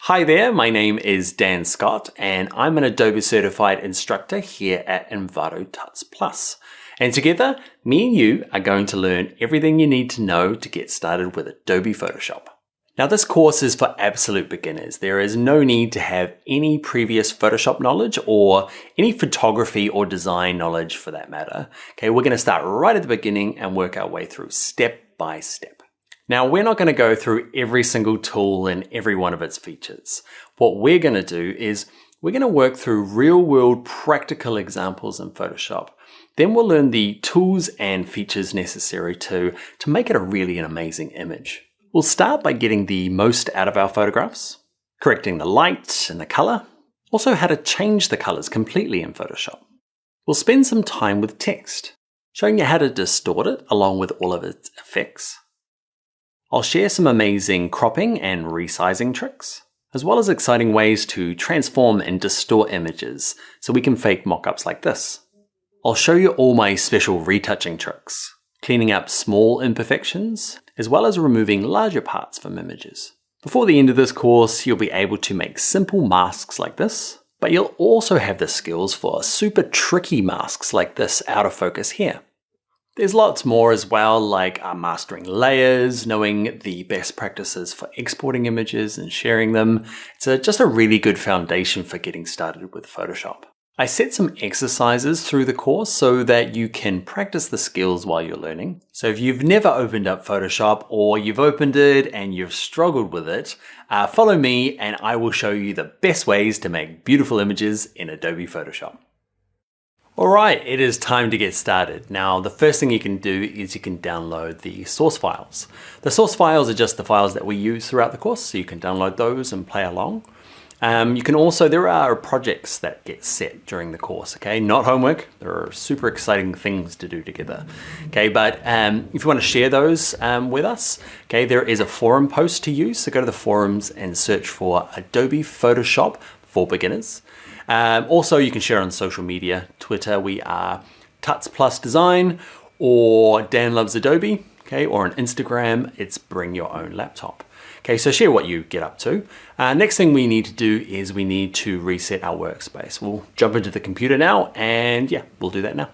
Hi there, my name is Dan Scott and I'm an Adobe certified instructor here at Envato Tuts Plus. And together, me and you are going to learn everything you need to know to get started with Adobe Photoshop. Now this course is for absolute beginners. There is no need to have any previous Photoshop knowledge or any photography or design knowledge for that matter. Okay, we're going to start right at the beginning and work our way through step by step. Now, we're not going to go through every single tool and every one of its features. What we're going to do is we're going to work through real-world practical examples in Photoshop. Then we'll learn the tools and features necessary to make it a really an amazing image. We'll start by getting the most out of our photographs, correcting the light and the color, also how to change the colors completely in Photoshop. We'll spend some time with text, showing you how to distort it along with all of its effects. I'll share some amazing cropping and resizing tricks, as well as exciting ways to transform and distort images so we can fake mockups like this. I'll show you all my special retouching tricks, cleaning up small imperfections, as well as removing larger parts from images. Before the end of this course, you'll be able to make simple masks like this, but you'll also have the skills for super tricky masks like this out of focus here. There's lots more as well, like mastering layers, knowing the best practices for exporting images and sharing them. It's just a really good foundation for getting started with Photoshop. I set some exercises through the course so that you can practice the skills while you're learning. So if you've never opened up Photoshop or you've opened it and you've struggled with it, follow me and I will show you the best ways to make beautiful images in Adobe Photoshop. Alright, it is time to get started. Now, the first thing you can do is you can download the source files. The source files are just the files that we use throughout the course, so you can download those and play along. You can also, there are projects that get set during the course, okay? Not homework, there are super exciting things to do together. Okay, but if you want to share those with us, okay, there is a forum post to use, so go to the forums and search for Adobe Photoshop for beginners. Also, you can share on social media. Twitter, we are Tuts Plus Design, or Dan Loves Adobe, okay, or on Instagram, it's Bring Your Own Laptop. Okay, so share what you get up to. Next thing we need to do is we need to reset our workspace. We'll jump into the computer now, and yeah, we'll do that now.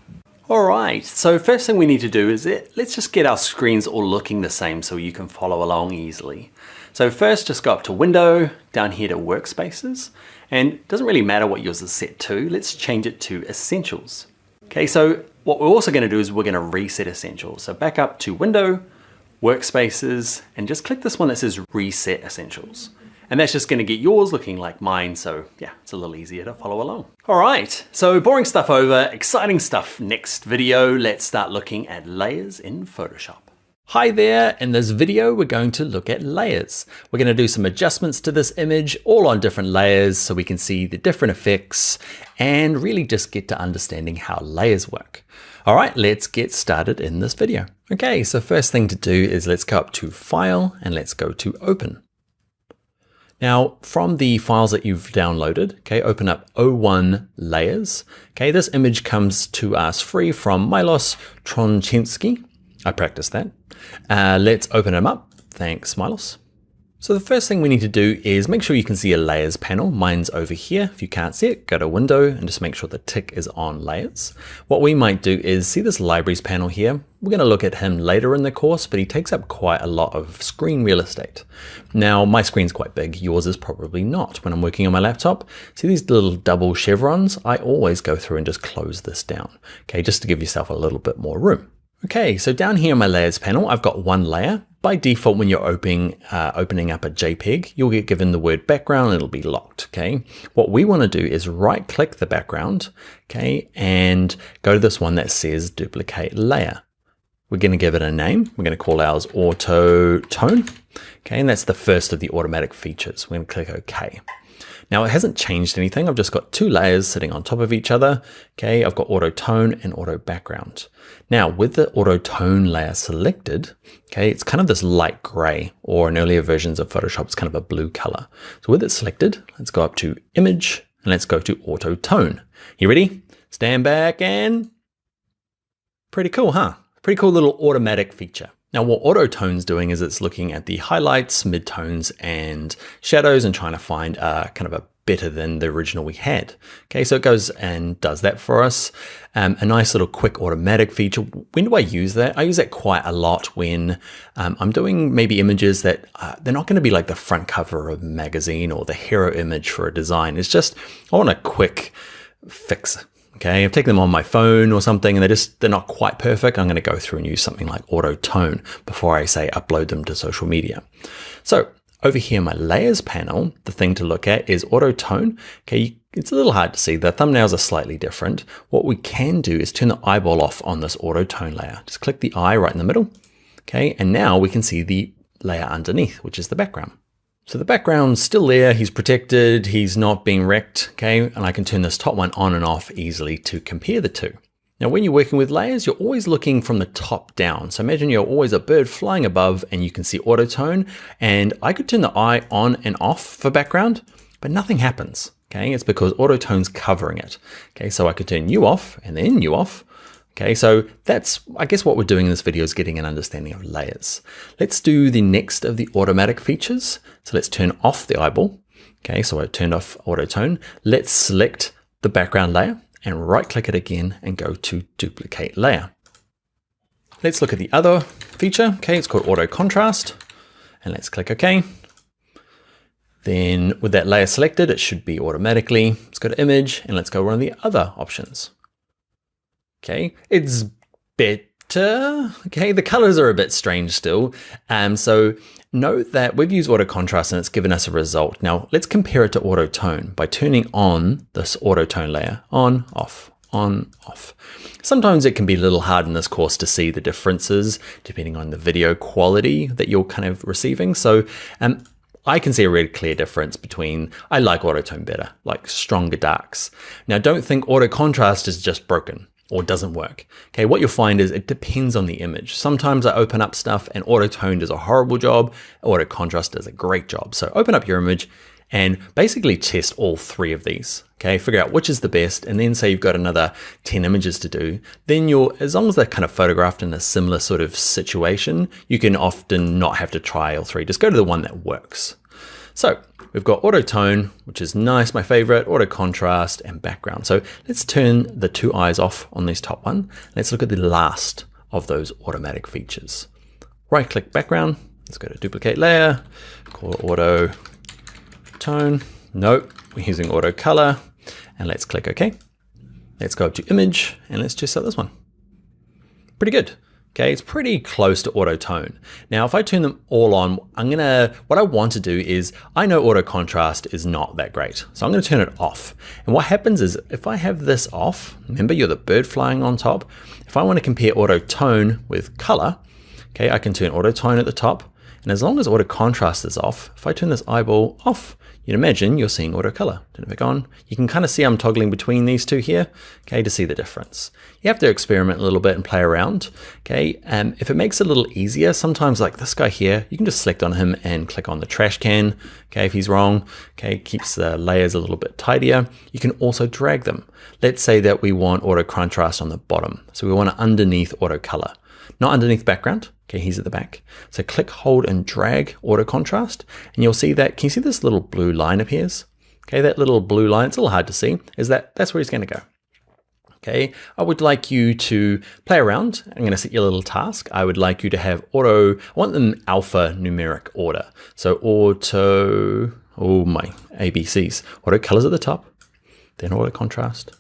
All right, so first thing we need to do is let's just get our screens all looking the same so you can follow along easily. So first, just go up to Window, down here to Workspaces, and it doesn't really matter what yours is set to. Let's change it to Essentials. Okay, so what we're also going to do is we're going to reset Essentials. So back up to Window, Workspaces, and just click this one that says Reset Essentials. And that's just going to get yours looking like mine, so yeah, it's a little easier to follow along. All right, so boring stuff over, exciting stuff next video. Let's start looking at layers in Photoshop. Hi there, in this video we're going to look at layers. We're going to do some adjustments to this image, all on different layers so we can see the different effects and really just get to understanding how layers work. All right, let's get started in this video. Okay, so first thing to do is let's go up to File and let's go to Open. Now, from the files that you've downloaded, okay, open up O1 Layers. Okay, this image comes to us free from Milos Tronczynski. I practiced that. Let's open them up. Thanks, Milos. So the first thing we need to do is make sure you can see a layers panel. Mine's over here. If you can't see it, go to Window and just make sure the tick is on layers. What we might do is see this libraries panel here. We're going to look at him later in the course, but he takes up quite a lot of screen real estate. Now, my screen's quite big. Yours is probably not. When I'm working on my laptop, see these little double chevrons? I always go through and just close this down, okay, just to give yourself a little bit more room. Okay, so down here in my layers panel, I've got one layer. By default, when you're opening up a JPEG, you'll get given the word background and it'll be locked, okay? What we want to do is right click the background, okay, and go to this one that says duplicate layer. We're going to give it a name. We're going to call ours Auto Tone, okay, and that's the first of the automatic features. We're going to click OK. Now it hasn't changed anything. I've just got two layers sitting on top of each other. Okay, I've got auto tone and auto background. Now with the auto tone layer selected, okay, it's kind of this light gray, or in earlier versions of Photoshop, it's kind of a blue color. So with it selected, let's go up to Image and let's go to Auto Tone. You ready? Stand back and pretty cool, huh? Pretty cool little automatic feature. Now what Autotone's doing is it's looking at the highlights, midtones, and shadows and trying to find kind of a better than the original we had. Okay, so it goes and does that for us. A nice little quick automatic feature. When do I use that? I use that quite a lot when I'm doing maybe images that they're not going to be like the front cover of a magazine or the hero image for a design. It's just, I want a quick fix. Okay, I've taken them on my phone or something and they're not quite perfect. I'm going to go through and use something like Autotone before I say upload them to social media. So over here in my layers panel, the thing to look at is Autotone. Okay, it's a little hard to see. The thumbnails are slightly different. What we can do is turn the eyeball off on this Autotone layer. Just click the eye right in the middle. Okay, and now we can see the layer underneath, which is the background. So the background's still there, he's protected, he's not being wrecked, okay? And I can turn this top one on and off easily to compare the two. Now, when you're working with layers, you're always looking from the top down. So imagine you're always a bird flying above and you can see Autotone, and I could turn the eye on and off for background, but nothing happens, okay? It's because Autotone's covering it, okay? So I could turn you off and then you off. Okay, so that's, I guess what we're doing in this video is getting an understanding of layers. Let's do the next of the automatic features. So let's turn off the eyeball. Okay, so I've turned off Autotone. Let's select the background layer and right click it again and go to duplicate layer. Let's look at the other feature. Okay, it's called auto contrast and let's click OK. Then with that layer selected, it should be automatically. Let's go to image and let's go one of the other options. Okay, it's better. Okay, the colors are a bit strange still. So note that we've used auto contrast and it's given us a result. Now let's compare it to Autotone by turning on this Autotone layer, on, off, on, off. Sometimes it can be a little hard in this course to see the differences depending on the video quality that you're kind of receiving. So I can see a really clear difference between, I like Autotone better, like stronger darks. Now don't think auto contrast is just broken or doesn't work. Okay, what you'll find is it depends on the image. Sometimes I open up stuff and Autotone does a horrible job, auto contrast does a great job. So open up your image and basically test all three of these. Okay, figure out which is the best, and then say you've got another 10 images to do, then as long as they're kind of photographed in a similar sort of situation, you can often not have to try all three. Just go to the one that works. So we've got Autotone, which is nice, my favorite, auto contrast and background. So let's turn the two eyes off on this top one. Let's look at the last of those automatic features. Right click background. Let's go to duplicate layer, call it Autotone. Nope, we're using auto color, and let's click OK. Let's go up to image and let's just set this one. Pretty good. Okay, it's pretty close to Autotone. Now, if I turn them all on, what I want to do is, I know auto contrast is not that great. So I'm gonna turn it off. And what happens is, if I have this off, remember you're the bird flying on top. If I wanna compare Autotone with color, okay, I can turn Autotone at the top. And as long as auto contrast is off, if I turn this eyeball off, you'd imagine you're seeing auto color. Turn it back on. You can kind of see I'm toggling between these two here, okay, to see the difference. You have to experiment a little bit and play around, okay? If it makes it a little easier, sometimes like this guy here, you can just select on him and click on the trash can, okay, if he's wrong, okay, keeps the layers a little bit tidier. You can also drag them. Let's say that we want auto contrast on the bottom. So we want it underneath auto color, not underneath background. Okay, he's at the back. So click, hold, and drag auto contrast, and you'll see that, can you see this little blue line appears? Okay, that little blue line, it's a little hard to see, that's where he's gonna go. Okay, I would like you to play around. I'm gonna set you a little task. I would like you to have I want them alpha numeric order. So auto, oh my, ABCs. Auto colors at the top, then auto contrast,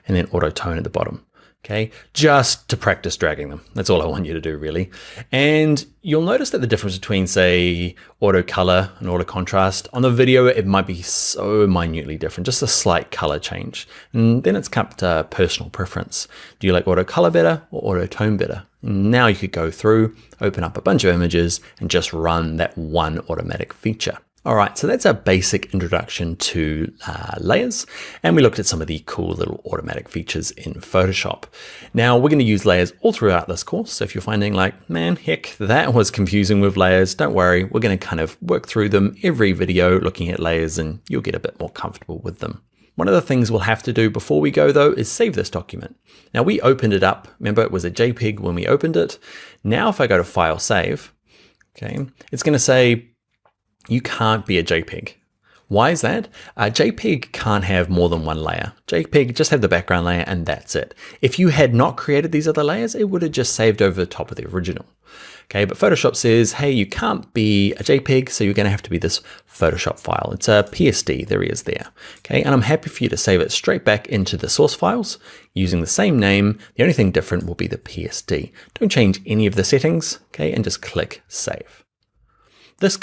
and then auto tone at the bottom. Okay, just to practice dragging them. That's all I want you to do really. And you'll notice that the difference between say auto color and auto contrast on the video, it might be so minutely different, just a slight color change. And then it's up to personal preference. Do you like auto color better or auto tone better? And now you could go through, open up a bunch of images and just run that one automatic feature. All right, so that's our basic introduction to layers, and we looked at some of the cool little automatic features in Photoshop. Now we're gonna use layers all throughout this course, so if you're finding like, man, heck, that was confusing with layers, don't worry, we're gonna kind of work through them every video looking at layers and you'll get a bit more comfortable with them. One of the things we'll have to do before we go though is save this document. Now we opened it up. Remember, it was a JPEG when we opened it. Now if I go to File, Save, okay, it's going to say you can't be a JPEG. Why is that? JPEG can't have more than one layer. JPEG just have the background layer and that's it. If you had not created these other layers, it would have just saved over the top of the original. Okay, but Photoshop says, hey, you can't be a JPEG, so you're going to have to be this Photoshop file. It's a PSD, there he is there. Okay, and I'm happy for you to save it straight back into the source files using the same name. The only thing different will be the PSD. Don't change any of the settings, okay, and just click Save. This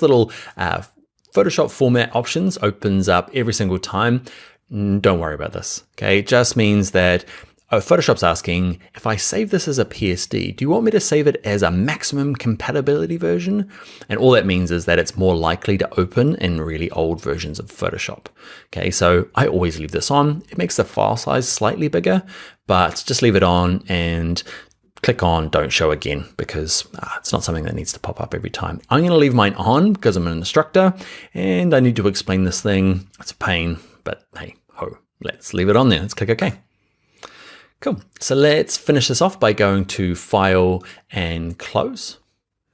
little Photoshop format options opens up every single time. Don't worry about this, okay? It just means that Photoshop's asking, if I save this as a PSD, do you want me to save it as a maximum compatibility version? And all that means is that it's more likely to open in really old versions of Photoshop. Okay, so I always leave this on. It makes the file size slightly bigger, but just leave it on and click on Don't Show Again because it's not something that needs to pop up every time. I'm going to leave mine on because I'm an instructor and I need to explain this thing. It's a pain, but hey, ho, let's leave it on there. Let's click OK. Cool. So let's finish this off by going to File and Close.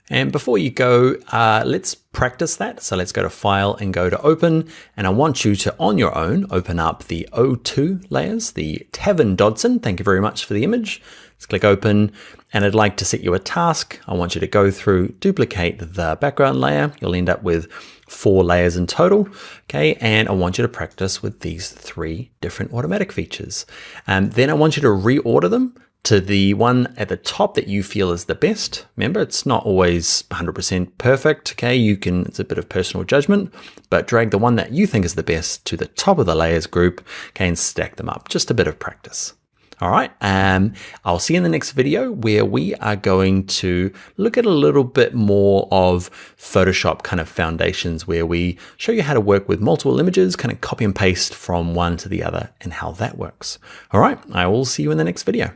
And before you go, let's practice that. So let's go to File and go to Open. And I want you to, on your own, open up the O2 layers, the Tavern Dodson. Thank you very much for the image. Let's click Open. And I'd like to set you a task. I want you to go through, duplicate the background layer. You'll end up with 4 layers in total, okay? And I want you to practice with these 3 different automatic features. Then I want you to reorder them to the one at the top that you feel is the best. Remember, it's not always 100% perfect, okay? It's a bit of personal judgment, but drag the one that you think is the best to the top of the layers group, okay, and stack them up. Just a bit of practice. All right, I'll see you in the next video where we are going to look at a little bit more of Photoshop kind of foundations, where we show you how to work with multiple images, kind of copy and paste from one to the other and how that works. All right, I will see you in the next video.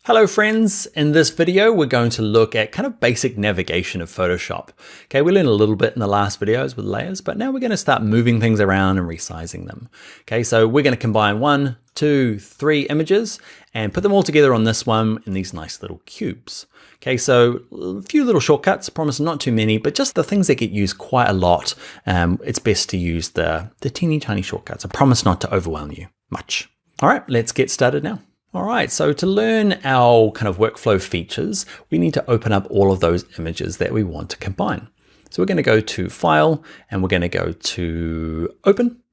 Hello friends, in this video we're going to look at kind of basic navigation of Photoshop. Okay, we learned a little bit in the last videos with layers, but now we're going to start moving things around and resizing them. Okay, so we're going to combine 1, 2, 3 images and put them all together on this one in these nice little cubes. Okay, so a few little shortcuts, promise not too many, but just the things that get used quite a lot. It's best to use the teeny tiny shortcuts. I promise not to overwhelm you much. All right, let's get started now. All right, so to learn our kind of workflow features, we need to open up all of those images that we want to combine. So we're going to go to File and we're going to go to Open.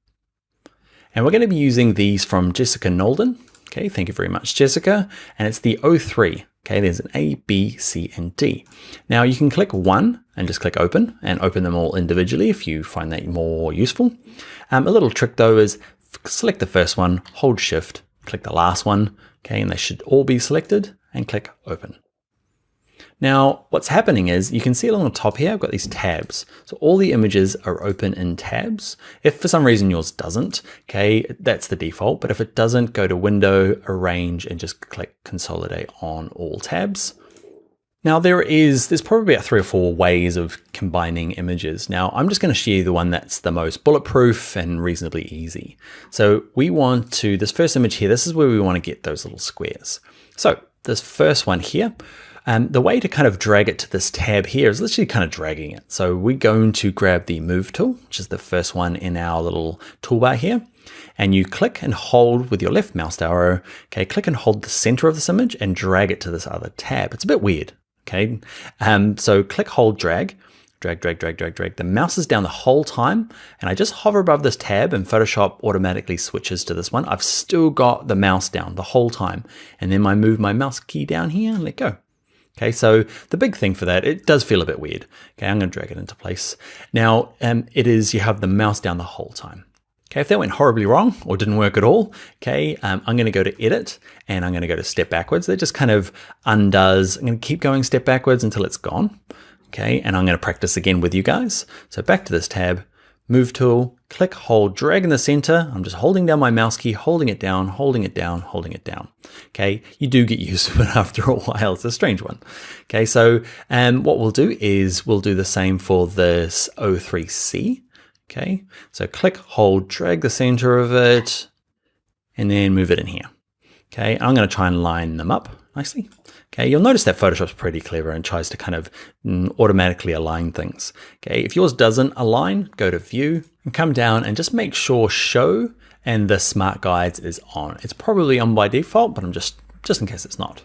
And we're going to be using these from Jessica Nolden. Okay, thank you very much, Jessica. And it's the O3. Okay, there's an A, B, C, and D. Now you can click one and just click Open and open them all individually if you find that more useful. A little trick though is select the first one, hold Shift, click the last one, okay, and they should all be selected, and click Open. Now, what's happening is you can see along the top here, I've got these tabs. So all the images are open in tabs. If for some reason yours doesn't, okay, that's the default. But if it doesn't, go to Window, Arrange, and just click Consolidate on all tabs. Now there's probably about 3 or 4 ways of combining images. Now I'm just going to show you the one that's the most bulletproof and reasonably easy. So we want to, this first image here, this is where we want to get those little squares. So this first one here, the way to kind of drag it to this tab here is literally kind of dragging it. So we're going to grab the Move tool, which is the first one in our little toolbar here. And you click and hold with your left mouse arrow, okay, click and hold the center of this image and drag it to this other tab. It's a bit weird. Okay, so click, hold, drag. The mouse is down the whole time, and I just hover above this tab and Photoshop automatically switches to this one. I've still got the mouse down the whole time, and then I move my mouse key down here and let go. Okay, so the big thing for that, it does feel a bit weird. Okay, I'm going to drag it into place. Now, you have the mouse down the whole time. Okay, if that went horribly wrong or didn't work at all, okay, I'm going to go to Edit and I'm going to go to Step Backwards. That just kind of undoes. I'm going to keep going step backwards until it's gone. Okay, and I'm going to practice again with you guys. So back to this tab, Move tool, click, hold, drag in the center. I'm just holding down my mouse key, holding it down, holding it down, holding it down. Okay, you do get used to it after a while. It's a strange one. Okay, so what we'll do is we'll do the same for this O3C. Okay, so click, hold, drag the center of it, and then move it in here. Okay, I'm going to try and line them up nicely. Okay, you'll notice that Photoshop's pretty clever and tries to kind of automatically align things. Okay, if yours doesn't align, go to View and come down and just make sure Show and the Smart Guides is on. It's probably on by default, but I'm just in case it's not.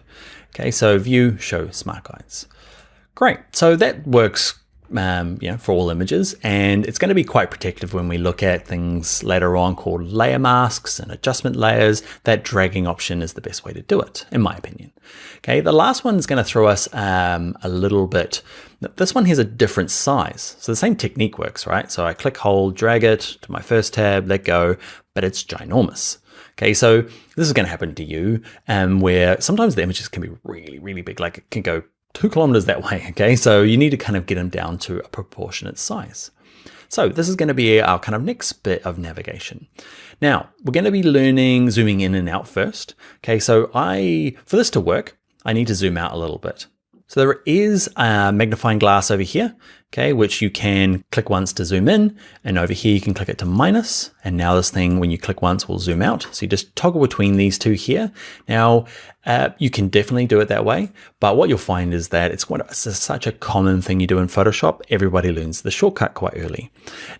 Okay, so View, Show, Smart Guides. Great, so that works for all images, and it's going to be quite protective when we look at things later on called layer masks and adjustment layers. That dragging option is the best way to do it, in my opinion. Okay, the last one is going to throw us a little bit. This one has a different size, so the same technique works, right? So I click, hold, drag it to my first tab, let go, but it's ginormous. Okay, so this is going to happen to you, where sometimes the images can be really, really big, like it can go 2 kilometers that way, okay? So you need to kind of get them down to a proportionate size. So this is going to be our kind of next bit of navigation. Now, we're going to be learning zooming in and out first. Okay, so for this to work, I need to zoom out a little bit. So there is a magnifying glass over here, okay, which you can click once to zoom in, and over here you can click it to minus, and now this thing, when you click once, will zoom out. So you just toggle between these two here. Now, you can definitely do it that way, but what you'll find is that it's such a common thing you do in Photoshop. Everybody learns the shortcut quite early.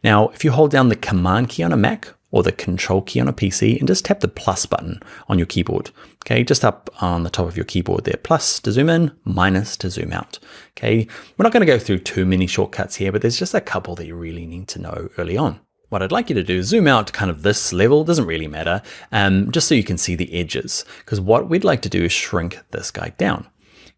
Now, if you hold down the Command key on a Mac, or the Control key on a PC, and just tap the plus button on your keyboard. Okay, just up on the top of your keyboard there. Plus to zoom in, minus to zoom out. Okay, we're not going to go through too many shortcuts here, but there's just a couple that you really need to know early on. What I'd like you to do is zoom out to kind of this level, doesn't really matter, just so you can see the edges, because what we'd like to do is shrink this guy down.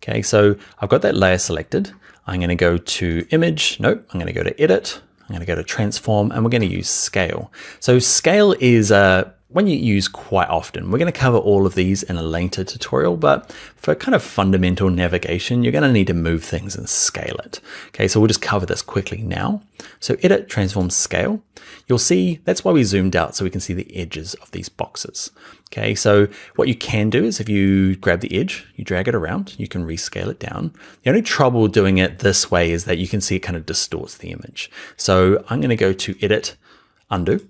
Okay, so I've got that layer selected. I'm going to go to Image, nope, I'm going to go to Edit, I'm going to go to Transform, and we're going to use Scale. So Scale is one you use quite often. We're going to cover all of these in a later tutorial, but for kind of fundamental navigation, you're going to need to move things and scale it. Okay, so we'll just cover this quickly now. So Edit, Transform, Scale. You'll see that's why we zoomed out, so we can see the edges of these boxes. Okay, so what you can do is if you grab the edge, you drag it around, you can rescale it down. The only trouble doing it this way is that you can see it kind of distorts the image. So I'm going to go to Edit, Undo.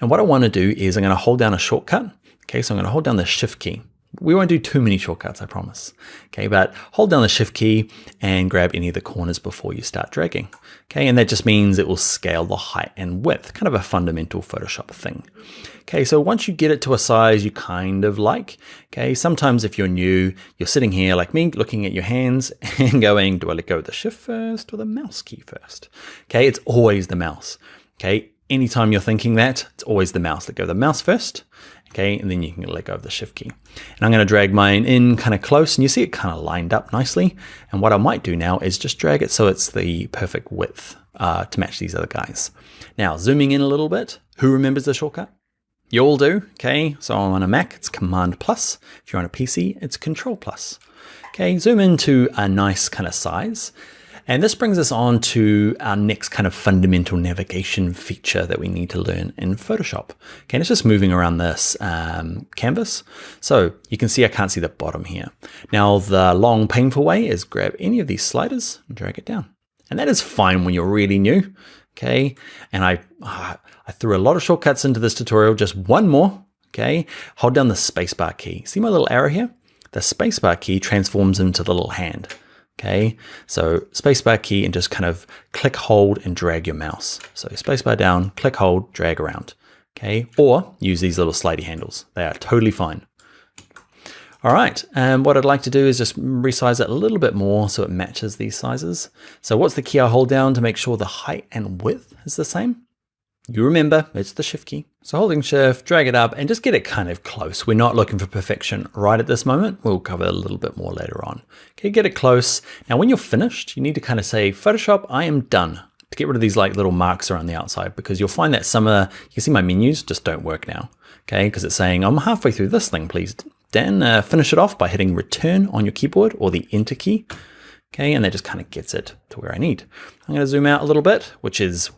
And what I want to do is I'm going to hold down a shortcut. Okay, so I'm going to hold down the Shift key. We won't do too many shortcuts, I promise. Okay, but hold down the Shift key and grab any of the corners before you start dragging. Okay, and that just means it will scale the height and width, kind of a fundamental Photoshop thing. Okay, so once you get it to a size you kind of like, okay, sometimes if you're new, you're sitting here like me, looking at your hands and going, do I let go of the Shift first or the mouse key first? Okay, it's always the mouse. Okay, anytime you're thinking that, it's always the mouse. Let go of the mouse first. Okay, and then you can let go of the Shift key. And I'm going to drag mine in kind of close, and you see it kind of lined up nicely. And what I might do now is just drag it so it's the perfect width to match these other guys. Now, zooming in a little bit, who remembers the shortcut? You all do, okay? So on a Mac, it's Command plus. If you're on a PC, it's Control plus. Okay, zoom into a nice kind of size. And this brings us on to our next kind of fundamental navigation feature that we need to learn in Photoshop. Okay, and it's just moving around this canvas. So you can see I can't see the bottom here. Now the long painful way is grab any of these sliders and drag it down. And that is fine when you're really new. Okay, and I threw a lot of shortcuts into this tutorial, just one more. Okay, hold down the spacebar key. See my little arrow here? The spacebar key transforms into the little hand. Okay, so spacebar key and just kind of click, hold, and drag your mouse. So spacebar down, click, hold, drag around. Okay, or use these little slidey handles. They are totally fine. All right, and what I'd like to do is just resize it a little bit more so it matches these sizes. So what's the key I hold down to make sure the height and width is the same? You remember, it's the Shift key. So holding Shift, drag it up and just get it kind of close. We're not looking for perfection right at this moment. We'll cover a little bit more later on. Okay, get it close. Now, when you're finished, you need to kind of say, Photoshop, I am done. To get rid of these like little marks around the outside, because you'll find that some of, you see my menus just don't work now. Okay, because it's saying, I'm halfway through this thing, please. Dan, finish it off by hitting Return on your keyboard or the Enter key. Okay, and that just kind of gets it to where I need. I'm going to zoom out a little bit, which is,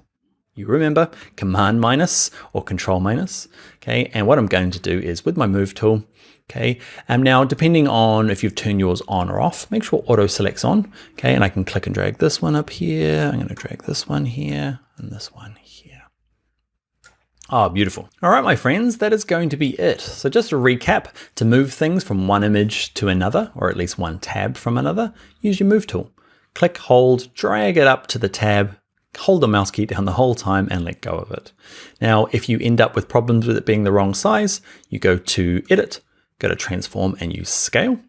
you remember, Command minus or Control minus. Okay, and what I'm going to do is with my Move tool, okay, and now depending on if you've turned yours on or off, make sure Auto Select's on. Okay, and I can click and drag this one up here. I'm going to drag this one here and this one here. Ah, beautiful. All right, my friends, that is going to be it. So just to recap, to move things from one image to another, or at least one tab from another, use your move tool. Click, hold, drag it up to the tab, hold the mouse key down the whole time and let go of it. Now, if you end up with problems with it being the wrong size, you go to Edit, go to Transform and use Scale.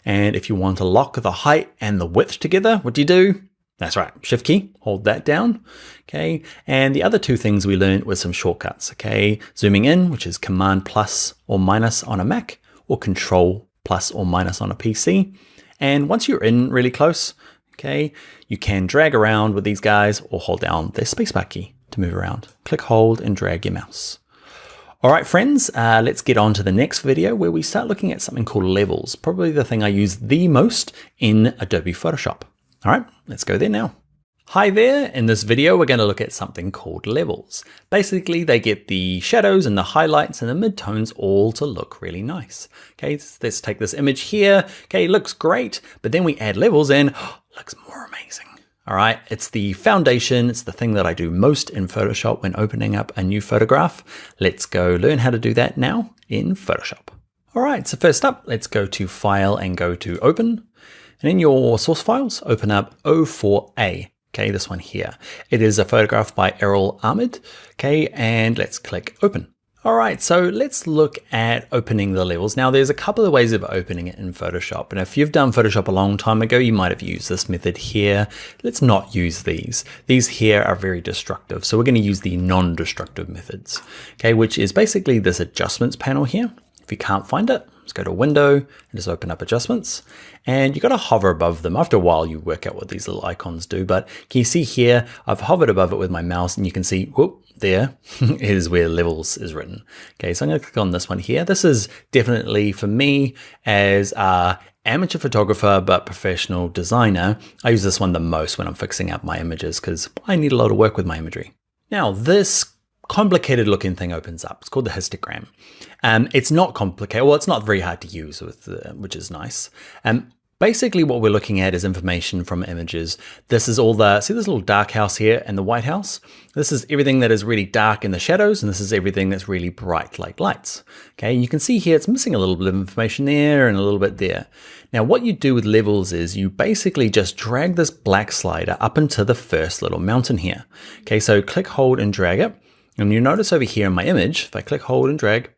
And if you want to lock the height and the width together, what do? That's right, Shift key, hold that down, okay? And the other two things we learned were some shortcuts, okay? Zooming in, which is Command plus or minus on a Mac, or Control plus or minus on a PC. And once you're in really close, okay, you can drag around with these guys or hold down the spacebar key to move around. Click, hold, and drag your mouse. All right, friends, let's get on to the next video where we start looking at something called levels, probably the thing I use the most in Adobe Photoshop. All right, let's go there now. Hi there, in this video we're going to look at something called levels. Basically they get the shadows and the highlights and the midtones all to look really nice. Okay, let's take this image here. Okay, looks great, but then we add levels and looks more amazing. All right, it's the foundation, it's the thing that I do most in Photoshop when opening up a new photograph. Let's go learn how to do that now in Photoshop. All right, so first up, let's go to File and go to Open. And in your source files, open up O4A, okay, this one here. It is a photograph by Errol Ahmed, okay, and let's click Open. All right, so let's look at opening the levels. Now, there's a couple of ways of opening it in Photoshop, and if you've done Photoshop a long time ago, you might have used this method here. Let's not use these. These here are very destructive, so we're going to use the non-destructive methods, okay, which is basically this adjustments panel here. If you can't find it, let's go to Window and just open up Adjustments. And you've got to hover above them. After a while, you work out what these little icons do. But can you see here, I've hovered above it with my mouse and you can see, whoop, there is where levels is written. Okay, so I'm going to click on this one here. This is definitely for me as a amateur photographer, but professional designer. I use this one the most when I'm fixing up my images because I need a lot of work with my imagery. Now, this complicated looking thing opens up. It's called the histogram. It's not complicated. Well, it's not very hard to use, which is nice. Basically what we're looking at is information from images. This is all see this little dark house here and the white house? This is everything that is really dark in the shadows, and this is everything that's really bright like lights. Okay, you can see here it's missing a little bit of information there and a little bit there. Now what you do with levels is you basically just drag this black slider up into the first little mountain here. Okay, so click, hold, and drag it. And you notice over here in my image, if I click, hold, and drag,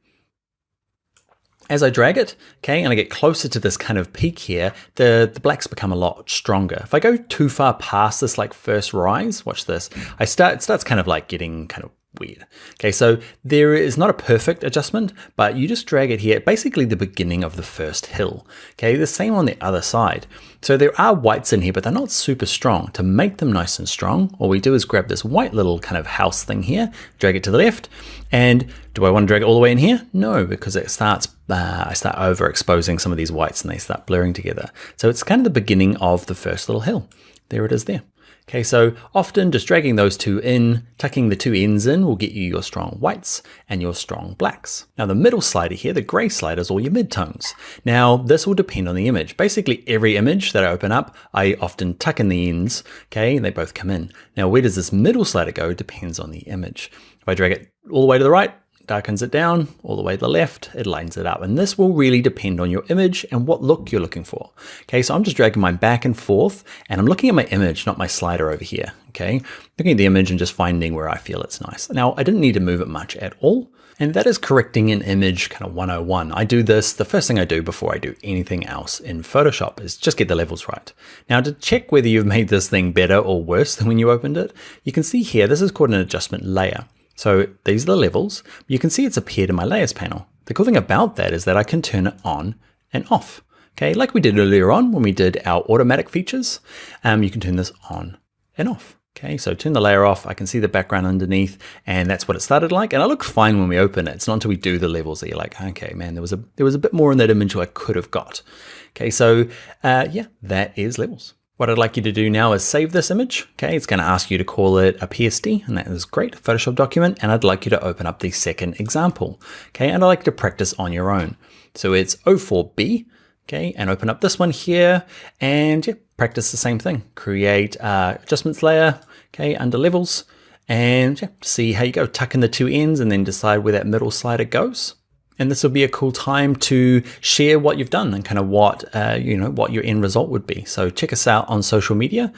as I drag it, okay, and I get closer to this kind of peak here, the blacks become a lot stronger. If I go too far past this like first rise, watch this, it starts kind of like getting kind of weird. Okay, so there is not a perfect adjustment, but you just drag it here, basically the beginning of the first hill. Okay, the same on the other side. So there are whites in here, but they're not super strong. To make them nice and strong, all we do is grab this white little kind of house thing here, drag it to the left, and do I want to drag it all the way in here? No, because it starts, I start overexposing some of these whites and they start blurring together. So it's kind of the beginning of the first little hill. There it is there. Okay, so often just dragging those two in, tucking the two ends in will get you your strong whites and your strong blacks. Now the middle slider here, the gray slider, is all your midtones. Now this will depend on the image. Basically every image that I open up, I often tuck in the ends, okay, and they both come in. Now where does this middle slider go depends on the image. If I drag it all the way to the right, darkens it down, all the way to the left, it lines it up. And this will really depend on your image and what look you're looking for. Okay, so I'm just dragging mine back and forth and I'm looking at my image, not my slider over here. Okay, looking at the image and just finding where I feel it's nice. Now, I didn't need to move it much at all. And that is correcting an image kind of 101. I do this, the first thing I do before I do anything else in Photoshop is just get the levels right. Now to check whether you've made this thing better or worse than when you opened it, you can see here, this is called an adjustment layer. So these are the levels. You can see it's appeared in my layers panel. The cool thing about that is that I can turn it on and off. Okay, like we did earlier on when we did our automatic features, you can turn this on and off. Okay, so turn the layer off, I can see the background underneath, and that's what it started like. And it looks fine when we open it. It's not until we do the levels that you're like, okay, man, there was a bit more in that image I could have got. Okay, so yeah, that is levels. What I'd like you to do now is save this image. Okay, it's going to ask you to call it a PSD, and that is great, Photoshop document. And I'd like you to open up the second example. Okay, and I'd like you to practice on your own. So it's O4B, okay, and open up this one here, and yeah, practice the same thing. Create adjustments layer, okay, under levels, and yeah, see how you go. Tuck in the two ends and then decide where that middle slider goes. And this will be a cool time to share what you've done and kind of what, what your end result would be. So check us out on social media,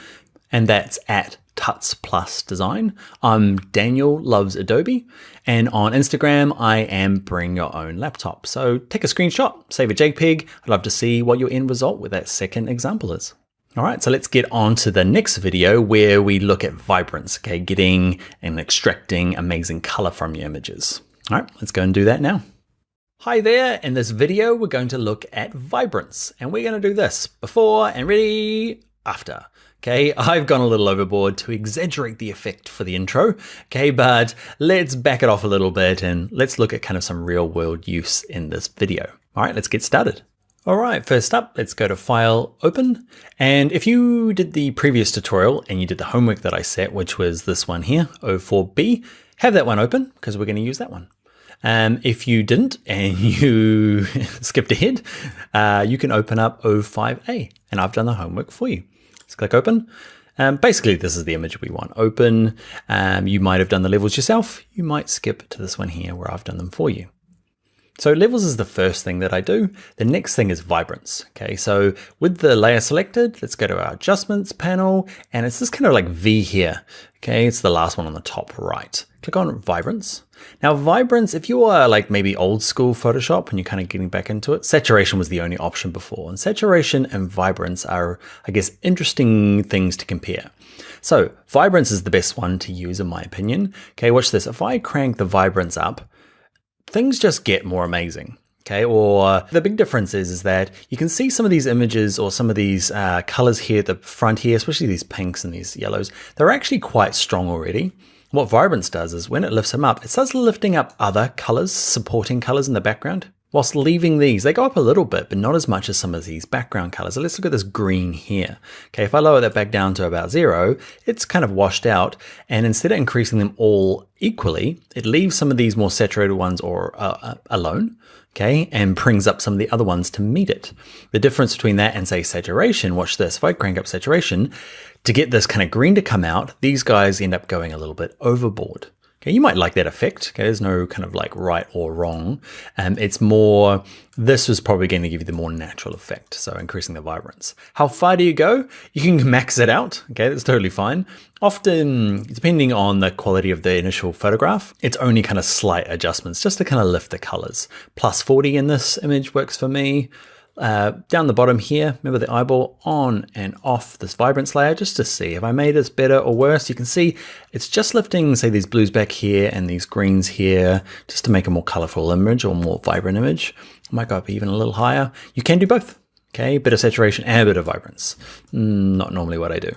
and that's at Tuts Plus Design. I'm Daniel Loves Adobe, and on Instagram, I am Bring Your Own Laptop. So take a screenshot, save a JPEG. I'd love to see what your end result with that second example is. All right, so let's get on to the next video where we look at vibrance, okay, getting and extracting amazing color from your images. All right, let's go and do that now. Hi there, in this video we're going to look at vibrance, and we're going to do this before and ready after. Okay, I've gone a little overboard to exaggerate the effect for the intro, okay, but let's back it off a little bit and let's look at kind of some real world use in this video. All right, let's get started. All right, first up, let's go to File, Open. And if you did the previous tutorial and you did the homework that I set, which was this one here, O4B, have that one open because we're going to use that one. If you didn't and you skipped ahead, you can open up O5A, and I've done the homework for you. Let's click open. Basically, this is the image we want open. You might have done the levels yourself. You might skip to this one here where I've done them for you. So levels is the first thing that I do. The next thing is vibrance. Okay, so with the layer selected, let's go to our adjustments panel, and it's this kind of like V here. Okay, it's the last one on the top right. Click on vibrance. Now vibrance, if you are like maybe old school Photoshop and you're kind of getting back into it, saturation was the only option before. And saturation and vibrance are, I guess, interesting things to compare. So vibrance is the best one to use in my opinion. Okay, watch this. If I crank the vibrance up, things just get more amazing. Okay, or the big difference is that you can see some of these images or some of these colors here at the front here, especially these pinks and these yellows, they're actually quite strong already. What vibrance does is when it lifts them up, it starts lifting up other colors, supporting colors in the background, whilst leaving these. They go up a little bit, but not as much as some of these background colors. So let's look at this green here. Okay, if I lower that back down to about 0, it's kind of washed out. And instead of increasing them all equally, it leaves some of these more saturated ones or alone. Okay, and brings up some of the other ones to meet it. The difference between that and say saturation, watch this, if I crank up saturation, to get this kind of green to come out, these guys end up going a little bit overboard. Okay, you might like that effect. Okay, there's no kind of like right or wrong. It's more, this was probably going to give you the more natural effect. So increasing the vibrance. How far do you go? You can max it out. Okay, that's totally fine. Often, depending on the quality of the initial photograph, it's only kind of slight adjustments just to kind of lift the colors. Plus 40 in this image works for me. Down the bottom here, remember the eyeball, on and off this vibrance layer just to see if I made this better or worse. You can see it's just lifting, say, these blues back here and these greens here just to make a more colorful image or more vibrant image. I might go up even a little higher. You can do both. Okay, bit of saturation and a bit of vibrance. Not normally what I do.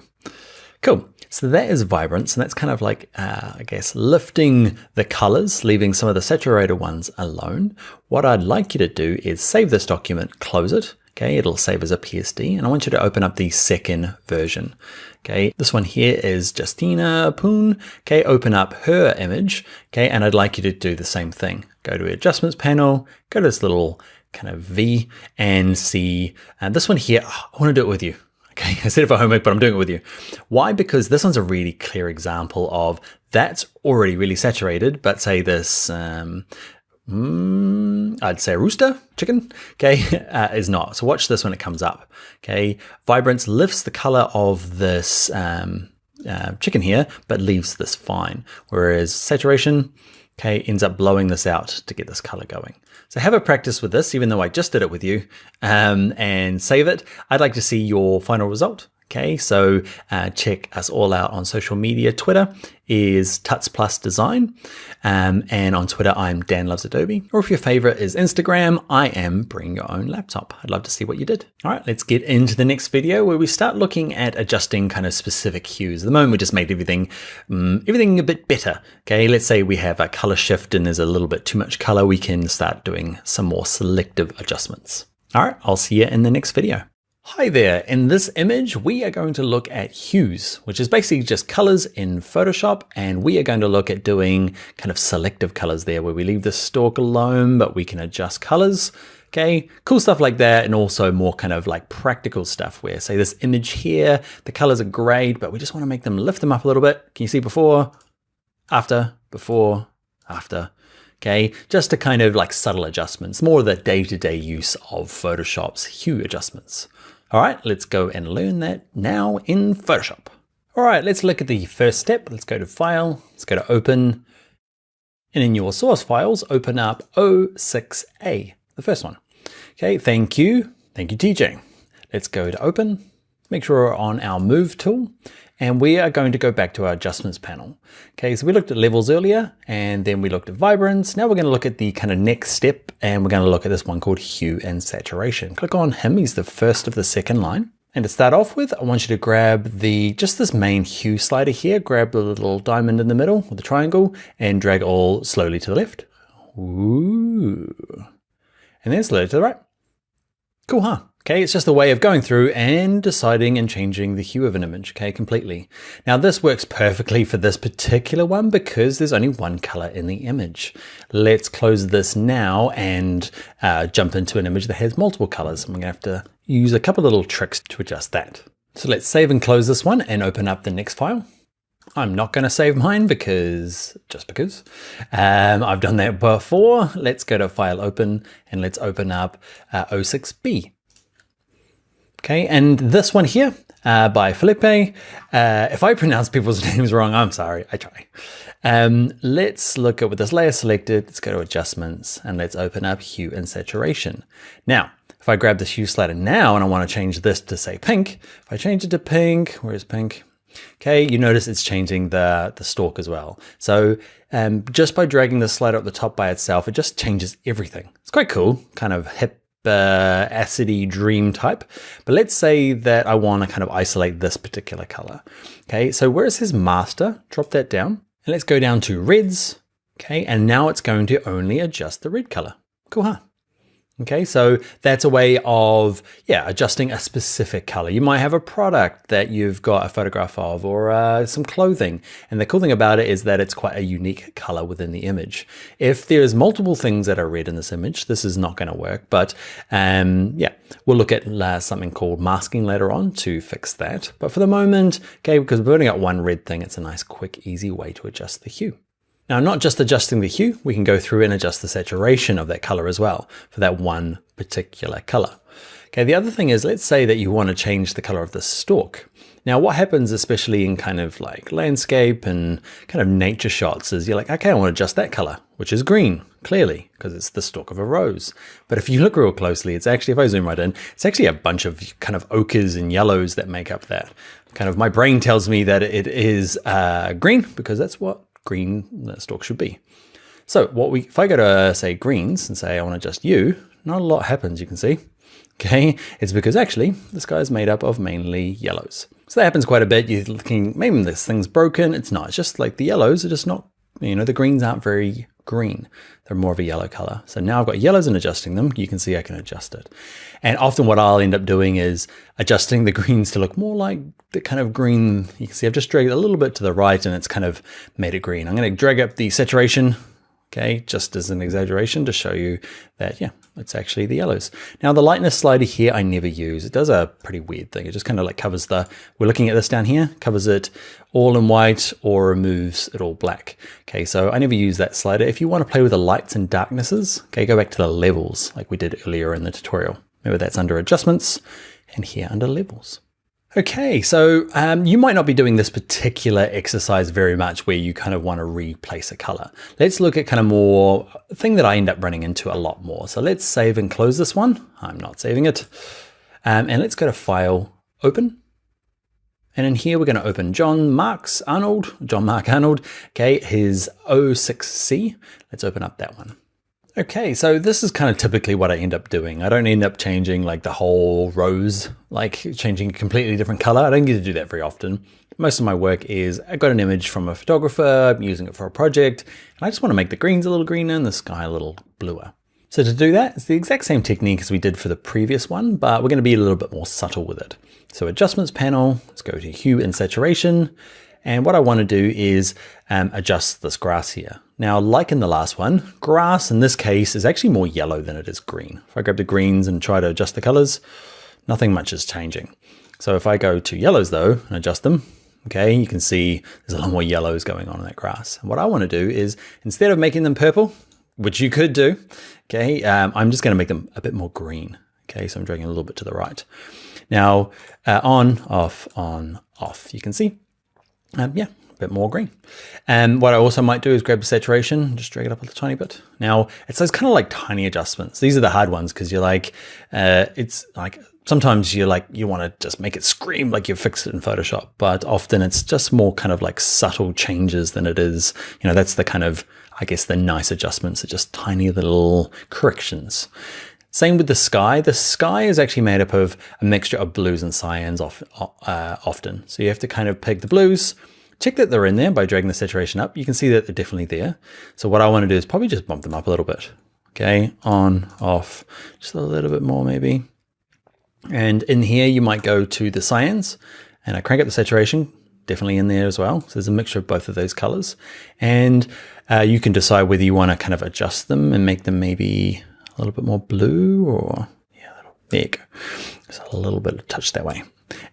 Cool. So that is vibrance, and that's kind of like, I guess, lifting the colors, leaving some of the saturated ones alone. What I'd like you to do is save this document, close it. Okay, it'll save as a PSD, and I want you to open up the second version. Okay, this one here is Justina Poon. Okay, open up her image. Okay, and I'd like you to do the same thing. Go to adjustments panel, go to this little kind of V, and see this one here. Oh, I want to do it with you. Okay, I said it for homework, but I'm doing it with you. Why? Because this one's a really clear example of that's already really saturated, but say this, I'd say rooster, chicken, okay, is not. So watch this when it comes up. Okay, vibrance lifts the color of this chicken here, but leaves this fine. Whereas saturation, okay, ends up blowing this out to get this color going. So have a practice with this, even though I just did it with you, and save it. I'd like to see your final result. Okay, so check us all out on social media. Twitter is Tuts Plus Design, and on Twitter I'm Dan Loves Adobe. Or if your favorite is Instagram, I am Bring Your Own Laptop. I'd love to see what you did. All right, let's get into the next video where we start looking at adjusting kind of specific hues. At the moment we just made everything a bit better. Okay, let's say we have a color shift and there's a little bit too much color. We can start doing some more selective adjustments. All right, I'll see you in the next video. Hi there, in this image we are going to look at hues, which is basically just colors in Photoshop, and we are going to look at doing kind of selective colors there where we leave the stalk alone but we can adjust colors. Okay, cool stuff like that, and also more kind of like practical stuff where say this image here, the colors are great but we just want to make them, lift them up a little bit. Can you see before? after, before, after. Okay, just to kind of like subtle adjustments, more of the day-to-day use of Photoshop's hue adjustments. All right, let's go and learn that now in Photoshop. All right, let's look at the first step. Let's go to File, let's go to Open, and in your source files, open up O6A, the first one. Okay, thank you TJ. Let's go to Open, make sure we're on our Move tool, and we are going to go back to our adjustments panel. Okay, so we looked at levels earlier, and then we looked at vibrance. Now we're going to look at the kind of next step, and we're going to look at this one called hue and saturation. Click on him, he's the first of the second line. And to start off with, I want you to grab just this main hue slider here, grab the little diamond in the middle with the triangle, and drag all slowly to the left. Ooh. And then slowly to the right. Cool, huh? Okay, it's just a way of going through and deciding and changing the hue of an image, okay, completely. Now this works perfectly for this particular one because there's only one color in the image. Let's close this now and jump into an image that has multiple colors. I'm gonna have to use a couple little tricks to adjust that. So let's save and close this one and open up the next file. I'm not going to save mine just because. I've done that before. Let's go to File, Open, and let's open up O6B. Okay, and this one here by Felipe. If I pronounce people's names wrong, I'm sorry, I try. Let's look at with this layer selected, let's go to Adjustments, and let's open up Hue and Saturation. Now, if I grab this hue slider now and I want to change this to say pink, if I change it to pink, where's pink? Okay, you notice it's changing the stalk as well. So just by dragging the slider up the top by itself, it just changes everything. It's quite cool, kind of hip, acidy dream type. But let's say that I want to kind of isolate this particular color. Okay, so where is his master? Drop that down. And let's go down to reds. Okay, and now it's going to only adjust the red color. Cool, huh? Okay, so that's a way of, adjusting a specific color. You might have a product that you've got a photograph of or some clothing. And the cool thing about it is that it's quite a unique color within the image. If there's multiple things that are red in this image, this is not going to work. But we'll look at something called masking later on to fix that. But for the moment, okay, because we're only got one red thing, it's a nice, quick, easy way to adjust the hue. Now, not just adjusting the hue, we can go through and adjust the saturation of that color as well for that one particular color. Okay, the other thing is, let's say that you want to change the color of the stalk. Now, what happens, especially in kind of like landscape and kind of nature shots, is you're like, okay, I want to adjust that color, which is green, clearly, because it's the stalk of a rose. But if you look real closely, it's actually, if I zoom right in, it's actually a bunch of kind of ochres and yellows that make up that. Kind of my brain tells me that it is green because that's what green stalk should be. So if I go to say greens and say I want to adjust you, not a lot happens, you can see. Okay, it's because actually this guy is made up of mainly yellows. So that happens quite a bit. You're thinking maybe this thing's broken. It's not. It's just like the yellows are just not, the greens aren't very green. They're more of a yellow color. So now I've got yellows and adjusting them. You can see I can adjust it. And often what I'll end up doing is adjusting the greens to look more like the kind of green. You can see I've just dragged it a little bit to the right and it's kind of made it green. I'm going to drag up the saturation, okay, just as an exaggeration to show you that, it's actually the yellows. Now the lightness slider here, I never use. It does a pretty weird thing. It just kind of like covers we're looking at this down here, covers it all in white or removes it all black. Okay, so I never use that slider. If you want to play with the lights and darknesses, okay, go back to the levels like we did earlier in the tutorial. Remember that's under adjustments and here under levels. Okay, so you might not be doing this particular exercise very much where you kind of want to replace a color. Let's look at kind of more thing that I end up running into a lot more. So let's save and close this one. I'm not saving it. And let's go to File, Open. And in here, we're going to open John Mark Arnold, okay, his O6C. Let's open up that one. Okay, so this is kind of typically what I end up doing. I don't end up changing like the whole rose, like changing a completely different color. I don't get to do that very often. Most of my work is I got an image from a photographer, I'm using it for a project, and I just want to make the greens a little greener and the sky a little bluer. So to do that, it's the exact same technique as we did for the previous one, but we're going to be a little bit more subtle with it. So Adjustments panel, let's go to Hue and Saturation. And what I want to do is adjust this grass here. Now, like in the last one, grass in this case is actually more yellow than it is green. If I grab the greens and try to adjust the colors, nothing much is changing. So if I go to yellows though and adjust them, Okay, you can see there's a lot more yellows going on in that grass. And what I want to do is, instead of making them purple, which you could do, okay, I'm just going to make them a bit more green. Okay, so I'm dragging a little bit to the right. Now, on, off, you can see, yeah, a bit more green. And what I also might do is grab the saturation, just drag it up a tiny bit. Now, it's those kind of like tiny adjustments. These are the hard ones because you're like, it's like, sometimes you're like, you want to just make it scream like you've fixed it in Photoshop, but often it's just more kind of like subtle changes than it is, you know, that's the kind of, I guess, the nice adjustments are just tiny little corrections. Same with the sky. The sky is actually made up of a mixture of blues and cyans often. So you have to kind of pick the blues, check that they're in there by dragging the saturation up. You can see that they're definitely there. So what I want to do is probably just bump them up a little bit. Okay, on, off, just a little bit more maybe. And in here, you might go to the cyans and I crank up the saturation, definitely in there as well. So there's a mixture of both of those colors. And you can decide whether you want to kind of adjust them and make them maybe a little bit more blue or, yeah, there you go. Just a little bit of touch that way.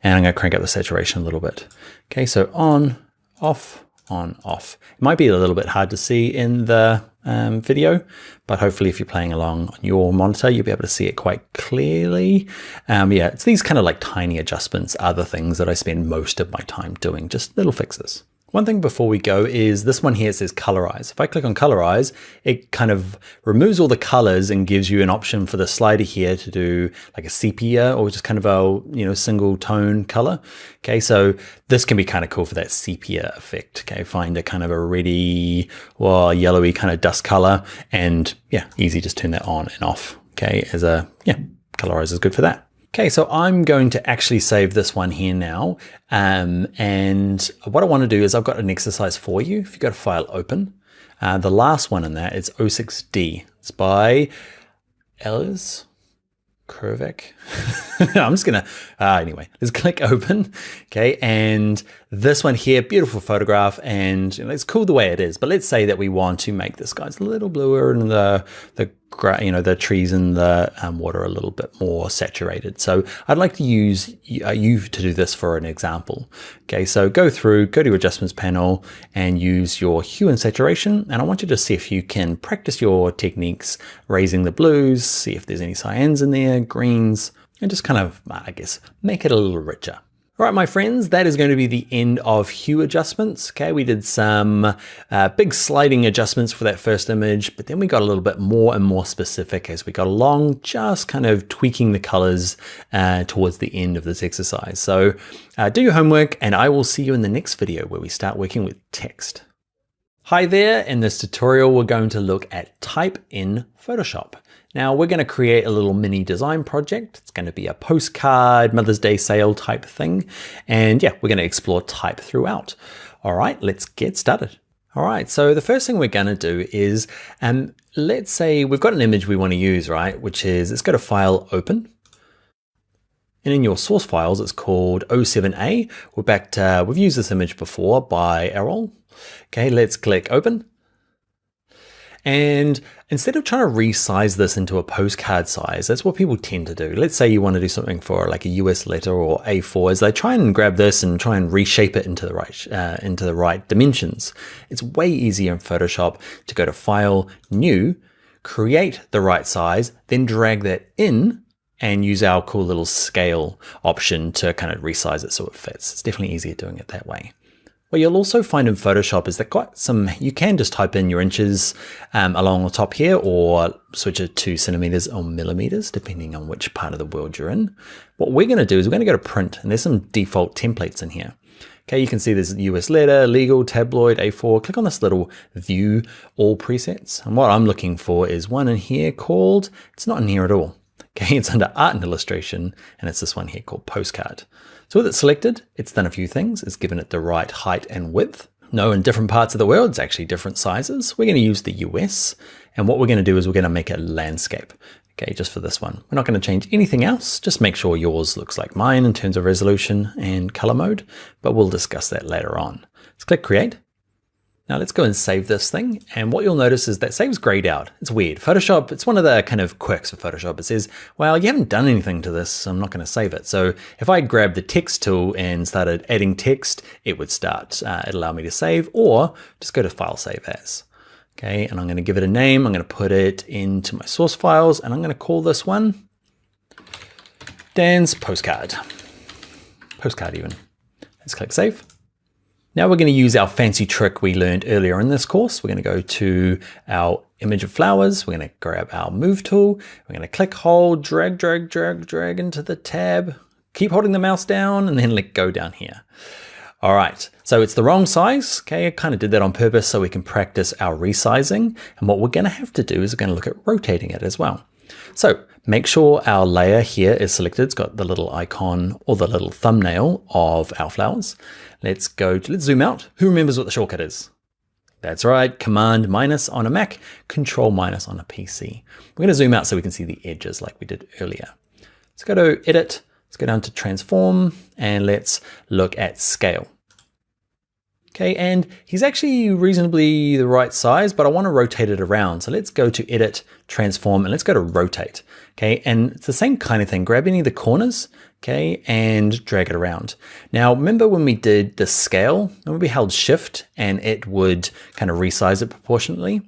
And I'm going to crank up the saturation a little bit. Okay, so on, off, on, off. It might be a little bit hard to see in the video, but hopefully if you're playing along on your monitor, you'll be able to see it quite clearly. Yeah, it's these kind of like tiny adjustments are the things that I spend most of my time doing, just little fixes. One thing before we go is this one here says colorize. If I click on colorize, it kind of removes all the colors and gives you an option for the slider here to do like a sepia or just kind of a, you know, single tone color. Okay, so this can be kind of cool for that sepia effect. Okay, find a kind of a reddy or yellowy kind of dust color, and yeah, easy, just turn that on and off. Okay, as a, yeah, colorize is good for that. Okay, so I'm going to actually save this one here now. And what I want to do is I've got an exercise for you. If you've got a file open, the last one in that is 06D. It's by Ellis Krvek. I'm just gonna, anyway, let's click open. Okay, and this one here, beautiful photograph, and you know, it's cool the way it is, but let's say that we want to make this guy's a little bluer and the trees and the water a little bit more saturated. So I'd like to use you to do this for an example. Okay, so go to your adjustments panel and use your hue and saturation. And I want you to see if you can practice your techniques, raising the blues, see if there's any cyans in there, greens, and just kind of, I guess, make it a little richer. All right, my friends, that is going to be the end of hue adjustments. Okay, we did some big sliding adjustments for that first image, but then we got a little bit more and more specific as we got along, just kind of tweaking the colors towards the end of this exercise. So do your homework, and I will see you in the next video where we start working with text. Hi there, in this tutorial, we're going to look at type in Photoshop. Now we're going to create a little mini design project. It's going to be a postcard, Mother's Day sale type thing. And yeah, we're going to explore type throughout. All right, let's get started. All right, so the first thing we're going to do is, let's say we've got an image we want to use, right? Which is, let's go to File, Open. And in your source files, it's called 07A. We've used this image before by Errol. Okay, let's click Open. And instead of trying to resize this into a postcard size, that's what people tend to do. Let's say you want to do something for like a US letter or A4, as they try and grab this and try and reshape it into the right dimensions. It's way easier in Photoshop to go to File, New, create the right size, then drag that in and use our cool little scale option to kind of resize it so it fits. It's definitely easier doing it that way. What you'll also find in Photoshop is that you can just type in your inches along the top here, or switch it to centimeters or millimeters, depending on which part of the world you're in. What we're going to do is we're going to go to print, and there's some default templates in here. Okay, you can see there's US letter, legal, tabloid, A4. Click on this little view all presets. And what I'm looking for is one in here called, it's not in here at all. Okay, it's under art and illustration, and it's this one here called postcard. So with it selected, it's done a few things. It's given it the right height and width. No, in different parts of the world, it's actually different sizes. We're going to use the US, and what we're going to do is we're going to make a landscape. Okay, just for this one. We're not going to change anything else. Just make sure yours looks like mine in terms of resolution and color mode, but we'll discuss that later on. Let's click Create. Now let's go and save this thing. And what you'll notice is that save's grayed out. It's weird. Photoshop, it's one of the kind of quirks of Photoshop. It says, well, you haven't done anything to this, so I'm not going to save it. So if I grab the text tool and started adding text, it would start. It'd allow me to save, or just go to File, Save As. Okay, and I'm going to give it a name. I'm going to put it into my source files, and I'm going to call this one Dan's Postcard. Postcard even. Let's click Save. Now we're going to use our fancy trick we learned earlier in this course. We're going to go to our image of flowers. We're going to grab our move tool. We're going to click, hold, drag into the tab. Keep holding the mouse down and then let go down here. All right, so it's the wrong size. Okay, I kind of did that on purpose so we can practice our resizing. And what we're going to have to do is we're going to look at rotating it as well. So make sure our layer here is selected. It's got the little icon or the little thumbnail of our flowers. Let's zoom out. Who remembers what the shortcut is? That's right, Command minus on a Mac, Control minus on a PC. We're going to zoom out so we can see the edges like we did earlier. Let's go to Edit, let's go down to Transform, and let's look at Scale. Okay, and he's actually reasonably the right size, but I want to rotate it around. So let's go to Edit, Transform, and let's go to Rotate. Okay, and it's the same kind of thing. Grab any of the corners, okay, and drag it around. Now, remember when we did the scale, when we held Shift and it would kind of resize it proportionately?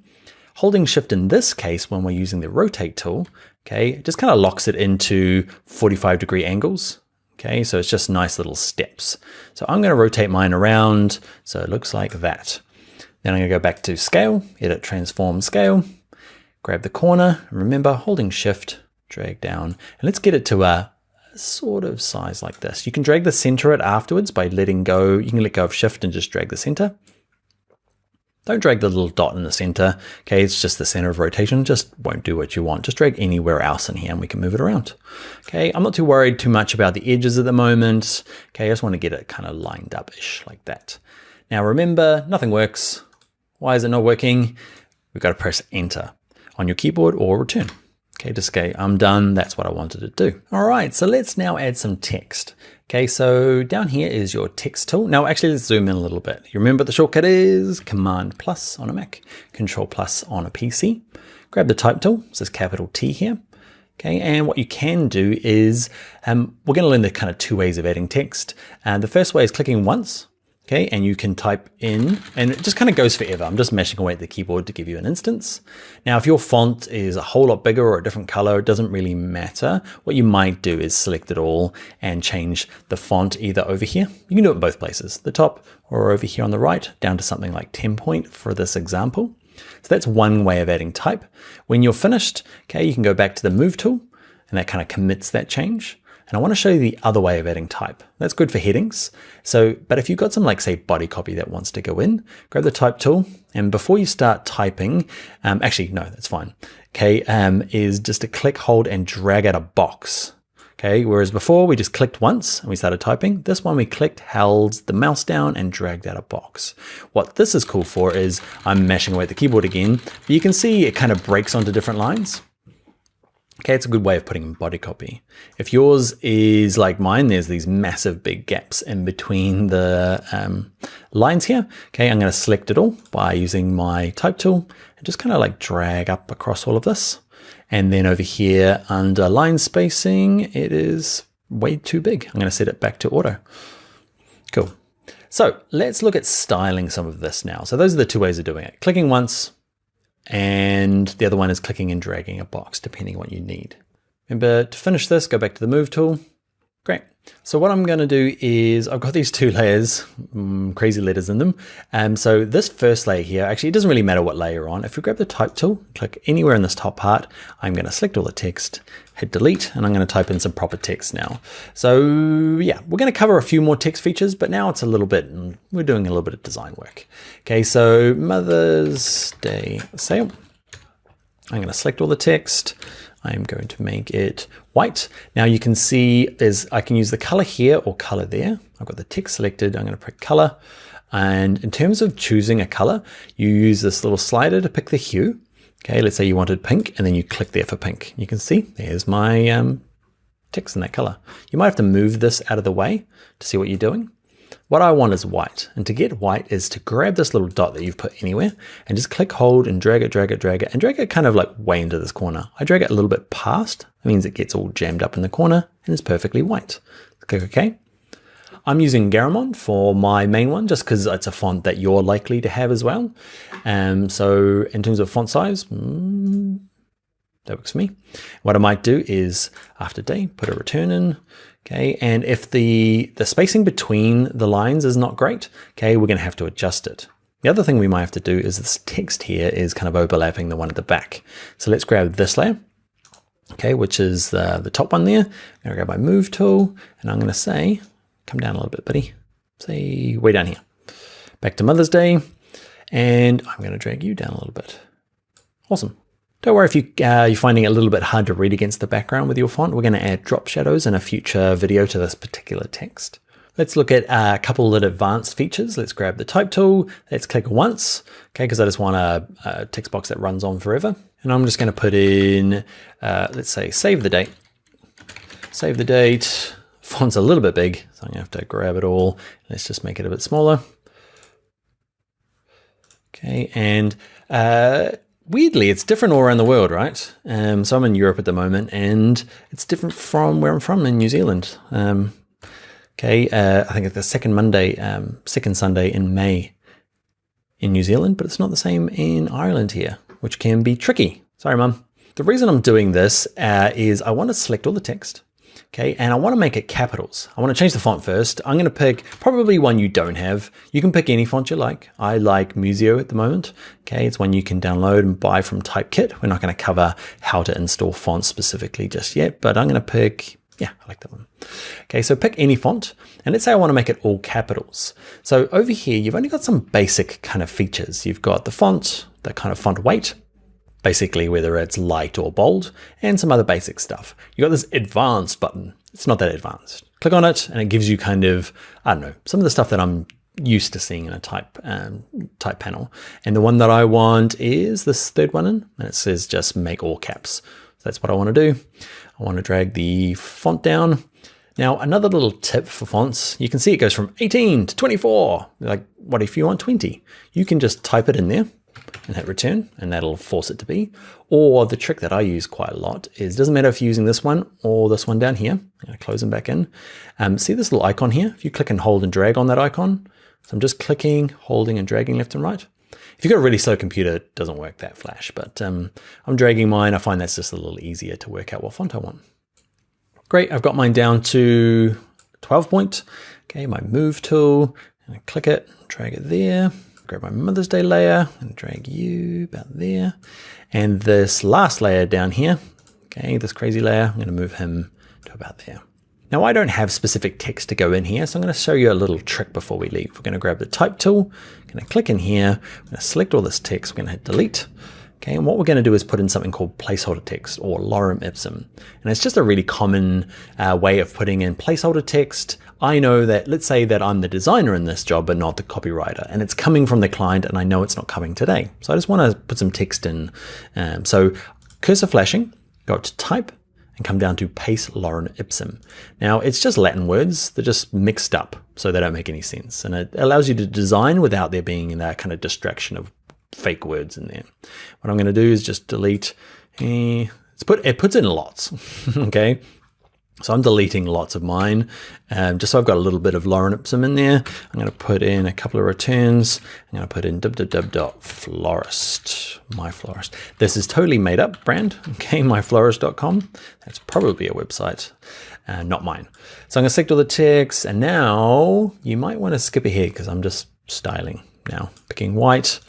Holding Shift in this case, when we're using the Rotate tool, okay, it just kind of locks it into 45-degree angles. Okay, so it's just nice little steps. So I'm going to rotate mine around so it looks like that. Then I'm going to go back to Scale, Edit, Transform, Scale, grab the corner, and remember holding Shift, drag down, and let's get it to a sort of size like this. You can drag the center it afterwards by letting go. You can let go of Shift and just drag the center. Don't drag the little dot in the center. Okay, it's just the center of rotation. Just won't do what you want. Just drag anywhere else in here and we can move it around. Okay, I'm not too worried too much about the edges at the moment. Okay, I just want to get it kind of lined up-ish like that. Now remember, nothing works. Why is it not working? We've got to press Enter on your keyboard or Return. Okay, just say, I'm done. That's what I wanted to do. All right, so let's now add some text. Okay, so down here is your text tool. Now, actually, let's zoom in a little bit. You remember the shortcut is Command plus on a Mac, Control plus on a PC. Grab the type tool. It says capital T here. Okay, and what you can do is, we're going to learn the kind of two ways of adding text. The first way is clicking once. Okay, and you can type in, and it just kind of goes forever. I'm just mashing away at the keyboard to give you an instance. Now, if your font is a whole lot bigger or a different color, it doesn't really matter. What you might do is select it all and change the font either over here. You can do it in both places, the top or over here on the right, down to something like 10 point for this example. So that's one way of adding type. When you're finished, okay, you can go back to the Move tool, and that kind of commits that change. And I want to show you the other way of adding type. That's good for headings. So, but if you've got some like say body copy that wants to go in, grab the type tool. And before you start typing, actually, no, that's fine. Okay, is just to click, hold, and drag out a box. Okay, whereas before we just clicked once and we started typing. This one we clicked, held the mouse down and dragged out a box. What this is cool for is I'm mashing away at the keyboard again, but you can see it kind of breaks onto different lines. Okay, it's a good way of putting in body copy. If yours is like mine, there's these massive big gaps in between the lines here. Okay, I'm going to select it all by using my type tool and just kind of like drag up across all of this. And then over here under line spacing, it is way too big. I'm going to set it back to auto. Cool. So let's look at styling some of this now. So those are the two ways of doing it. Clicking once, and the other one is clicking and dragging a box, depending on what you need. Remember to finish this, go back to the Move tool. Great. So what I'm going to do is I've got these two layers, crazy letters in them. So this first layer here, actually, it doesn't really matter what layer you're on. If we grab the type tool, click anywhere in this top part, I'm going to select all the text, hit delete, and I'm going to type in some proper text now. So yeah, we're going to cover a few more text features, but now it's a little bit, we're doing a little bit of design work. Okay, so Mother's Day sale. I'm going to select all the text. I'm going to make it white. Now you can see I can use the color here or color there. I've got the text selected. I'm going to pick color. And in terms of choosing a color, you use this little slider to pick the hue. Okay, let's say you wanted pink and then you click there for pink. You can see there's my text in that color. You might have to move this out of the way to see what you're doing. What I want is white. And to get white is to grab this little dot that you've put anywhere and just click, hold, and drag it, and drag it kind of like way into this corner. I drag it a little bit past. That means it gets all jammed up in the corner and it's perfectly white. Click OK. I'm using Garamond for my main one just because it's a font that you're likely to have as well. So in terms of font size, that works for me. What I might do is after day, put a return in. Okay, and if the spacing between the lines is not great, okay, we're going to have to adjust it. The other thing we might have to do is this text here is kind of overlapping the one at the back. So let's grab this layer, okay, which is the top one there. I'm going to grab my move tool, and I'm going to say, come down a little bit, buddy. Say way down here. Back to Mother's Day, and I'm going to drag you down a little bit. Awesome. Don't worry if you're finding it a little bit hard to read against the background with your font. We're going to add drop shadows in a future video to this particular text. Let's look at a couple of advanced features. Let's grab the type tool. Let's click once, okay, because I just want a text box that runs on forever. And I'm just going to put in, let's say, save the date. Save the date. Font's a little bit big, so I'm going to have to grab it all. Let's just make it a bit smaller. Okay, and weirdly, it's different all around the world, right? So I'm in Europe at the moment, and it's different from where I'm from in New Zealand. Okay, I think it's the second Sunday in May in New Zealand, but it's not the same in Ireland here, which can be tricky. Sorry, Mum. The reason I'm doing this is I want to select all the text. Okay, and I want to make it capitals. I want to change the font first. I'm going to pick probably one you don't have. You can pick any font you like. I like Museo at the moment. Okay, it's one you can download and buy from Typekit. We're not going to cover how to install fonts specifically just yet, but I'm going to pick, yeah, I like that one. Okay, so pick any font, and let's say I want to make it all capitals. So over here, you've only got some basic kind of features. You've got the font, the kind of font weight, basically whether it's light or bold, and some other basic stuff. You got this advanced button. It's not that advanced. Click on it and it gives you kind of, I don't know, some of the stuff that I'm used to seeing in a type panel. And the one that I want is this third one in, and it says just make all caps. So that's what I want to do. I want to drag the font down. Now, another little tip for fonts, you can see it goes from 18 to 24. Like, what if you want 20? You can just type it in there and hit return, and that'll force it to be. Or the trick that I use quite a lot is, doesn't matter if you're using this one or this one down here. I'm going to close them back in. See this little icon here? If you click and hold and drag on that icon, so I'm just clicking, holding and dragging left and right. If you've got a really slow computer, it doesn't work that flash, but I'm dragging mine. I find that's just a little easier to work out what font I want. Great, I've got mine down to 12 point. Okay, my move tool, and I click it, drag it there. Grab my Mother's Day layer and drag you about there. And this last layer down here, okay, this crazy layer, I'm going to move him to about there. Now, I don't have specific text to go in here, so I'm going to show you a little trick before we leave. We're going to grab the type tool, I'm going to click in here, I'm going to select all this text, we're going to hit delete. Okay, and what we're going to do is put in something called placeholder text, or lorem ipsum. And it's just a really common way of putting in placeholder text. I know that, let's say that I'm the designer in this job, but not the copywriter, and it's coming from the client, and I know it's not coming today. So I just want to put some text in. So cursor flashing, go up to type, and come down to paste lorem ipsum. Now, it's just Latin words. They're just mixed up, so they don't make any sense. And it allows you to design without there being that kind of distraction of fake words in there. What I'm going to do is just delete. It puts in lots. Okay, so I'm deleting lots of mine, just so I've got a little bit of lorem ipsum in there. I'm going to put in a couple of returns. I'm going to put in www.florist, my florist. This is totally made up brand. Okay, myflorist.com. That's probably a website, not mine. So I'm going to select all the text, and now you might want to skip ahead because I'm just styling now, picking white.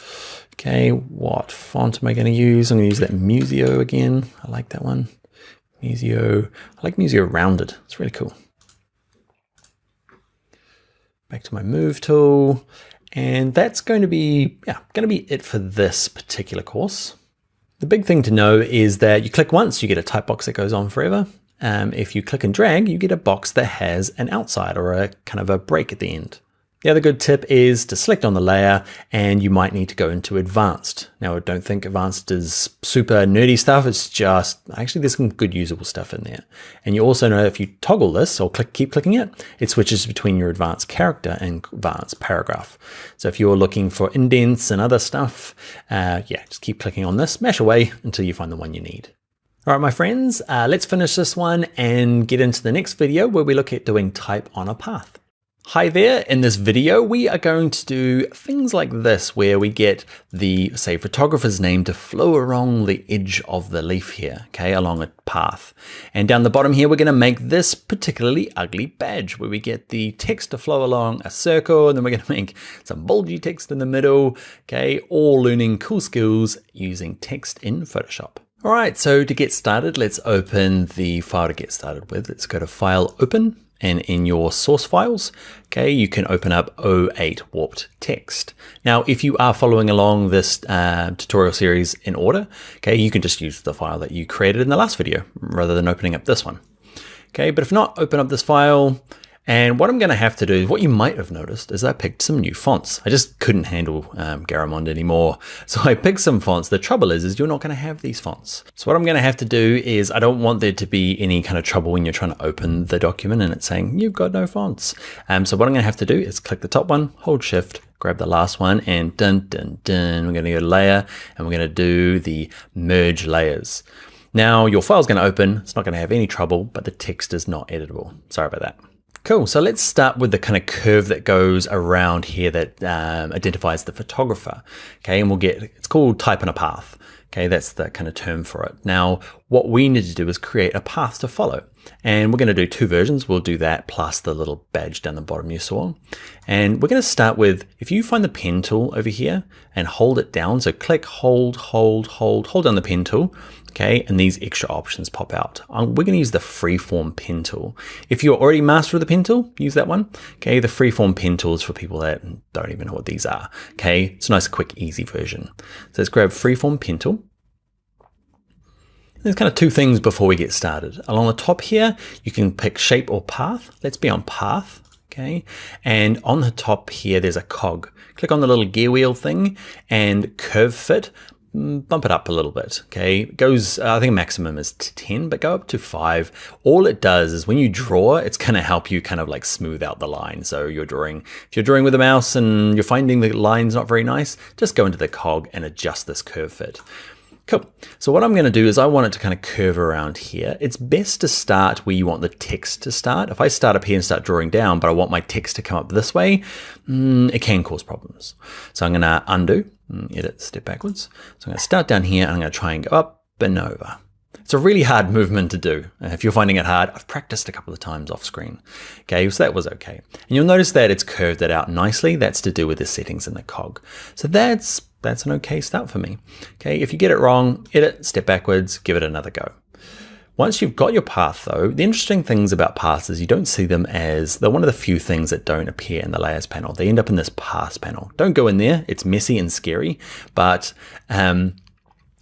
Okay, what font am I going to use? I'm going to use that Museo again. I like that one. Museo. I like Museo rounded. It's really cool. Back to my move tool. And that's going to be it for this particular course. The big thing to know is that you click once, you get a type box that goes on forever. If you click and drag, you get a box that has an outside or a kind of a break at the end. The other good tip is to select on the layer, and you might need to go into advanced. Now, I don't think advanced is super nerdy stuff. It's just, actually there's some good usable stuff in there. And you also know if you toggle this or keep clicking it, it switches between your advanced character and advanced paragraph. So if you're looking for indents and other stuff, yeah, just keep clicking on this, mash away until you find the one you need. All right, my friends, let's finish this one and get into the next video where we look at doing type on a path. Hi there, in this video we are going to do things like this where we get the, say, photographer's name to flow along the edge of the leaf here, okay, along a path. And down the bottom here we're going to make this particularly ugly badge where we get the text to flow along a circle, and then we're going to make some bulgy text in the middle, okay, all learning cool skills using text in Photoshop. All right, so to get started, let's open the file to get started with. Let's go to File, Open. And in your source files, okay, you can open up 08 warped text. Now, if you are following along this tutorial series in order, okay, you can just use the file that you created in the last video rather than opening up this one. Okay, but if not, open up this file. And what I'm going to have to do, what you might have noticed, is I picked some new fonts. I just couldn't handle Garamond anymore. So I picked some fonts. The trouble is you're not going to have these fonts. So what I'm going to have to do is I don't want there to be any kind of trouble when you're trying to open the document and it's saying you've got no fonts. So what I'm going to have to do is click the top one, hold shift, grab the last one, and dun, dun, dun, we're going to go to layer and we're going to do the merge layers. Now your file's going to open. It's not going to have any trouble, but the text is not editable. Sorry about that. Cool, so let's start with the kind of curve that goes around here that identifies the photographer. Okay, and we'll get, it's called type on a path. Okay, that's the kind of term for it. Now, what we need to do is create a path to follow. And we're going to do two versions. We'll do that plus the little badge down the bottom you saw. And we're going to start with, if you find the pen tool over here and hold it down, so click, hold down the pen tool. Okay, and these extra options pop out. We're going to use the freeform pen tool. If you're already master of the pen tool, use that one. Okay, the freeform pen tool is for people that don't even know what these are. Okay, it's a nice, quick, easy version. So let's grab freeform pen tool. There's kind of two things before we get started. Along the top here, you can pick shape or path. Let's be on path. Okay, and on the top here, there's a cog. Click on the little gear wheel thing and curve fit. Bump it up a little bit, okay? It goes, I think maximum is 10, but go up to 5. All it does is when you draw, it's gonna help you kind of like smooth out the line. So if you're drawing with a mouse and you're finding the line's not very nice, just go into the cog and adjust this curve fit. Cool. So what I'm going to do is I want it to kind of curve around here. It's best to start where you want the text to start. If I start up here and start drawing down, but I want my text to come up this way, it can cause problems. So I'm going to undo, edit, step backwards. So I'm going to start down here and I'm going to try and go up and over. It's a really hard movement to do. If you're finding it hard, I've practiced a couple of times off screen. Okay, so that was okay. And you'll notice that it's curved it out nicely. That's to do with the settings in the cog. So that's an okay start for me. Okay, if you get it wrong, edit, step backwards, give it another go. Once you've got your path though, the interesting things about paths is you don't see them as, they're one of the few things that don't appear in the layers panel. They end up in this path panel. Don't go in there, it's messy and scary, but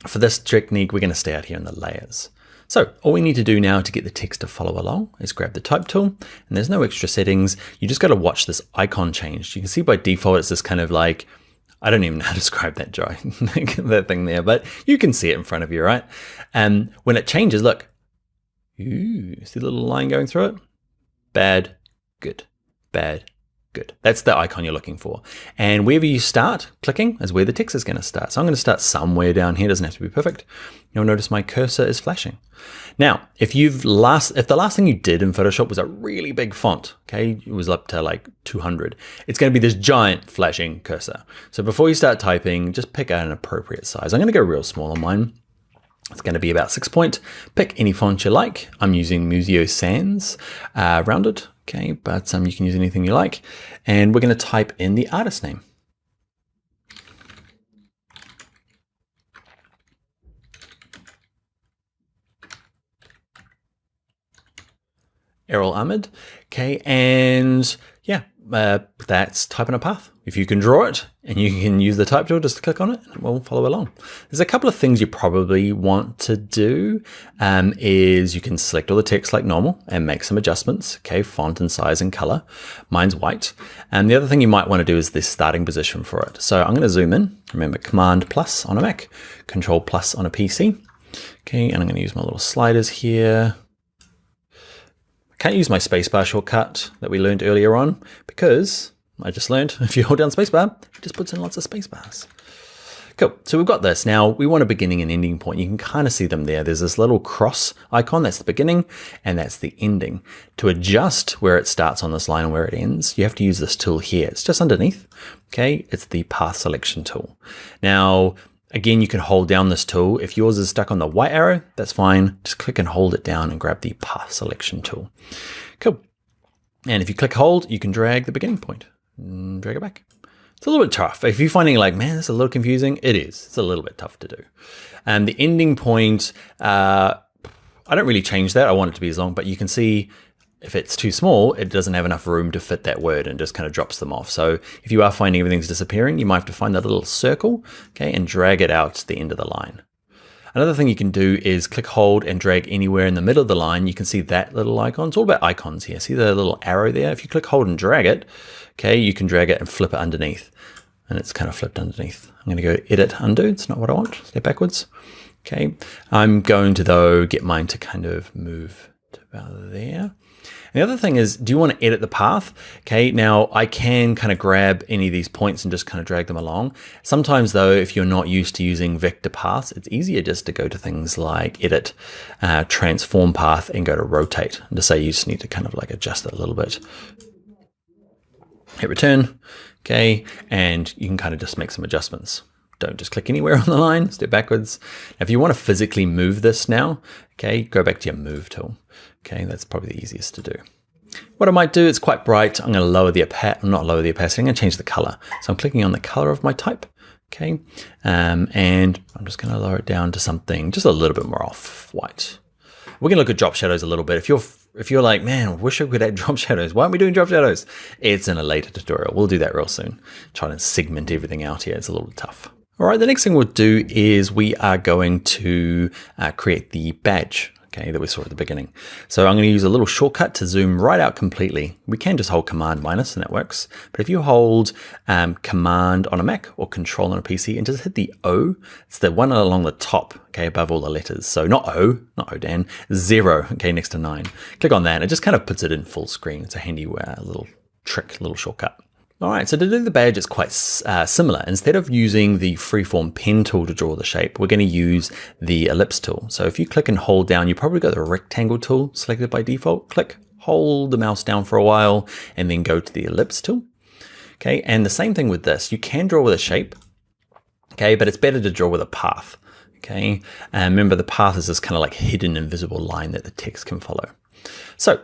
for this technique, we're going to stay out here in the layers. So all we need to do now to get the text to follow along is grab the type tool, and there's no extra settings. You just got to watch this icon change. You can see by default, it's this kind of like, I don't even know how to describe that that thing there, but you can see it in front of you, right? And when it changes, look, ooh, see the little line going through it? Bad, good, bad, good. That's the icon you're looking for. And wherever you start clicking is where the text is going to start. So I'm going to start somewhere down here. It doesn't have to be perfect. You'll notice my cursor is flashing. Now, if the last thing you did in Photoshop was a really big font, okay, it was up to like 200, it's going to be this giant flashing cursor. So before you start typing, just pick out an appropriate size. I'm going to go real small on mine. It's going to be about 6 point. Pick any font you like. I'm using Museo Sans rounded, okay, but you can use anything you like. And we're going to type in the artist name. Errol Ahmed, okay, and yeah, that's typing a path. If you can draw it and you can use the type tool just to click on it, and we'll follow along. There's a couple of things you probably want to do is you can select all the text like normal and make some adjustments, okay, font and size and color. Mine's white. And the other thing you might want to do is this starting position for it. So I'm going to zoom in. Remember, Command plus on a Mac, Control plus on a PC. Okay, and I'm going to use my little sliders here. Can't use my spacebar shortcut that we learned earlier on because I just learned if you hold down spacebar, it just puts in lots of spacebars. Cool, so we've got this. Now we want a beginning and ending point. You can kind of see them there. There's this little cross icon, that's the beginning, and that's the ending. To adjust where it starts on this line and where it ends, you have to use this tool here. It's just underneath, okay? It's the path selection tool. Now, again, you can hold down this tool. If yours is stuck on the white arrow, that's fine. Just click and hold it down and grab the path selection tool. Cool. And if you click hold, you can drag the beginning point and drag it back. It's a little bit tough. If you're finding like, man, this is a little confusing, it is. It's a little bit tough to do. And the ending point, I don't really change that. I want it to be as long, but you can see if it's too small, it doesn't have enough room to fit that word and just kind of drops them off. So if you are finding everything's disappearing, you might have to find that little circle, okay, and drag it out to the end of the line. Another thing you can do is click, hold, and drag anywhere in the middle of the line. You can see that little icon. It's all about icons here. See the little arrow there? If you click, hold, and drag it, okay, you can drag it and flip it underneath. And it's kind of flipped underneath. I'm going to go edit, undo. It's not what I want. Step backwards. Okay. I'm going to, though, get mine to kind of move to about there. And the other thing is, do you want to edit the path? Okay, now I can kind of grab any of these points and just kind of drag them along. Sometimes though, if you're not used to using vector paths, it's easier just to go to things like edit, transform path, and go to rotate. And to say you just need to kind of like adjust it a little bit. Hit return, okay, and you can kind of just make some adjustments. Don't just click anywhere on the line, step backwards. Now, if you want to physically move this now, okay, go back to your move tool. Okay, that's probably the easiest to do. What I might do, it's quite bright. I'm going to lower the opacity, not lower the opacity, I'm going to change the color. So I'm clicking on the color of my type, okay, and I'm just going to lower it down to something just a little bit more off-white. We're going to look at drop shadows a little bit. If you're like, man, I wish I could add drop shadows. Why aren't we doing drop shadows? It's in a later tutorial. We'll do that real soon. Trying to segment everything out here. It's a little bit tough. All right, the next thing we'll do is we are going to create the badge, okay, that we saw at the beginning. So I'm going to use a little shortcut to zoom right out completely. We can just hold Command minus and that works. But if you hold Command on a Mac or Control on a PC and just hit the O, it's the one along the top, okay, above all the letters. So not O, Dan, 0, okay, next to 9. Click on that and it just kind of puts it in full screen. It's a handy little trick, little shortcut. All right, so to do the badge, it's quite similar. Instead of using the freeform pen tool to draw the shape, we're going to use the ellipse tool. So if you click and hold down, you probably got the rectangle tool selected by default. Click, hold the mouse down for a while, and then go to the ellipse tool. Okay, and the same thing with this. You can draw with a shape, okay, but it's better to draw with a path. Okay, and remember the path is this kind of like hidden invisible line that the text can follow. So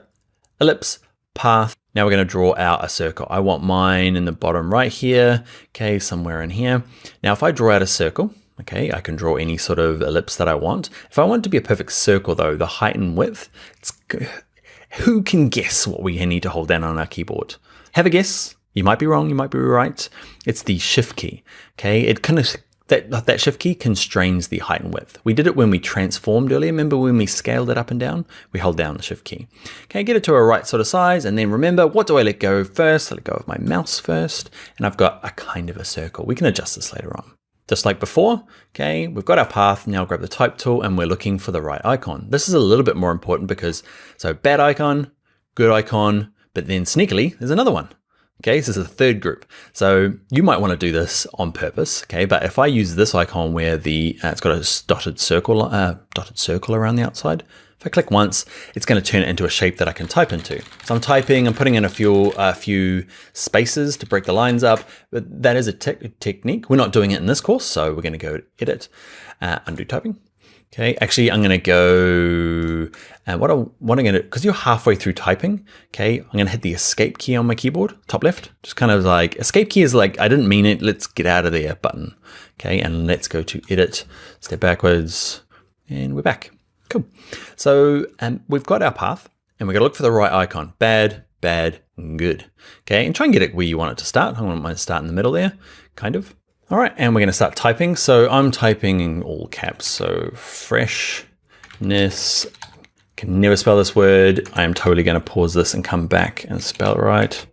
ellipse, path. Now we're going to draw out a circle. I want mine in the bottom right here, okay, somewhere in here. Now if I draw out a circle, okay, I can draw any sort of ellipse that I want. If I want it to be a perfect circle though, the height and width, who can guess what we need to hold down on our keyboard? Have a guess. You might be wrong, you might be right. It's the shift key, okay? It kind of, that shift key constrains the height and width. We did it when we transformed earlier. Remember when we scaled it up and down? We hold down the shift key. Okay, get it to a right sort of size, and then remember, what do I let go first? I let go of my mouse first, and I've got a kind of a circle. We can adjust this later on. Just like before, okay, we've got our path. Now grab the type tool, and we're looking for the right icon. This is a little bit more important because, so bad icon, good icon, but then sneakily, there's another one. Okay, so this is a third group. So you might want to do this on purpose, okay? But if I use this icon where it's got a dotted circle around the outside, if I click once, it's going to turn it into a shape that I can type into. So I'm putting in a few spaces to break the lines up, but that is a technique. We're not doing it in this course, so we're going to go edit, undo typing. Okay, actually, I'm going to go, what I'm going to do, because you're halfway through typing, okay, I'm going to hit the escape key on my keyboard, top left, just kind of like, escape key is like, I didn't mean it, let's get out of there button, okay, and let's go to edit, step backwards, and we're back. Cool. So we've got our path, and we're going to look for the right icon, bad, bad, good. Okay, and try and get it where you want it to start. I want mine to start in the middle there, kind of. All right, and we're gonna start typing. So I'm typing in all caps, so freshness. Can never spell this word. I am totally gonna pause this and come back and spell it right.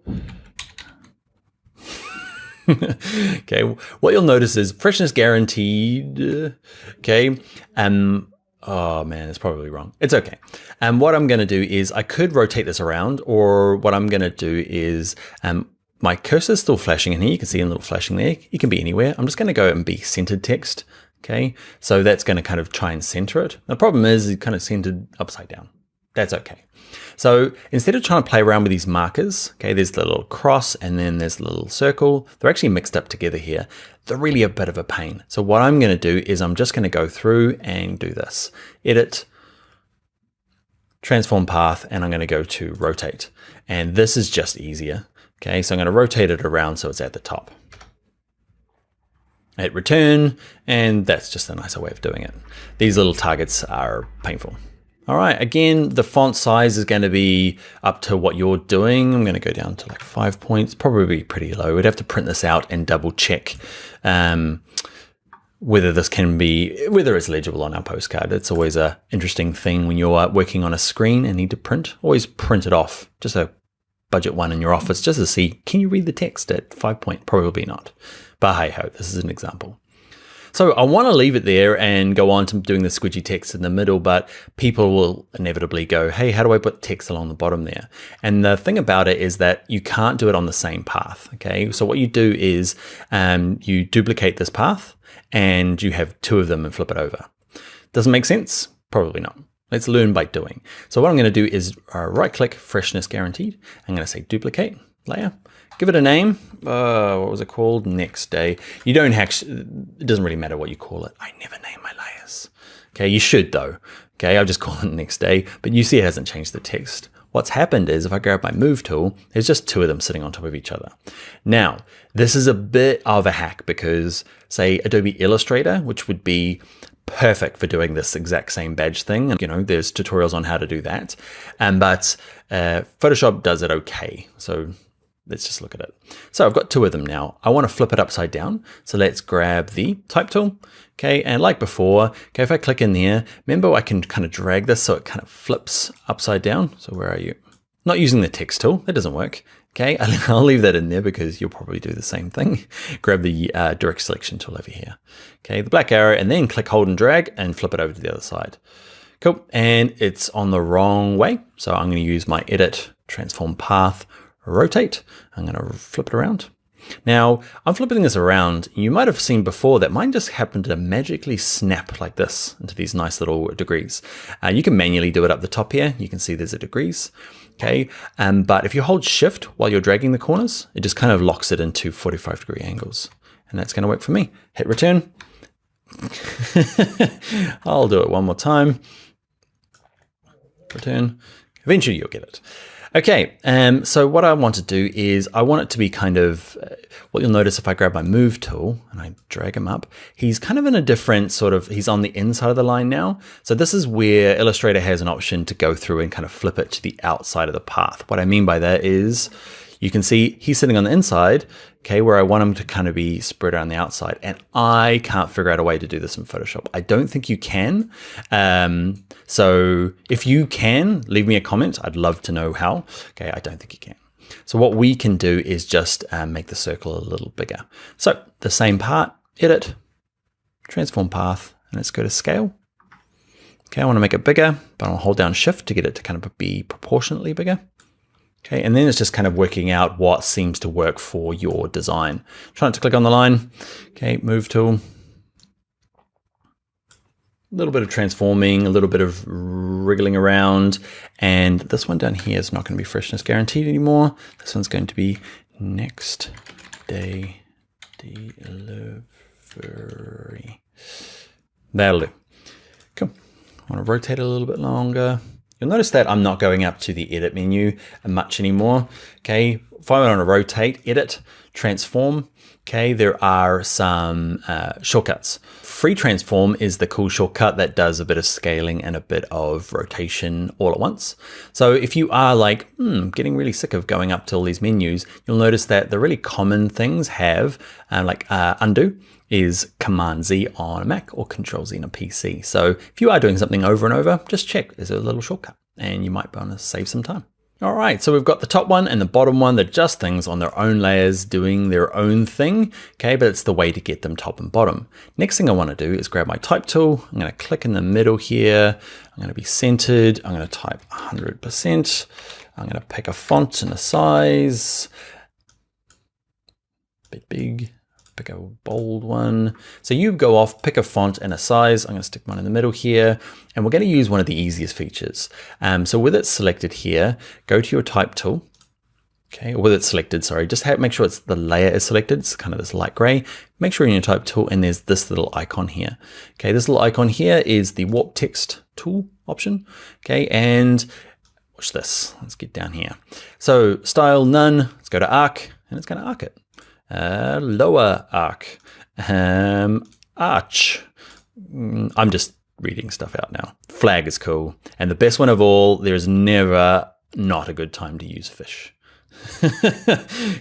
Okay, what you'll notice is freshness guaranteed. Okay, oh man, it's probably wrong. It's okay. And what I'm gonna do is I could rotate this around, or what I'm gonna do is my cursor's still flashing in here. You can see a little flashing there. It can be anywhere. I'm just gonna go and be centered text. Okay, so that's gonna kind of try and center it. The problem is it kind of centered upside down. That's okay. So instead of trying to play around with these markers, okay, there's the little cross and then there's the little circle. They're actually mixed up together here. They're really a bit of a pain. So what I'm going to do is I'm just going to go through and do this. Edit, transform path, and I'm going to go to rotate. And this is just easier. Okay, so I'm going to rotate it around so it's at the top. Hit return, and that's just a nicer way of doing it. These little targets are painful. All right, again, the font size is going to be up to what you're doing. I'm going to go down to like 5 points, probably pretty low. We'd have to print this out and double check whether it's legible on our postcard. It's always an interesting thing when you're working on a screen and need to print. Always print it off, just a budget one in your office, just to see, can you read the text at 5 point? Probably not. But hey ho, this is an example. So I want to leave it there and go on to doing the squidgy text in the middle, but people will inevitably go, hey, how do I put text along the bottom there? And the thing about it is that you can't do it on the same path, okay? So what you do is you duplicate this path and you have two of them and flip it over. Doesn't make sense? Probably not. Let's learn by doing. So what I'm going to do is right click, freshness guaranteed. I'm going to say duplicate layer. Give it a name. What was it called? Next day. You don't actually, it doesn't really matter what you call it. I never name my layers. Okay, you should though. Okay, I'll just call it next day, but you see it hasn't changed the text. What's happened is if I grab my move tool, there's just two of them sitting on top of each other. Now, this is a bit of a hack because say Adobe Illustrator, which would be perfect for doing this exact same badge thing. And, you know, there's tutorials on how to do that. But Photoshop does it okay. So let's just look at it. So I've got two of them now. I want to flip it upside down. So let's grab the type tool. Okay, and like before, okay, if I click in there, remember I can kind of drag this so it kind of flips upside down. So where are you? Not using the text tool, that doesn't work. Okay, I'll leave that in there because you'll probably do the same thing. Grab the direct selection tool over here. Okay, the black arrow, and then click, hold and drag and flip it over to the other side. Cool, and it's on the wrong way. So I'm going to use my edit, transform path, rotate. I'm going to flip it around. Now I'm flipping this around. You might have seen before that mine just happened to magically snap like this into these nice little degrees. You can manually do it up the top here. You can see there's a degrees. Okay, but if you hold shift while you're dragging the corners, it just kind of locks it into 45-degree angles. And that's going to work for me. Hit return. I'll do it one more time. Return. Eventually you'll get it. Okay, so what I want to do is I want it to be kind of, what you'll notice if I grab my move tool and I drag him up, he's kind of in a different sort of, he's on the inside of the line now. So this is where Illustrator has an option to go through and kind of flip it to the outside of the path. What I mean by that is you can see he's sitting on the inside, okay, where I want him to kind of be spread around the outside. And I can't figure out a way to do this in Photoshop. I don't think you can. So if you can, leave me a comment. I'd love to know how. Okay, I don't think you can. So what we can do is just make the circle a little bigger. So the same part, edit, transform path, and let's go to scale. Okay, I want to make it bigger, but I'll hold down shift to get it to kind of be proportionately bigger. Okay, and then it's just kind of working out what seems to work for your design. Try not to click on the line. Okay, move tool. A little bit of transforming, a little bit of wriggling around. And this one down here is not going to be freshness guaranteed anymore. This one's going to be next day delivery. That'll do. Cool. I want to rotate it a little bit longer. You'll notice that I'm not going up to the edit menu much anymore. Okay, if I want to rotate, edit, transform, okay, there are some shortcuts. Free transform is the cool shortcut that does a bit of scaling and a bit of rotation all at once. So if you are like, getting really sick of going up to all these menus, you'll notice that the really common things have undo is Command Z on a Mac or Control Z on a PC. So if you are doing something over and over, just check, there's a little shortcut and you might want to save some time. All right, so we've got the top one and the bottom one. They're just things on their own layers doing their own thing, okay? But it's the way to get them top and bottom. Next thing I want to do is grab my type tool. I'm going to click in the middle here. I'm going to be centered. I'm going to type 100%. I'm going to pick a font and a size. Bit big. Pick a bold one. So you go off, pick a font and a size. I'm going to stick one in the middle here, and we're going to use one of the easiest features. So with it selected here, go to your type tool. Okay, or with it selected, sorry, just make sure it's the layer is selected. It's kind of this light gray. Make sure you're in your type tool and there's this little icon here. Okay, this little icon here is the warp text tool option. Okay, and watch this. Let's get down here. So style none, let's go to arc and it's going to arc it. Lower arc, arch. I'm just reading stuff out now. Flag is cool. And the best one of all, there's never not a good time to use fish.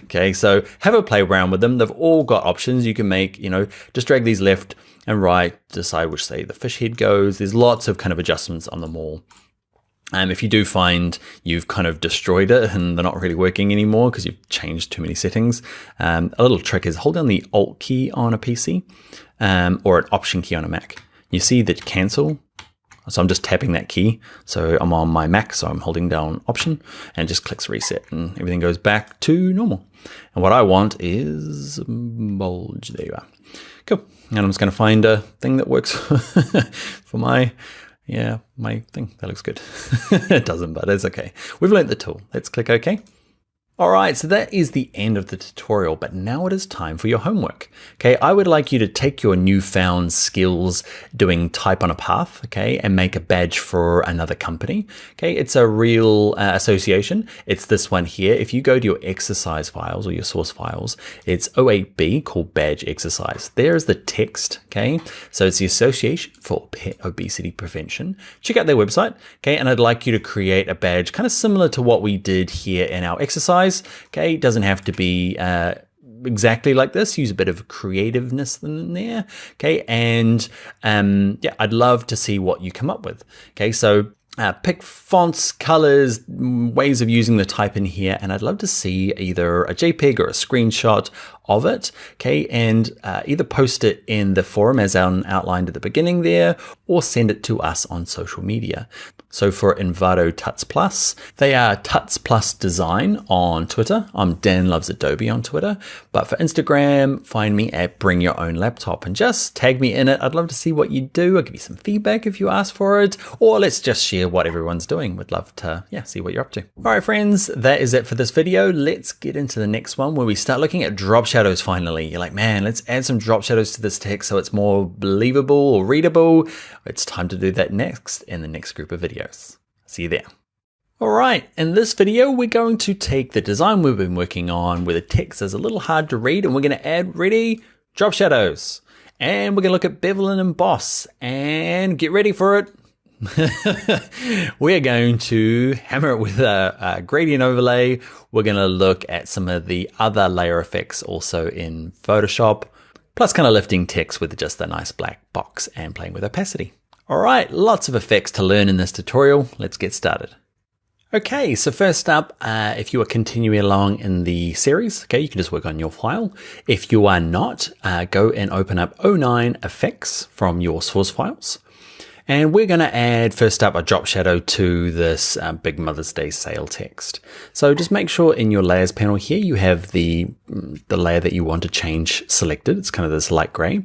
Okay, so have a play around with them. They've all got options you can make, just drag these left and right, decide which say the fish head goes. There's lots of kind of adjustments on them all. If you do find you've kind of destroyed it and they're not really working anymore because you've changed too many settings, a little trick is hold down the Alt key on a PC or an Option key on a Mac. You see the cancel. So I'm just tapping that key. So I'm on my Mac, so I'm holding down Option and it just clicks reset and everything goes back to normal. And what I want is bulge. There you are. Cool. And I'm just going to find a thing that works for my thing. That looks good. It doesn't, but it's okay. We've learned the tool. Let's click OK. All right, so that is the end of the tutorial, but now it is time for your homework. Okay, I would like you to take your newfound skills doing type on a path, okay, and make a badge for another company. Okay, it's a real association. It's this one here. If you go to your exercise files or your source files, it's 08B called badge exercise. There's the text, okay? So it's the Association for Pet Obesity Prevention. Check out their website, okay? And I'd like you to create a badge kind of similar to what we did here in our exercise. Okay, it doesn't have to be exactly like this. Use a bit of creativeness in there. Okay, and I'd love to see what you come up with. Okay, so pick fonts, colors, ways of using the type in here, and I'd love to see either a JPEG or a screenshot of it, okay, and either post it in the forum as outlined at the beginning there, or send it to us on social media. So for Envato Tuts Plus, they are Tuts Plus Design on Twitter. I'm Dan Loves Adobe on Twitter. But for Instagram, find me at Bring Your Own Laptop and just tag me in it. I'd love to see what you do. I'll give you some feedback if you ask for it, or let's just share what everyone's doing. We'd love to, see what you're up to. All right, friends, that is it for this video. Let's get into the next one where we start looking at drop shadows finally. You're like, man, let's add some drop shadows to this text so it's more believable or readable. It's time to do that next in the next group of videos. See you there. All right, in this video, we're going to take the design we've been working on where the text is a little hard to read, and we're going to add, ready, drop shadows. And we're going to look at bevel and emboss, and get ready for it. We're going to hammer it with a gradient overlay. We're going to look at some of the other layer effects also in Photoshop, plus kind of lifting text with just a nice black box and playing with opacity. All right, lots of effects to learn in this tutorial. Let's get started. Okay, so first up, if you are continuing along in the series, okay, you can just work on your file. If you are not, go and open up 09 effects from your source files. And we're going to add, first up, a drop shadow to this big Mother's Day sale text. So just make sure in your layers panel here, you have the layer that you want to change selected. It's kind of this light gray.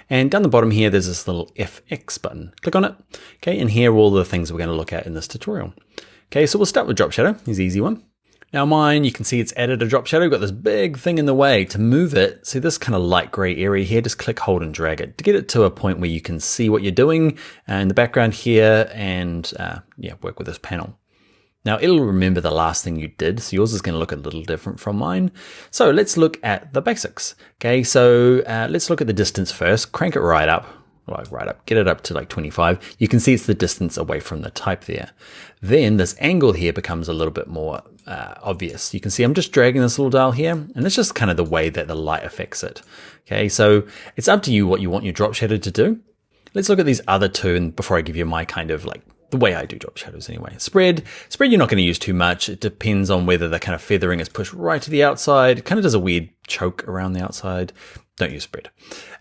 And down the bottom here, there's this little FX button. Click on it. Okay, and here are all the things we're going to look at in this tutorial. Okay, so we'll start with drop shadow. Here's the easy one. Now mine, you can see it's added a drop shadow. Got this big thing in the way. To move it, see this kind of light gray area here, just click, hold, and drag it to get it to a point where you can see what you're doing in the background here, and work with this panel. Now it'll remember the last thing you did, so yours is going to look a little different from mine. So let's look at the basics. Okay, so let's look at the distance first. Crank it right up. like right up, get it up to like 25. You can see it's the distance away from the type there. Then this angle here becomes a little bit more obvious. You can see I'm just dragging this little dial here, and it's just kind of the way that the light affects it. Okay, so it's up to you what you want your drop shadow to do. Let's look at these other two, and before I give you my kind of like the way I do drop shadows anyway. Spread you're not going to use too much. It depends on whether the kind of feathering is pushed right to the outside. It kind of does a weird choke around the outside. Don't use spread.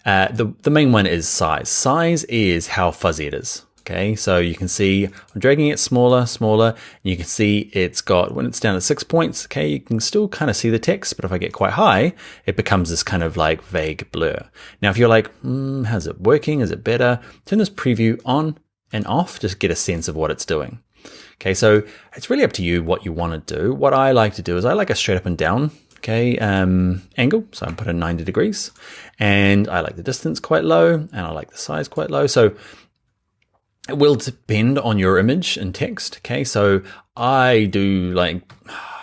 The main one is size. Size is how fuzzy it is. Okay, so you can see I'm dragging it smaller, and you can see it's got, when it's down at 6 points, okay, you can still kind of see the text, but if I get quite high, it becomes this kind of like vague blur. Now, if you're like, how's it working? Is it better? Turn this preview on and off, just get a sense of what it's doing. Okay, so it's really up to you what you want to do. What I like to do is I like a straight up and down, okay, angle. So I'm putting 90 degrees, and I like the distance quite low, and I like the size quite low. So it will depend on your image and text. Okay, so I do like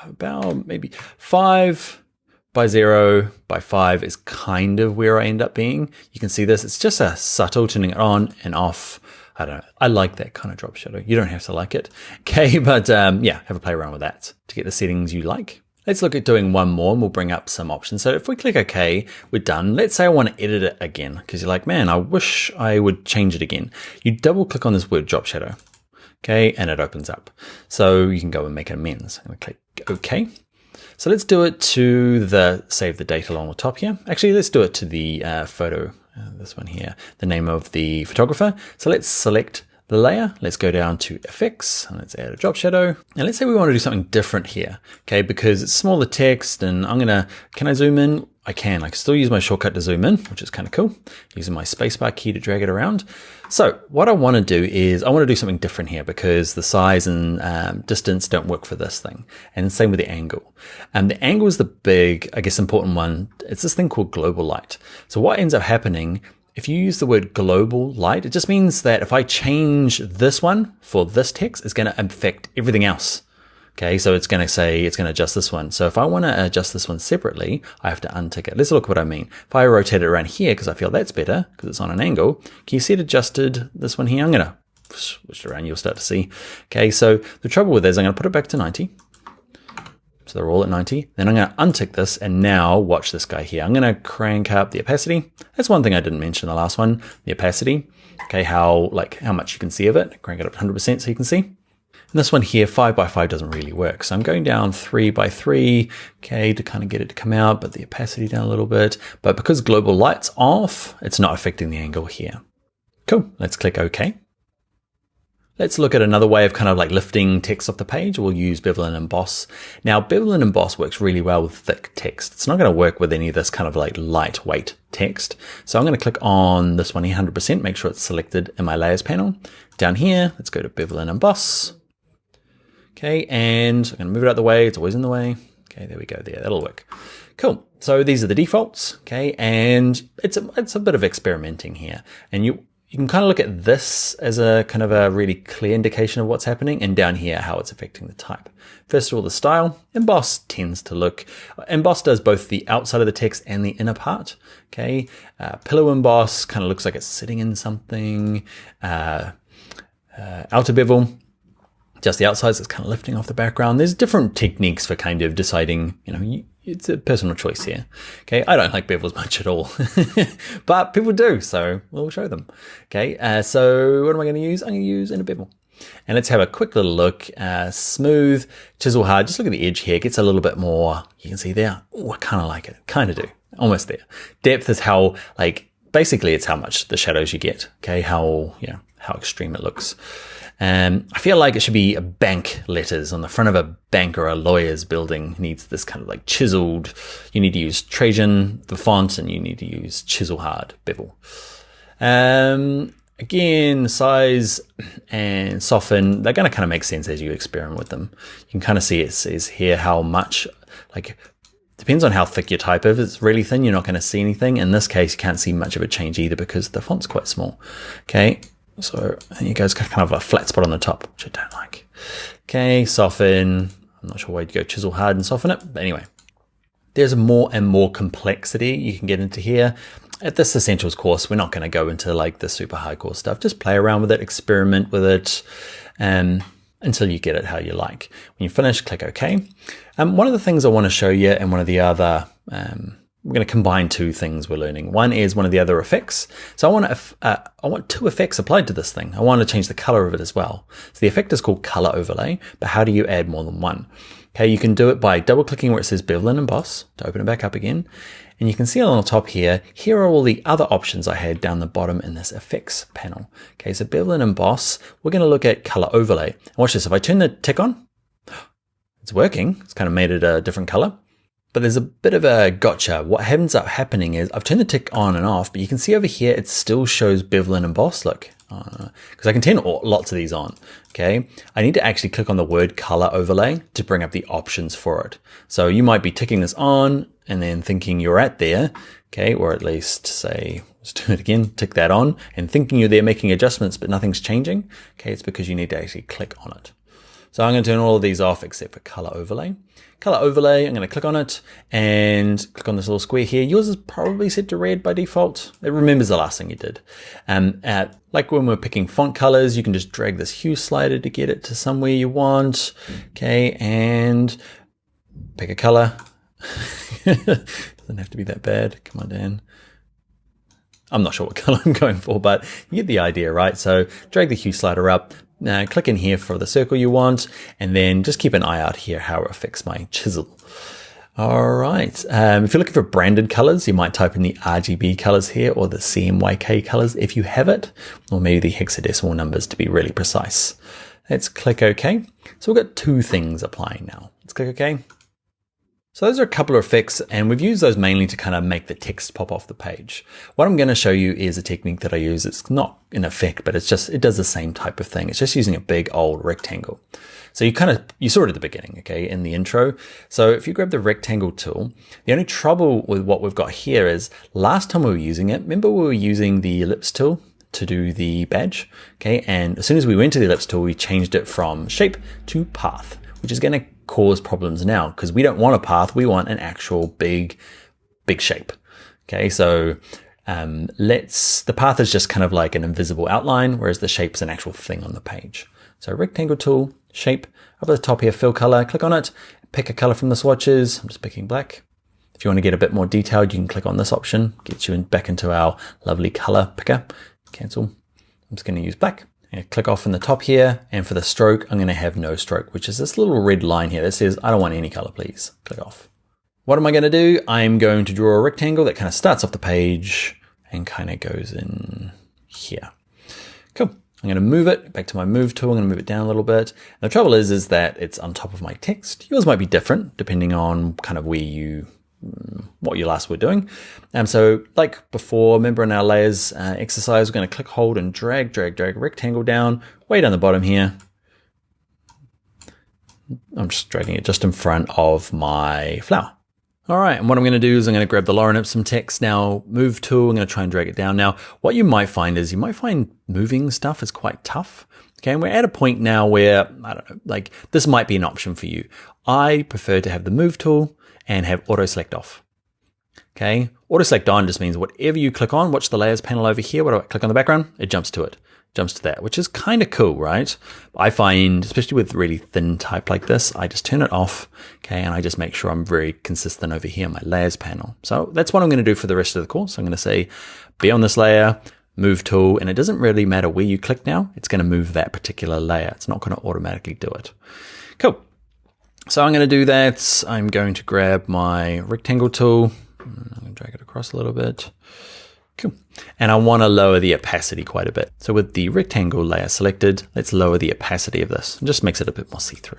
about maybe 5 by 0 by 5 is kind of where I end up being. You can see this. It's just a subtle turning it on and off. I don't know. I like that kind of drop shadow. You don't have to like it. Okay, but yeah, have a play around with that to get the settings you like. Let's look at doing one more, and we'll bring up some options. So if we click OK, we're done. Let's say I want to edit it again, because you're like, man, I wish I would change it again. You double click on this word drop shadow, okay, and it opens up. So you can go and make amends. I'm going to click OK. So let's do it to the save the date along the top here. Actually, let's do it to the photo, this one here, the name of the photographer. So let's select the layer. Let's go down to effects, and let's add a drop shadow. And let's say we want to do something different here, okay, because it's smaller text, and can I zoom in? I can. I can still use my shortcut to zoom in, which is kind of cool, using my spacebar key to drag it around. So what I want to do is I want to do something different here, because the size and distance don't work for this thing. And same with the angle. And the angle is the big, I guess, important one. It's this thing called global light. So what ends up happening, if you use the word global light, it just means that if I change this one for this text, it's going to affect everything else. Okay, so it's going to say, it's going to adjust this one. So if I want to adjust this one separately, I have to untick it. Let's look what I mean. If I rotate it around here, because I feel that's better, because it's on an angle, can you see it adjusted this one here? I'm going to switch it around, you'll start to see. Okay, so the trouble with this, I'm going to put it back to 90. So they're all at 90. Then I'm going to untick this, and now watch this guy here. I'm going to crank up the opacity. That's one thing I didn't mention in the last one, the opacity. Okay, how much you can see of it. Crank it up to 100% so you can see. And this one here, 5 by 5 doesn't really work. So I'm going down 3 by 3, okay, to kind of get it to come out, but the opacity down a little bit. But because global light's off, it's not affecting the angle here. Cool, let's click OK. Let's look at another way of kind of like lifting text off the page. We'll use Bevel and Emboss. Now, Bevel and Emboss works really well with thick text. It's not going to work with any of this kind of like lightweight text. So I'm going to click on this one here, 100%, make sure it's selected in my layers panel. Down here, let's go to Bevel and Emboss. Okay, and I'm going to move it out of the way. It's always in the way. Okay, there we go. There, that'll work. Cool. So these are the defaults. Okay, and it's a bit of experimenting here. And you can kind of look at this as a kind of a really clear indication of what's happening, and down here how it's affecting the type. First of all, the style. Emboss tends to look, Emboss does both the outside of the text and the inner part. Okay, Pillow Emboss kind of looks like it's sitting in something. Outer Bevel, just the outside, so it's kind of lifting off the background. There's different techniques for kind of deciding, it's a personal choice here. Okay, I don't like bevels much at all, but people do, so we'll show them. Okay, so what am I going to use? I'm going to use Inner Bevel. And let's have a quick little look. Smooth, chisel hard. Just look at the edge here. It gets a little bit more, you can see there. Oh, I kind of like it. Kind of do. Almost there. Depth is how, basically it's how much the shadows you get. Okay, how extreme it looks. I feel like it should be a bank letters on the front of a bank or a lawyer's building. It needs this kind of like chiseled. You need to use Trajan, the font, and you need to use chisel hard bevel. Again, size and soften, they're going to kind of make sense as you experiment with them. You can kind of see it says here how much, depends on how thick your type is. If it's really thin, you're not going to see anything. In this case, you can't see much of a change either because the font's quite small. Okay. So here goes kind of a flat spot on the top, which I don't like. Okay, soften. I'm not sure why you'd go chisel hard and soften it, but anyway. There's more and more complexity you can get into here. at this Essentials course, we're not going to go into like the super hardcore stuff. Just play around with it, experiment with it, until you get it how you like. When you finish, click OK. One of the things I want to show you, and one of the other, we're going to combine two things we're learning. One is one of the other effects. So I want two effects applied to this thing. I want to change the color of it as well. So the effect is called color overlay, but how do you add more than one? Okay, you can do it by double clicking where it says Bevel and Emboss to open it back up again. And you can see on the top here are all the other options I had down the bottom in this effects panel. Okay, so Bevel and Emboss, we're going to look at color overlay. And watch this, if I turn the tick on, it's working. It's kind of made it a different color. But there's a bit of a gotcha. What ends up happening is I've turned the tick on and off, but you can see over here it still shows Bevel and Emboss. Look, because I can turn lots of these on. Okay, I need to actually click on the word color overlay to bring up the options for it. So you might be ticking this on and then thinking you're at there. Okay, or at least say, let's do it again, tick that on and thinking you're there making adjustments, but nothing's changing. Okay, it's because you need to actually click on it. So I'm going to turn all of these off except for color overlay. Color overlay, I'm going to click on it and click on this little square here. Yours is probably set to red by default. It remembers the last thing you did. Like when we're picking font colors, you can just drag this hue slider to get it to somewhere you want. Okay, and pick a color. Doesn't have to be that bad. Come on, Dan. I'm not sure what color I'm going for, but you get the idea, right? So drag the hue slider up. Now click in here for the circle you want, and then just keep an eye out here how it affects my chisel. All right, if you're looking for branded colors, you might type in the RGB colors here or the CMYK colors if you have it, or maybe the hexadecimal numbers to be really precise. Let's click OK. So we've got two things applying now. Let's click OK. So those are a couple of effects, and we've used those mainly to kind of make the text pop off the page. What I'm going to show you is a technique that I use. It's not an effect, but it does the same type of thing. It's just using a big old rectangle. So you saw it at the beginning, okay, in the intro. So if you grab the rectangle tool, the only trouble with what we've got here is last time we were using it, remember we were using the ellipse tool to do the badge, okay? And as soon as we went to the ellipse tool, we changed it from shape to path, which is going to cause problems now because we don't want a path, we want an actual big shape. Okay, so the path is just kind of like an invisible outline, whereas the shape's an actual thing on the page. So rectangle tool, shape, up at the top here, fill color, click on it, pick a color from the swatches. I'm just picking black. If you want to get a bit more detailed, you can click on this option, gets you back into our lovely color picker. Cancel. I'm just going to use black. And click off in the top here, and for the stroke, I'm going to have no stroke, which is this little red line here that says, I don't want any color, please. Click off. What am I going to do? I'm going to draw a rectangle that kind of starts off the page and kind of goes in here. Cool. I'm going to move it back to my move tool. I'm going to move it down a little bit. And the trouble is that it's on top of my text. Yours might be different depending on kind of what you last were doing. So like before, remember in our layers exercise, we're going to click, hold, and drag rectangle down, way down the bottom here. I'm just dragging it just in front of my flower. All right, and what I'm going to do is I'm going to grab the Lorem Ipsum text now, move tool, I'm going to try and drag it down. Now, what you might find is moving stuff is quite tough. Okay, and we're at a point now where, I don't know, like this might be an option for you. I prefer to have the move tool and have auto select off. Okay, auto select on just means whatever you click on, watch the layers panel over here. What do I click on the background? It jumps to it, jumps to that, which is kind of cool, right? I find, especially with really thin type like this, I just turn it off, okay, and I just make sure I'm very consistent over here on my layers panel. So that's what I'm going to do for the rest of the course. I'm going to say, be on this layer, move tool, and it doesn't really matter where you click now. It's going to move that particular layer. It's not going to automatically do it. Cool. So I'm going to do that. I'm going to grab my rectangle tool. I'm going to drag it across a little bit. Cool. And I want to lower the opacity quite a bit. So with the rectangle layer selected, let's lower the opacity of this. It just makes it a bit more see-through.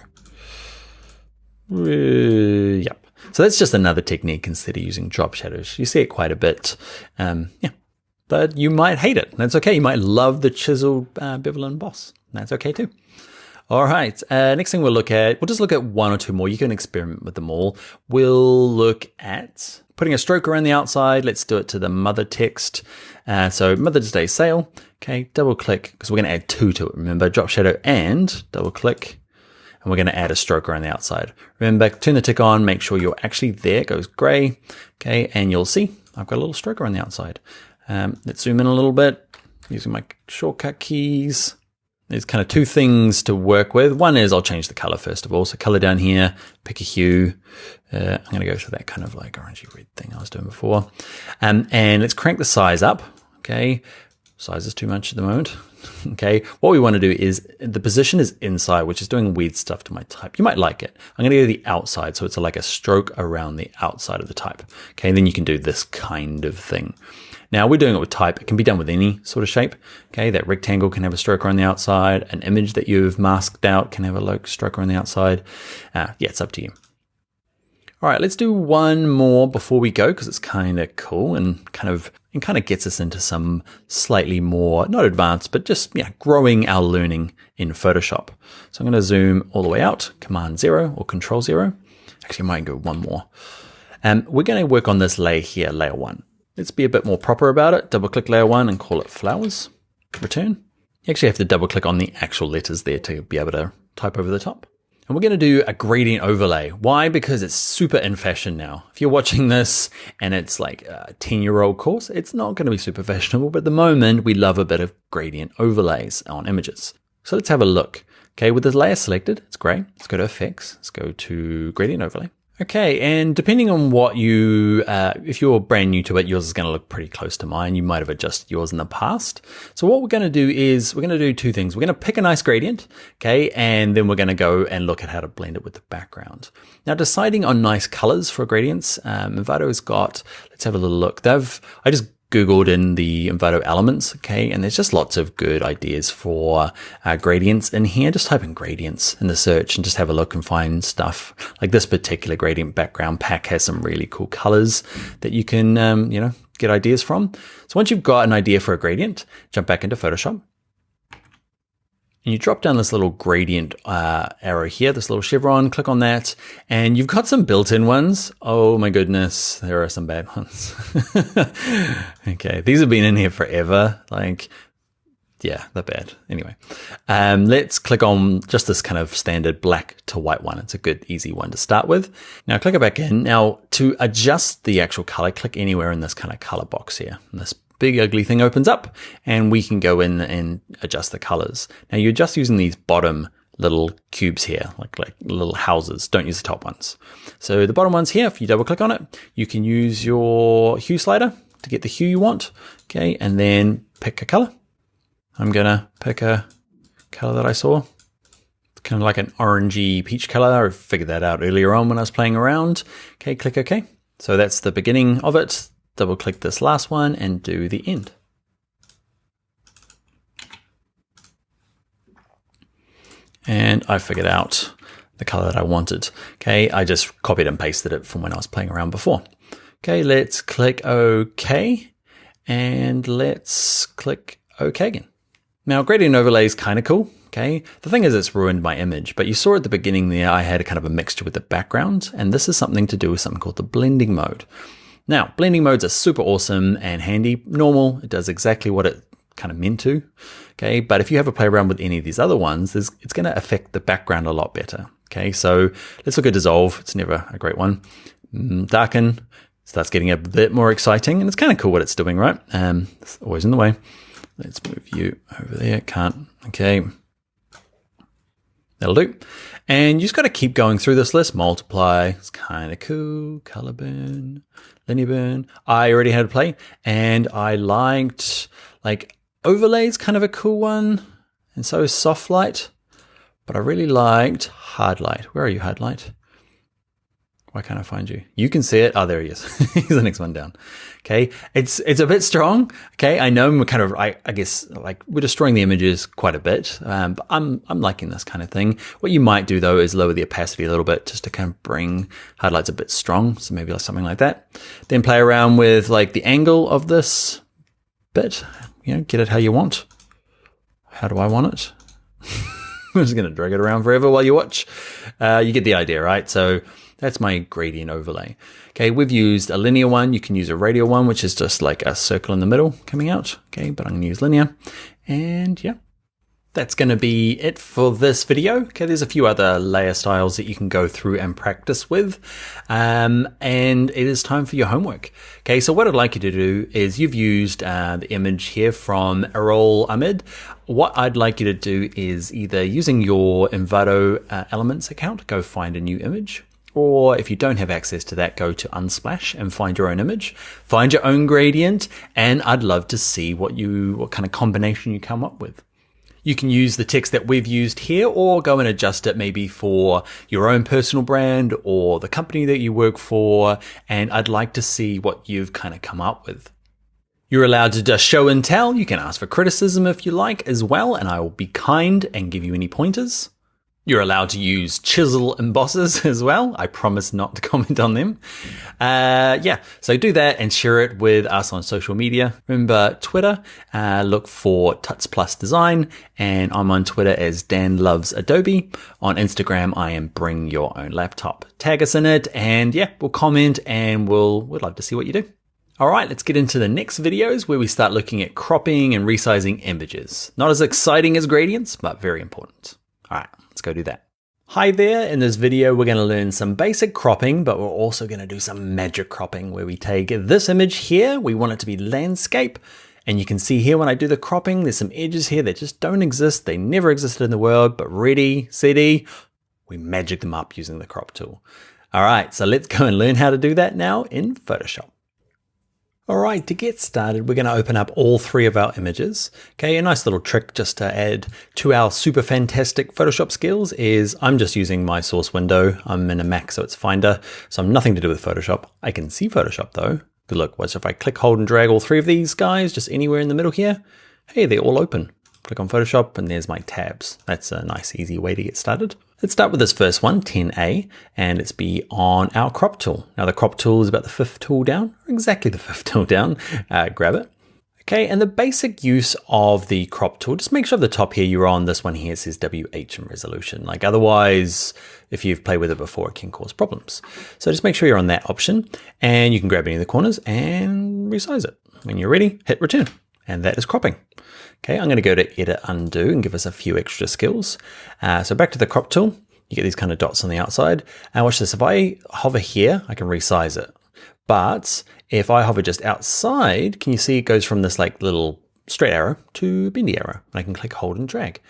Yep. So that's just another technique instead of using drop shadows. You see it quite a bit. Yeah. But you might hate it. That's okay. You might love the chiseled bevel and emboss. That's okay too. All right, next thing we'll just look at one or two more. You can experiment with them all. We'll look at putting a stroke around the outside. Let's do it to the mother text. So Mother's Day sale. Okay, double click, because we're going to add two to it. Remember, drop shadow and double click. and we're going to add a stroke around the outside. Remember, turn the tick on, make sure you're actually there, it goes gray, okay, and you'll see I've got a little stroke around the outside. Let's zoom in a little bit using my shortcut keys. There's kind of two things to work with. One is I'll change the color first of all. So color down here, pick a hue. I'm going to go for that kind of like orangey red thing I was doing before. And let's crank the size up. Okay. Size is too much at the moment. Okay. What we want to do is the position is inside, which is doing weird stuff to my type. You might like it. I'm going to go to the outside. So it's like a stroke around the outside of the type. Okay. And then you can do this kind of thing. Now we're doing it with type. It can be done with any sort of shape. Okay, that rectangle can have a stroke around the outside. An image that you've masked out can have a stroke around the outside. Yeah, it's up to you. All right, let's do one more before we go because it's kind of cool and kind of gets us into some slightly more, not advanced, but just growing our learning in Photoshop. So I'm going to zoom all the way out, Command 0 or Control 0. Actually, I might go one more. We're going to work on this layer here, layer 1. Let's be a bit more proper about it. Double click layer 1 and call it flowers. Return. You actually have to double click on the actual letters there to be able to type over the top. And we're going to do a gradient overlay. Why? Because it's super in fashion now. If you're watching this and it's like a 10-year-old course, it's not going to be super fashionable, but at the moment we love a bit of gradient overlays on images. So let's have a look. Okay, with the layer selected, it's great. Let's go to Effects. Let's go to Gradient Overlay. Okay, and depending on what you, if you're brand new to it, yours is going to look pretty close to mine. You might have adjusted yours in the past. So what we're going to do is we're going to do two things. We're going to pick a nice gradient, okay, and then we're going to go and look at how to blend it with the background. Now, deciding on nice colors for gradients, Envato's got, let's have a little look. I just Googled in the Envato elements, okay, and there's just lots of good ideas for gradients in here. Just type in gradients in the search and just have a look and find stuff. Like this particular gradient background pack has some really cool colors that you can, get ideas from. So once you've got an idea for a gradient, jump back into Photoshop. And you drop down this little gradient arrow here, this little chevron, click on that, and you've got some built-in ones. Oh my goodness, there are some bad ones. Okay, these have been in here forever. Yeah, they're bad. Anyway, let's click on just this kind of standard black to white one. It's a good, easy one to start with. Now click it back in. Now to adjust the actual color, click anywhere in this kind of color box here. And this big ugly thing opens up and we can go in and adjust the colors. Now you're just using these bottom little cubes here, like little houses. Don't use the top ones. So the bottom ones here, if you double click on it, you can use your hue slider to get the hue you want. Okay, and then pick a color. I'm gonna pick a color that I saw. It's kind of like an orangey peach color. I figured that out earlier on when I was playing around. Okay, click OK. So that's the beginning of it. Double click this last one and do the end. And I figured out the color that I wanted. Okay, I just copied and pasted it from when I was playing around before. Okay, let's click OK and let's click OK again. Now, gradient overlay is kind of cool. Okay, the thing is it's ruined my image, but you saw at the beginning there I had a kind of a mixture with the background, and this is something to do with something called the blending mode. Now, blending modes are super awesome and handy. Normal, it does exactly what it kind of meant to. Okay, but if you have a play around with any of these other ones, it's going to affect the background a lot better. Okay, so let's look at dissolve. It's never a great one. Darken starts getting a bit more exciting, and it's kind of cool what it's doing, right? It's always in the way. Let's move you over there. Can't. Okay. That'll do. And you just got to keep going through this list. Multiply. It's kind of cool. Color burn. Linear burn. I already had a play. And I liked, overlay's kind of a cool one. And so is soft light. But I really liked hard light. Where are you, hard light? Why can't I find you? You can see it. Oh, there he is. He's the next one down. Okay. It's a bit strong. Okay. I know we're kind of, I guess, we're destroying the images quite a bit. But I'm liking this kind of thing. What you might do though is lower the opacity a little bit just to kind of bring highlights a bit strong. So maybe something like that. Then play around with the angle of this bit, get it how you want. How do I want it? I'm just going to drag it around forever while you watch. You get the idea, right? So that's my gradient overlay. Okay, we've used a linear one. You can use a radial one, which is just like a circle in the middle coming out. Okay, but I'm going to use linear. And yeah, That's going to be it for this video. Okay, there's a few other layer styles that you can go through and practice with. And it is time for your homework. Okay, so what I'd like you to do is you've used the image here from Errol Ahmed. What I'd like you to do is either using your Envato Elements account, go find a new image. Or if you don't have access to that, go to Unsplash and find your own image, find your own gradient, and I'd love to see what kind of combination you come up with. You can use the text that we've used here or go and adjust it maybe for your own personal brand or the company that you work for. And I'd like to see what you've kind of come up with. You're allowed to just show and tell. You can ask for criticism if you like as well, and I will be kind and give you any pointers. You're allowed to use chisel embossers as well. I promise not to comment on them. So do that and share it with us on social media. Remember Twitter, look for Tuts Plus Design, and I'm on Twitter as Dan Loves Adobe. On Instagram, I am Bring Your Own Laptop. Tag us in it, and we'll comment, and we'd love to see what you do. All right, let's get into the next videos where we start looking at cropping and resizing images. Not as exciting as gradients, but very important. All right. Let's go do that. Hi there, in this video we're going to learn some basic cropping, but we're also going to do some magic cropping where we take this image here, we want it to be landscape, and you can see here when I do the cropping there's some edges here that just don't exist, they never existed in the world, but ready, steady, we magic them up using the crop tool. Alright, so let's go and learn how to do that now in Photoshop. Alright, to get started, we're going to open up all three of our images. Okay, a nice little trick just to add to our super fantastic Photoshop skills is I'm just using my source window. I'm in a Mac, so it's Finder, so I'm nothing to do with Photoshop. I can see Photoshop though. Good look, what if I click, hold, and drag all three of these guys just anywhere in the middle here? Hey, they're all open. Click on Photoshop and there's my tabs. That's a nice easy way to get started. Let's start with this first one, 10A, and let's be on our crop tool. Now the crop tool is about the fifth tool down, exactly the fifth tool down. Grab it. Okay, and the basic use of the crop tool, just make sure at the top here you're on this one here, it says WH in resolution. Like otherwise, if you've played with it before, it can cause problems. So just make sure you're on that option and you can grab any of the corners and resize it. When you're ready, hit return. And that is cropping. Okay, I'm going to go to Edit Undo and give us a few extra skills. So back to the crop tool, you get these kind of dots on the outside. And watch this, if I hover here, I can resize it. But if I hover just outside, can you see it goes from this like little straight arrow to bendy arrow? And I can click, hold, and drag.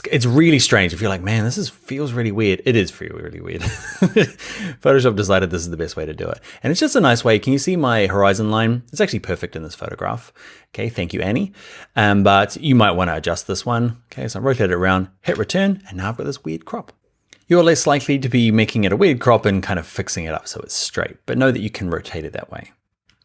It's really strange. If you're like, man, feels really weird. It is really weird. Photoshop decided this is the best way to do it. And it's just a nice way. Can you see my horizon line? It's actually perfect in this photograph. Okay, thank you, Annie. But you might want to adjust this one. Okay, so I rotate it around, hit return, and now I've got this weird crop. You're less likely to be making it a weird crop and kind of fixing it up so it's straight, but know that you can rotate it that way.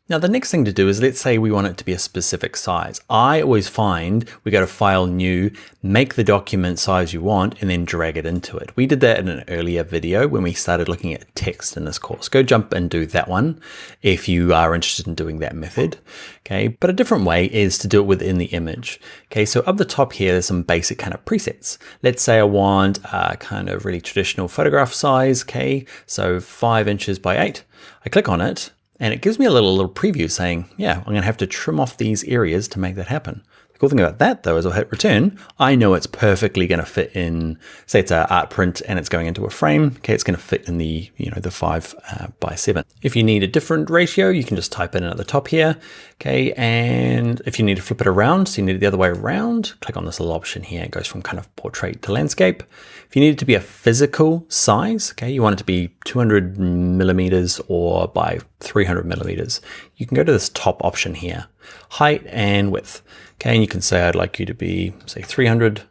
Now the next thing to do is, let's say we want it to be a specific size. I always find we go to File, New, make the document size you want, and then drag it into it. We did that in an earlier video when we started looking at text in this course. Go jump and do that one if you are interested in doing that method. Okay, but a different way is to do it within the image. Okay, so up the top here, there's some basic kind of presets. Let's say I want a kind of really traditional photograph size. Okay, so 5 inches by 8. I click on it. And it gives me a little preview saying, yeah, I'm going to have to trim off these areas to make that happen. The cool thing about that though is I'll hit return. I know it's perfectly going to fit in, say it's an art print and it's going into a frame. Okay, it's going to fit in the, the 5 by 7. If you need a different ratio, you can just type it in at the top here. Okay, and if you need to flip it around, so you need it the other way around, click on this little option here. It goes from kind of portrait to landscape. If you need it to be a physical size, okay, you want it to be 200 millimeters or by 300 millimeters, you can go to this top option here, height and width. Okay, and you can say I'd like you to be, say, 300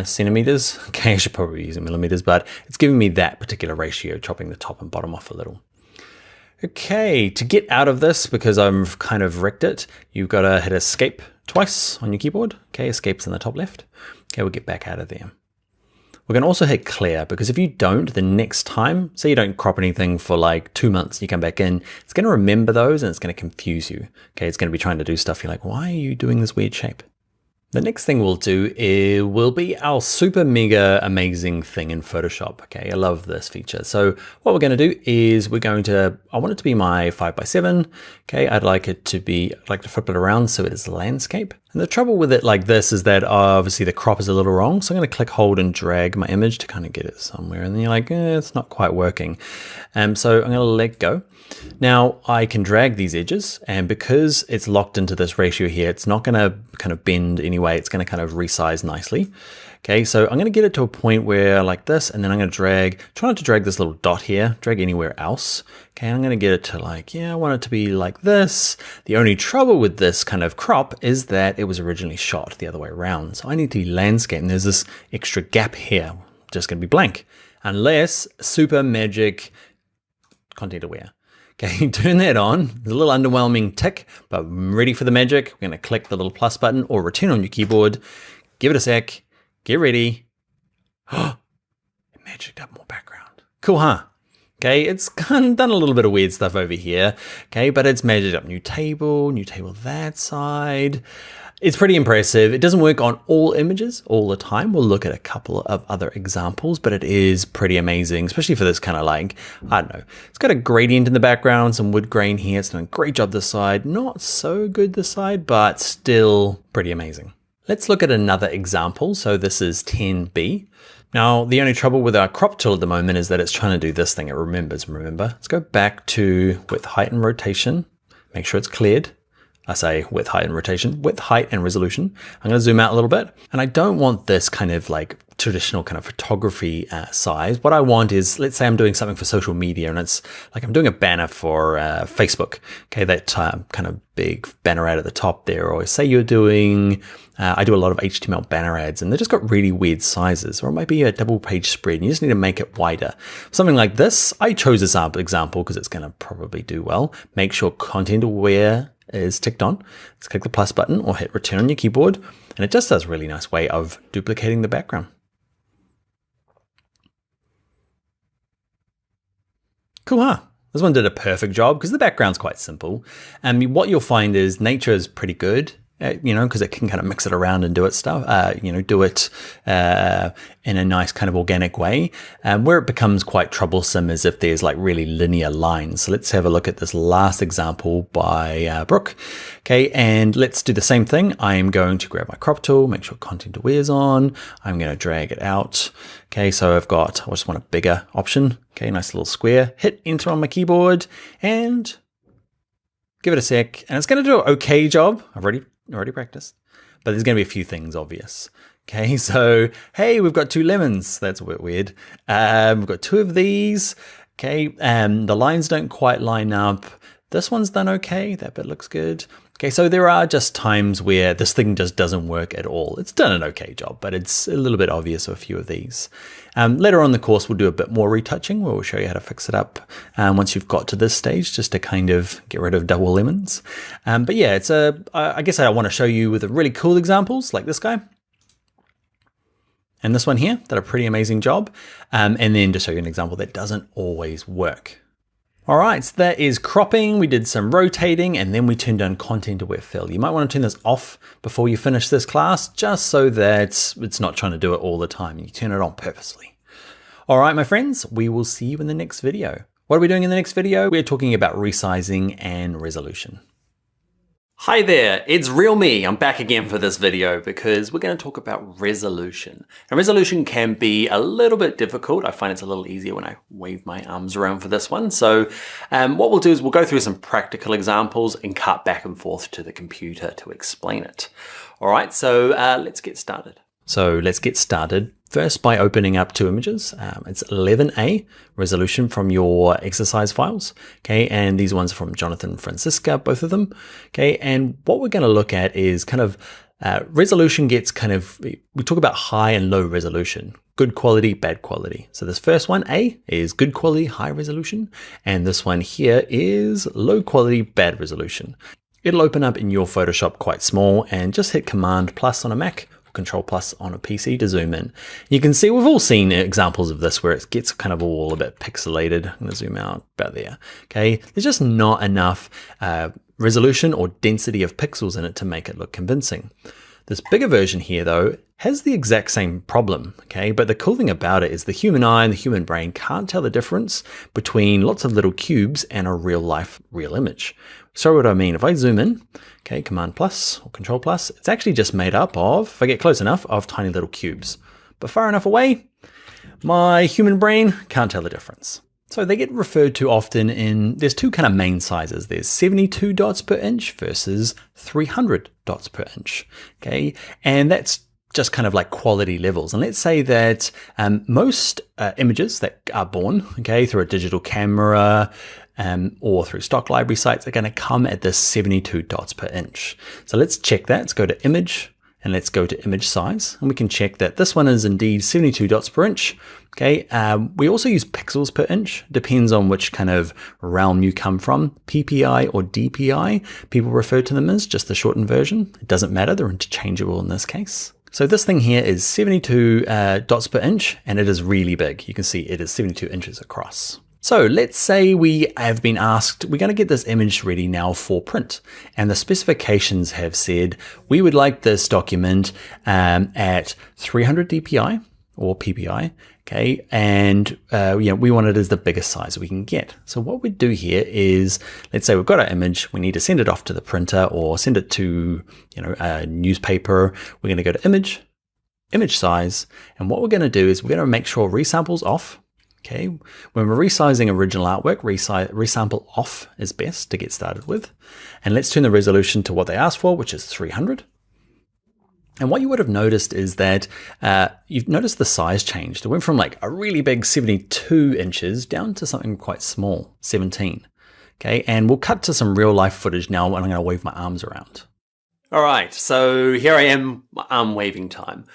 centimeters. Okay, I should probably be using millimeters, but it's giving me that particular ratio, chopping the top and bottom off a little. Okay, to get out of this, because I've kind of wrecked it, you've got to hit escape twice on your keyboard. Okay, escape's in the top left. Okay, we'll get back out of there. We're going to also hit clear, because if you don't, the next time, say you don't crop anything for like 2 months, you come back in, it's going to remember those and it's going to confuse you. Okay, it's going to be trying to do stuff. You're like, why are you doing this weird shape? The next thing we'll do will be our super mega amazing thing in Photoshop. Okay, I love this feature. So what we're going to do is I want it to be my 5 by 7. Okay, I'd like to flip it around so it is landscape. And the trouble with it like this is that obviously the crop is a little wrong. So I'm going to click, hold, and drag my image to kind of get it somewhere. And then you're like, it's not quite working. So I'm going to let go. Now I can drag these edges, and because it's locked into this ratio here, it's not going to kind of bend anyway. It's going to kind of resize nicely. Okay, so I'm going to get it to a point where like this, and then I'm going to try not to drag this little dot here, drag anywhere else. Okay, I'm going to get it to like, I want it to be like this. The only trouble with this kind of crop is that it was originally shot the other way around. So I need to be landscape, and there's this extra gap here, just going to be blank, unless super magic content aware. Okay, turn that on. It's a little underwhelming tick, but I'm ready for the magic. We're going to click the little plus button or return on your keyboard. Give it a sec. Get ready. Oh, it magicked up more background. Cool, huh? Okay, it's kind of done a little bit of weird stuff over here. Okay, but it's magicked up new table that side. It's pretty impressive. It doesn't work on all images all the time. We'll look at a couple of other examples, but it is pretty amazing, especially for this kind of like, I don't know. It's got a gradient in the background, some wood grain here. It's done a great job this side. Not so good this side, but still pretty amazing. Let's look at another example. So this is 10B. Now, the only trouble with our crop tool at the moment is that it's trying to do this thing. It remembers, remember. Let's go back to width, height, and rotation. Make sure it's cleared. I say width, height, and rotation, width, height, and resolution. I'm going to zoom out a little bit. And I don't want this kind of like traditional kind of photography size. What I want is, let's say I'm doing something for social media, and it's like I'm doing a banner for Facebook. Okay, that kind of big banner ad at the top there. Or say you're doing, I do a lot of HTML banner ads, and they just got really weird sizes. Or it might be a double page spread, and you just need to make it wider. Something like this. I chose this example because it's going to probably do well. Make sure content aware is ticked on. Let's click the plus button or hit return on your keyboard, and it just does a really nice way of duplicating the background. Cool, huh? This one did a perfect job because the background's quite simple. And what you'll find is nature is pretty good, because it can kind of mix it around and do its stuff, do it in a nice kind of organic way. Where it becomes quite troublesome is if there's like really linear lines. So let's have a look at this last example by Brooke. Okay, and let's do the same thing. I'm going to grab my crop tool, make sure content aware is on. I'm going to drag it out. Okay, so I just want a bigger option. Okay, nice little square. Hit enter on my keyboard and give it a sec. And it's going to do an okay job. I've already practiced, but there's going to be a few things obvious. Okay, so hey, we've got 2 lemons. That's a bit weird. We've got 2 of these. Okay, the lines don't quite line up. This one's done okay. That bit looks good. Okay, so there are just times where this thing just doesn't work at all. It's done an okay job, but it's a little bit obvious with a few of these. Later on in the course, we'll do a bit more retouching where we'll show you how to fix it up once you've got to this stage, just to kind of get rid of double lemons. But yeah, I guess I want to show you with really cool examples like this guy. And this one here did a pretty amazing job. And then to show you an example that doesn't always work. All right, so that is cropping. We did some rotating, and then we turned on content aware fill. You might want to turn this off before you finish this class, just so that it's not trying to do it all the time. You turn it on purposely. All right, my friends, we will see you in the next video. What are we doing in the next video? We're talking about resizing and resolution. Hi there, it's Real Me. I'm back again for this video because we're going to talk about resolution. And resolution can be a little bit difficult. I find it's a little easier when I wave my arms around for this one. So what we'll do is we'll go through some practical examples and cut back and forth to the computer to explain it. All right, so let's get started. So let's get started first by opening up 2 images. It's 11A resolution from your exercise files. Okay, and these ones are from Jonathan Francisca, both of them. Okay, and what we're going to look at is kind of resolution gets kind of, we talk about high and low resolution, good quality, bad quality. So this first one, A, is good quality, high resolution. And this one here is low quality, bad resolution. It'll open up in your Photoshop quite small, and just hit Command plus on a Mac, Control plus on a PC to zoom in. You can see we've all seen examples of this where it gets kind of all a bit pixelated. I'm going to zoom out about there. Okay, there's just not enough resolution or density of pixels in it to make it look convincing. This bigger version here though has the exact same problem, okay? But the cool thing about it is the human eye and the human brain can't tell the difference between lots of little cubes and a real image. So what do I mean? If I zoom in, okay, Command plus or Control plus, it's actually just made up of, if I get close enough, of tiny little cubes. But far enough away, my human brain can't tell the difference. So they get referred to often in, there's two kind of main sizes. There's 72 dots per inch versus 300 dots per inch, okay? And that's just kind of like quality levels. And let's say that most images that are born, okay, through a digital camera or through stock library sites are going to come at this 72 dots per inch. So let's check that. Let's go to image and let's go to image size. And we can check that this one is indeed 72 dots per inch. Okay, we also use pixels per inch, depends on which kind of realm you come from. PPI or DPI, people refer to them as, just the shortened version. It doesn't matter, they're interchangeable in this case. So this thing here is 72 dots per inch, and it is really big. You can see it is 72 inches across. So let's say we have been asked, we're going to get this image ready now for print. And the specifications have said, we would like this document at 300 DPI or PPI. Okay, and we want it as the biggest size we can get. So what we do here is, let's say we've got our image, we need to send it off to the printer or send it to a newspaper. We're going to go to image size, and what we're going to do is we're going to make sure resample's off. Okay, when we're resizing original artwork, resample off is best to get started with. And let's turn the resolution to what they asked for, which is 300. And what you would have noticed is that you've noticed the size changed. It went from like a really big 72 inches down to something quite small, 17. Okay, and we'll cut to some real life footage now when I'm going to wave my arms around. All right, so here I am, arm waving time.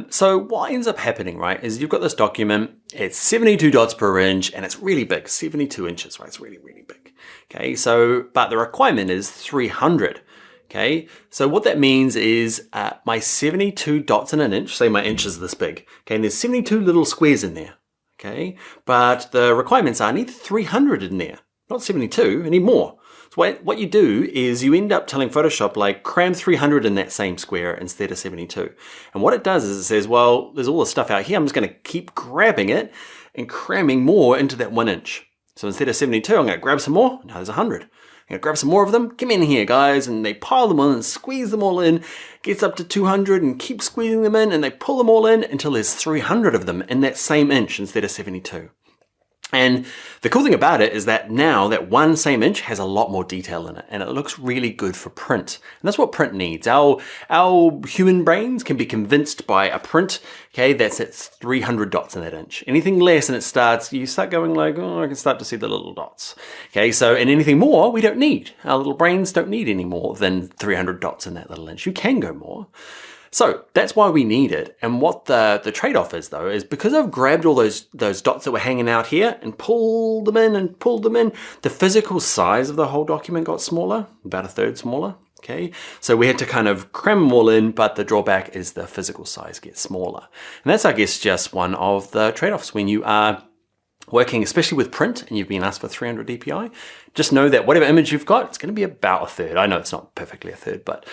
So what ends up happening, right, is you've got this document, it's 72 dots per inch, and it's really big, 72 inches, right? It's really, really big. Okay, so, but the requirement is 300. Okay, so what that means is my 72 dots in an inch, say my inch is this big, okay, and there's 72 little squares in there, okay, but the requirements are I need 300 in there, not 72, I need more. So what you do is you end up telling Photoshop, like, cram 300 in that same square instead of 72. And what it does is it says, well, there's all this stuff out here, I'm just going to keep grabbing it and cramming more into that 1 inch. So instead of 72, I'm going to grab some more, now there's 100. Grab some more of them, come in here guys, and they pile them on and squeeze them all in, gets up to 200 and keep squeezing them in, and they pull them all in until there's 300 of them in that same inch instead of 72. And the cool thing about it is that now that one same inch has a lot more detail in it, and it looks really good for print. And that's what print needs. Our human brains can be convinced by a print, okay, that's at 300 dots in that inch. Anything less and you start going like, oh, I can start to see the little dots. Okay, so, and anything more we don't need. Our little brains don't need any more than 300 dots in that little inch. You can go more. So that's why we need it. And what the trade-off is though, is because I've grabbed all those dots that were hanging out here and pulled them in, the physical size of the whole document got smaller, about a third smaller. Okay, so we had to kind of cram them all in, but the drawback is the physical size gets smaller. And that's, I guess, just one of the trade-offs when you are working, especially with print, and you've been asked for 300 DPI. Just know that whatever image you've got, it's going to be about a third. I know it's not perfectly a third, but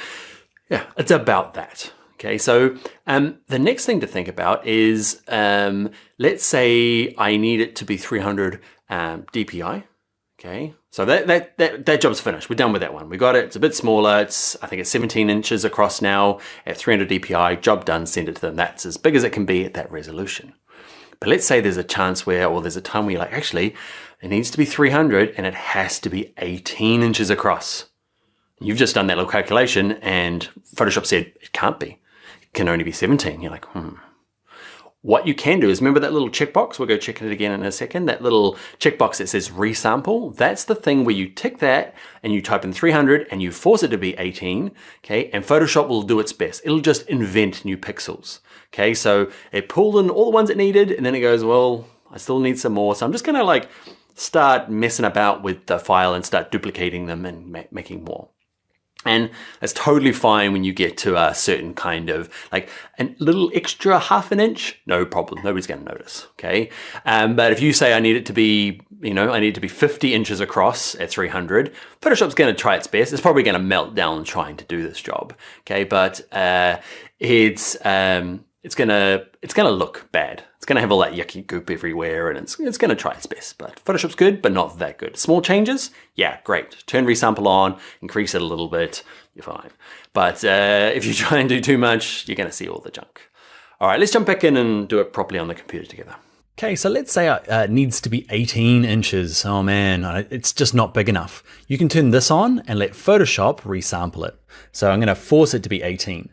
yeah, it's about that. Okay, so the next thing to think about is, let's say I need it to be 300 DPI. Okay, so that job's finished. We're done with that one. We got it. It's a bit smaller. I think it's 17 inches across now at 300 DPI. Job done. Send it to them. That's as big as it can be at that resolution. But let's say there's a chance where, or there's a time where you're like, actually, it needs to be 300 and it has to be 18 inches across. You've just done that little calculation and Photoshop said it can't be. Can only be 17. You're like, What you can do is, remember that little checkbox? We'll go check it again in a second. That little checkbox that says resample, that's the thing where you tick that and you type in 300 and you force it to be 18, okay? And Photoshop will do its best. It'll just invent new pixels, okay? So it pulled in all the ones it needed and then it goes, well, I still need some more. So I'm just gonna like start messing about with the file and start duplicating them and making more. And that's totally fine when you get to a certain kind of, like a little extra half an inch, no problem, nobody's gonna notice, okay? But if you say I need it to be, I need it to be 50 inches across at 300, Photoshop's gonna try its best. It's probably gonna melt down trying to do this job, okay? But it's gonna look bad. It's going to have all that yucky goop everywhere, and it's going to try its best. But Photoshop's good, but not that good. Small changes, yeah, great. Turn resample on, increase it a little bit, you're fine. But if you try and do too much, you're going to see all the junk. All right, let's jump back in and do it properly on the computer together. Okay, so let's say it needs to be 18 inches. Oh man, it's just not big enough. You can turn this on and let Photoshop resample it. So I'm going to force it to be 18.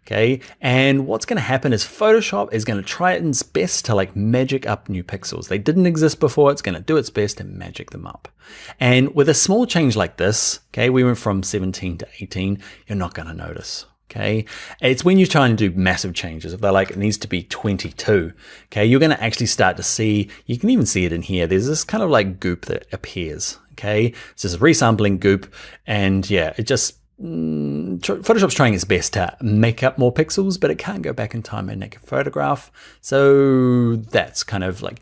Okay, and what's going to happen is Photoshop is going to try its best to like magic up new pixels. They didn't exist before. It's going to do its best to magic them up. And with a small change like this, okay, we went from 17 to 18, you're not going to notice. Okay, it's when you're trying to do massive changes. If they're like, it needs to be 22, okay, you're going to actually start to see, you can even see it in here. There's this kind of like goop that appears. Okay, it's just resampling goop. And yeah, it just, Photoshop's trying its best to make up more pixels, but it can't go back in time and make a photograph. So that's kind of like,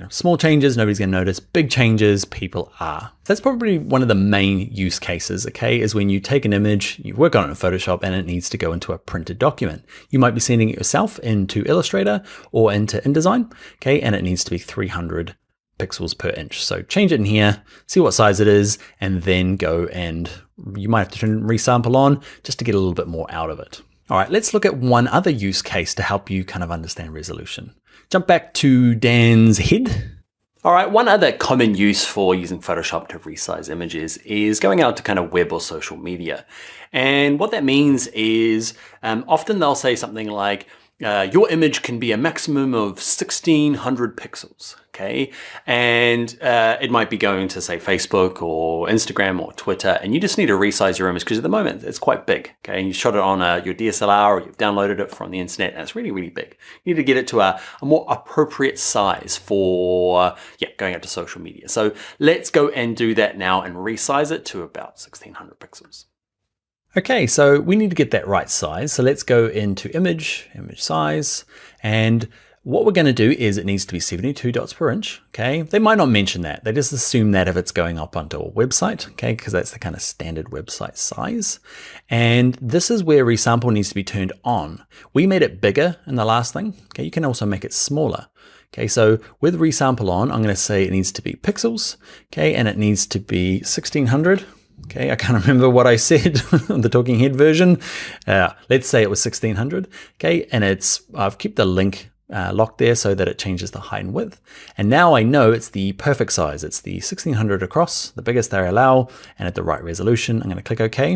small changes, nobody's going to notice. Big changes, people are. That's probably one of the main use cases, okay, is when you take an image, you work on it in Photoshop, and it needs to go into a printed document. You might be sending it yourself into Illustrator or into InDesign, okay, and it needs to be 300 pixels per inch. So change it in here, see what size it is, and then go and you might have to turn resample on just to get a little bit more out of it. All right, let's look at one other use case to help you kind of understand resolution. Jump back to Dan's head. All right, one other common use for using Photoshop to resize images is going out to kind of web or social media. And what that means is often they'll say something like, your image can be a maximum of 1600 pixels, okay? And it might be going to, say, Facebook or Instagram or Twitter, and you just need to resize your image because at the moment it's quite big, okay? You shot it on your DSLR or you've downloaded it from the internet, and it's really, really big. You need to get it to a more appropriate size for going out to social media. So let's go and do that now and resize it to about 1600 pixels. Okay, so we need to get that right size. So let's go into image size. And what we're going to do is it needs to be 72 dots per inch. Okay, they might not mention that. They just assume that if it's going up onto a website, okay, because that's the kind of standard website size. And this is where resample needs to be turned on. We made it bigger in the last thing. Okay, you can also make it smaller. Okay, so with resample on, I'm going to say it needs to be pixels. Okay, and it needs to be 1600. Okay, I can't remember what I said on the talking head version. Let's say it was 1600. Okay, and I've kept the link locked there so that it changes the height and width. And now I know it's the perfect size. It's the 1600 across, the biggest they allow, and at the right resolution. I'm going to click OK.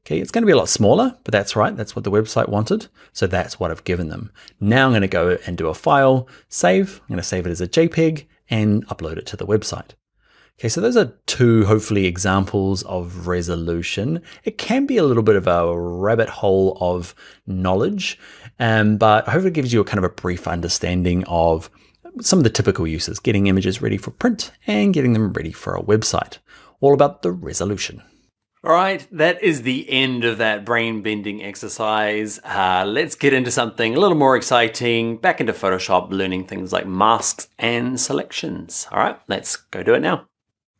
Okay, it's going to be a lot smaller, but that's right. That's what the website wanted. So that's what I've given them. Now I'm going to go and do a file, save. I'm going to save it as a JPEG and upload it to the website. Okay, so those are two, hopefully, examples of resolution. It can be a little bit of a rabbit hole of knowledge, but hopefully it gives you a kind of a brief understanding of some of the typical uses, getting images ready for print and getting them ready for a website. All about the resolution. All right, that is the end of that brain-bending exercise. Let's get into something a little more exciting, back into Photoshop, learning things like masks and selections. All right, let's go do it now.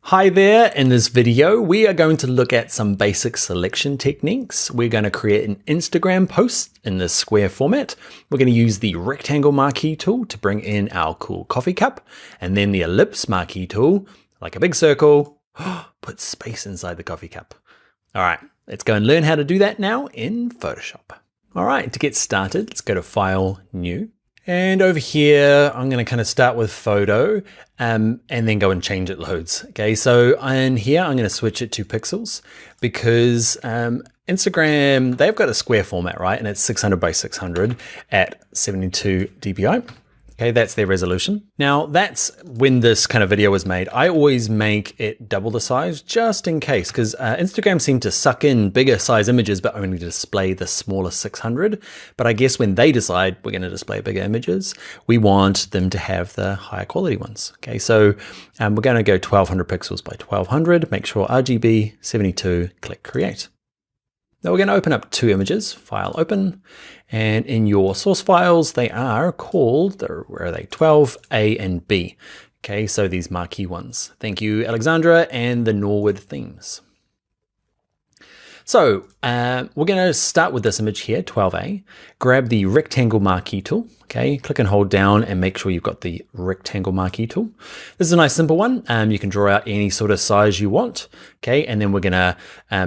Hi there, in this video we are going to look at some basic selection techniques. We're going to create an Instagram post in this square format. We're going to use the rectangle marquee tool to bring in our cool coffee cup, and then the ellipse marquee tool, like a big circle, put space inside the coffee cup. All right, let's go and learn how to do that now in Photoshop. All right, to get started, let's go to File, New. And over here, I'm going to kind of start with photo and then go and change it loads. Okay, so in here, I'm going to switch it to pixels because Instagram, they've got a square format, right? And it's 600 by 600 at 72 dpi. Okay, that's their resolution. Now that's when this kind of video was made. I always make it double the size just in case, because Instagram seemed to suck in bigger size images, but only display the smaller 600. But I guess when they decide we're gonna display bigger images, we want them to have the higher quality ones. Okay, so we're gonna go 1200 pixels by 1200, make sure RGB 72, click create. Now we're going to open up two images, file open, and in your source files, they are called, where are they? 12A and B. Okay, so these marquee ones. Thank you, Alexandra and the Norwood themes. So we're going to start with this image here, 12A. Grab the rectangle marquee tool. Okay, click and hold down and make sure you've got the rectangle marquee tool. This is a nice simple one. You can draw out any sort of size you want. Okay, and then we're going to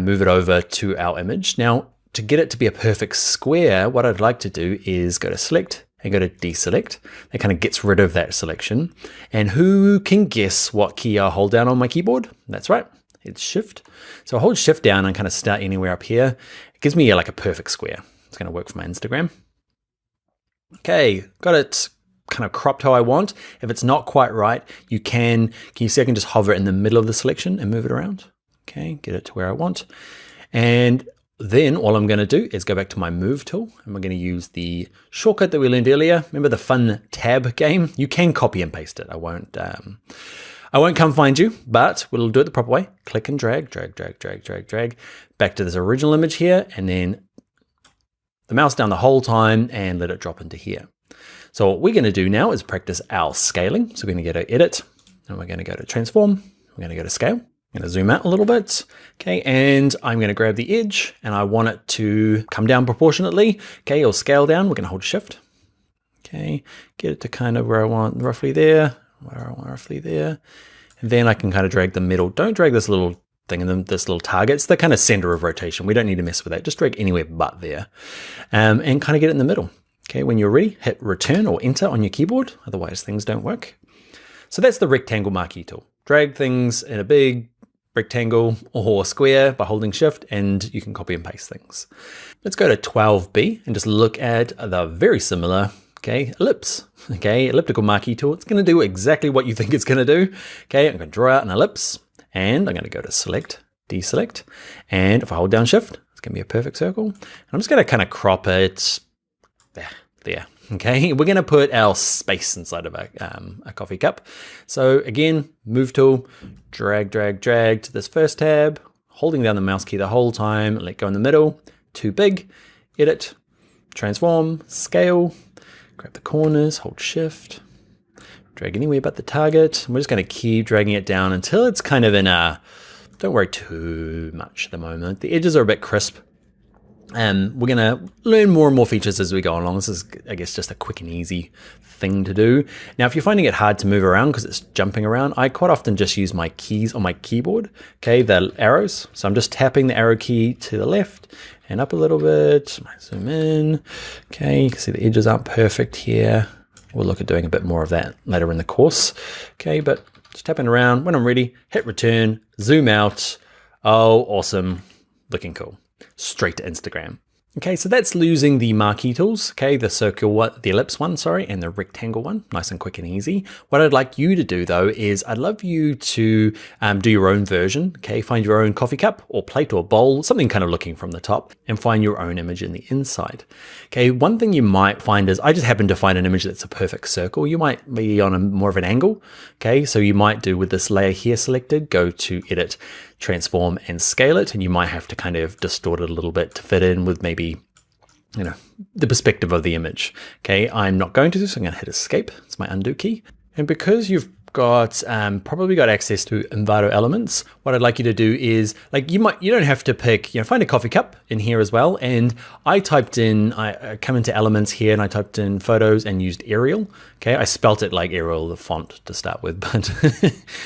move it over to our image. Now, to get it to be a perfect square, what I'd like to do is go to select and go to deselect. That kind of gets rid of that selection. And who can guess what key I hold down on my keyboard? That's right, it's Shift. So I hold Shift down and kind of start anywhere up here. It gives me like a perfect square. It's going to work for my Instagram. Okay, got it kind of cropped how I want. If it's not quite right, can you see I can just hover in the middle of the selection and move it around? Okay, get it to where I want. And then all I'm going to do is go back to my move tool, and we're going to use the shortcut that we learned earlier. Remember the fun tab game? You can copy and paste it. I won't come find you, but we'll do it the proper way. Click and drag, drag, drag, drag, drag, drag, back to this original image here, and then the mouse down the whole time and let it drop into here. So what we're going to do now is practice our scaling. So we're going to go to Edit, and we're going to go to Transform. We're going to go to Scale. I'm going to zoom out a little bit. Okay, and I'm going to grab the edge, and I want it to come down proportionately. Okay, or scale down. We're going to hold Shift. Okay, get it to kind of where I want, roughly there, And then I can kind of drag the middle. Don't drag this little thing and this little target. It's the kind of center of rotation. We don't need to mess with that. Just drag anywhere but there, and kind of get it in the middle. Okay, when you're ready, hit Return or Enter on your keyboard. Otherwise, things don't work. So that's the rectangle marquee tool. Drag things in a big rectangle or square by holding Shift, and you can copy and paste things. Let's go to 12B and just look at the very similar, okay, ellipse. Okay, elliptical marquee tool. It's going to do exactly what you think it's going to do. Okay, I'm going to draw out an ellipse. And I'm going to go to Select, Deselect, and if I hold down Shift, it's going to be a perfect circle. And I'm just going to kind of crop it there. Okay, we're going to put our space inside of a coffee cup. So again, Move tool, drag, drag, drag to this first tab, holding down the mouse key the whole time, let go in the middle, too big, Edit, Transform, Scale, grab the corners, hold Shift, drag anywhere but the target. We're just going to keep dragging it down until it's kind of in a, don't worry too much at the moment. The edges are a bit crisp. We're going to learn more and more features as we go along. This is, I guess, just a quick and easy thing to do. Now, if you're finding it hard to move around because it's jumping around, I quite often just use my keys on my keyboard, okay, the arrows. So I'm just tapping the arrow key to the left and up a little bit. Zoom in. Okay, you can see the edges aren't perfect here. We'll look at doing a bit more of that later in the course. Okay, but just tapping around. When I'm ready, hit Return, zoom out. Oh, awesome. Looking cool. Straight to Instagram. Okay, so that's using the marquee tools, okay, the circle one, the ellipse one, sorry, and the rectangle one, nice and quick and easy. What I'd like you to do though is I'd love you to do your own version, okay, find your own coffee cup or plate or bowl, something kind of looking from the top, and find your own image in the inside. Okay, one thing you might find is I just happen to find an image that's a perfect circle. You might be on a more of an angle, okay, so you might do with this layer here selected, go to Edit, Transform and Scale it, and you might have to kind of distort it a little bit to fit in with maybe, you know, the perspective of the image. Okay, I'm not going to, so I'm going to hit Escape. It's my undo key. And because you've got probably got access to Envato Elements, what I'd like you to do is, like, you don't have to pick, you know, find a coffee cup in here as well. And I typed in, I come into Elements here and I typed in photos and used Arial. Okay, I spelt it like Arial, the font to start with, but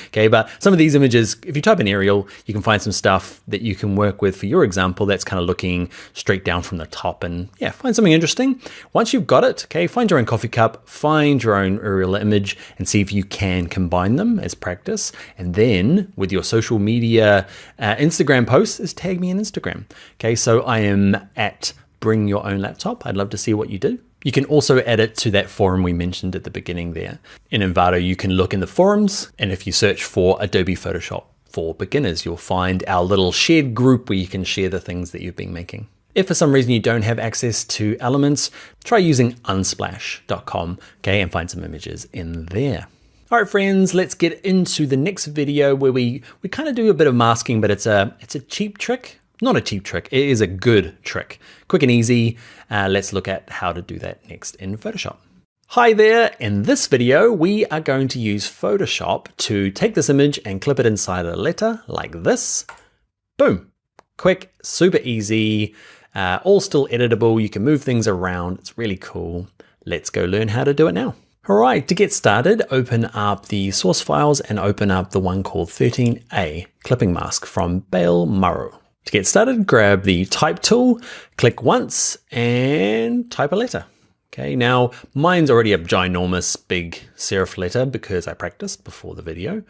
okay, but some of these images, if you type in Arial, you can find some stuff that you can work with for your example that's kind of looking straight down from the top, and yeah, find something interesting. Once you've got it, okay, find your own coffee cup, find your own Arial image, and see if you can combine them as practice. And then with your social media Instagram posts, is tag me in Instagram. Okay, so I am at Bring Your Own Laptop. I'd love to see what you do. You can also add it to that forum we mentioned at the beginning there. In Envato, you can look in the forums, and if you search for Adobe Photoshop for beginners, you'll find our little shared group where you can share the things that you've been making. If for some reason you don't have access to Elements, try using unsplash.com, okay, and find some images in there. All right, friends, let's get into the next video where we kind of do a bit of masking, but it's a cheap trick. Not a cheap trick, it is a good trick. Quick and easy. Let's look at how to do that next in Photoshop. Hi there, in this video, we are going to use Photoshop to take this image and clip it inside a letter like this. Boom, Quick, super easy, all still editable. You can move things around. It's really cool. Let's go learn how to do it now. All right, to get started, open up the source files and open up the one called 13A clipping mask from Bale Murrow. To get started, grab the type tool, click once and type a letter. Okay, now mine's already a ginormous big serif letter because I practiced before the video.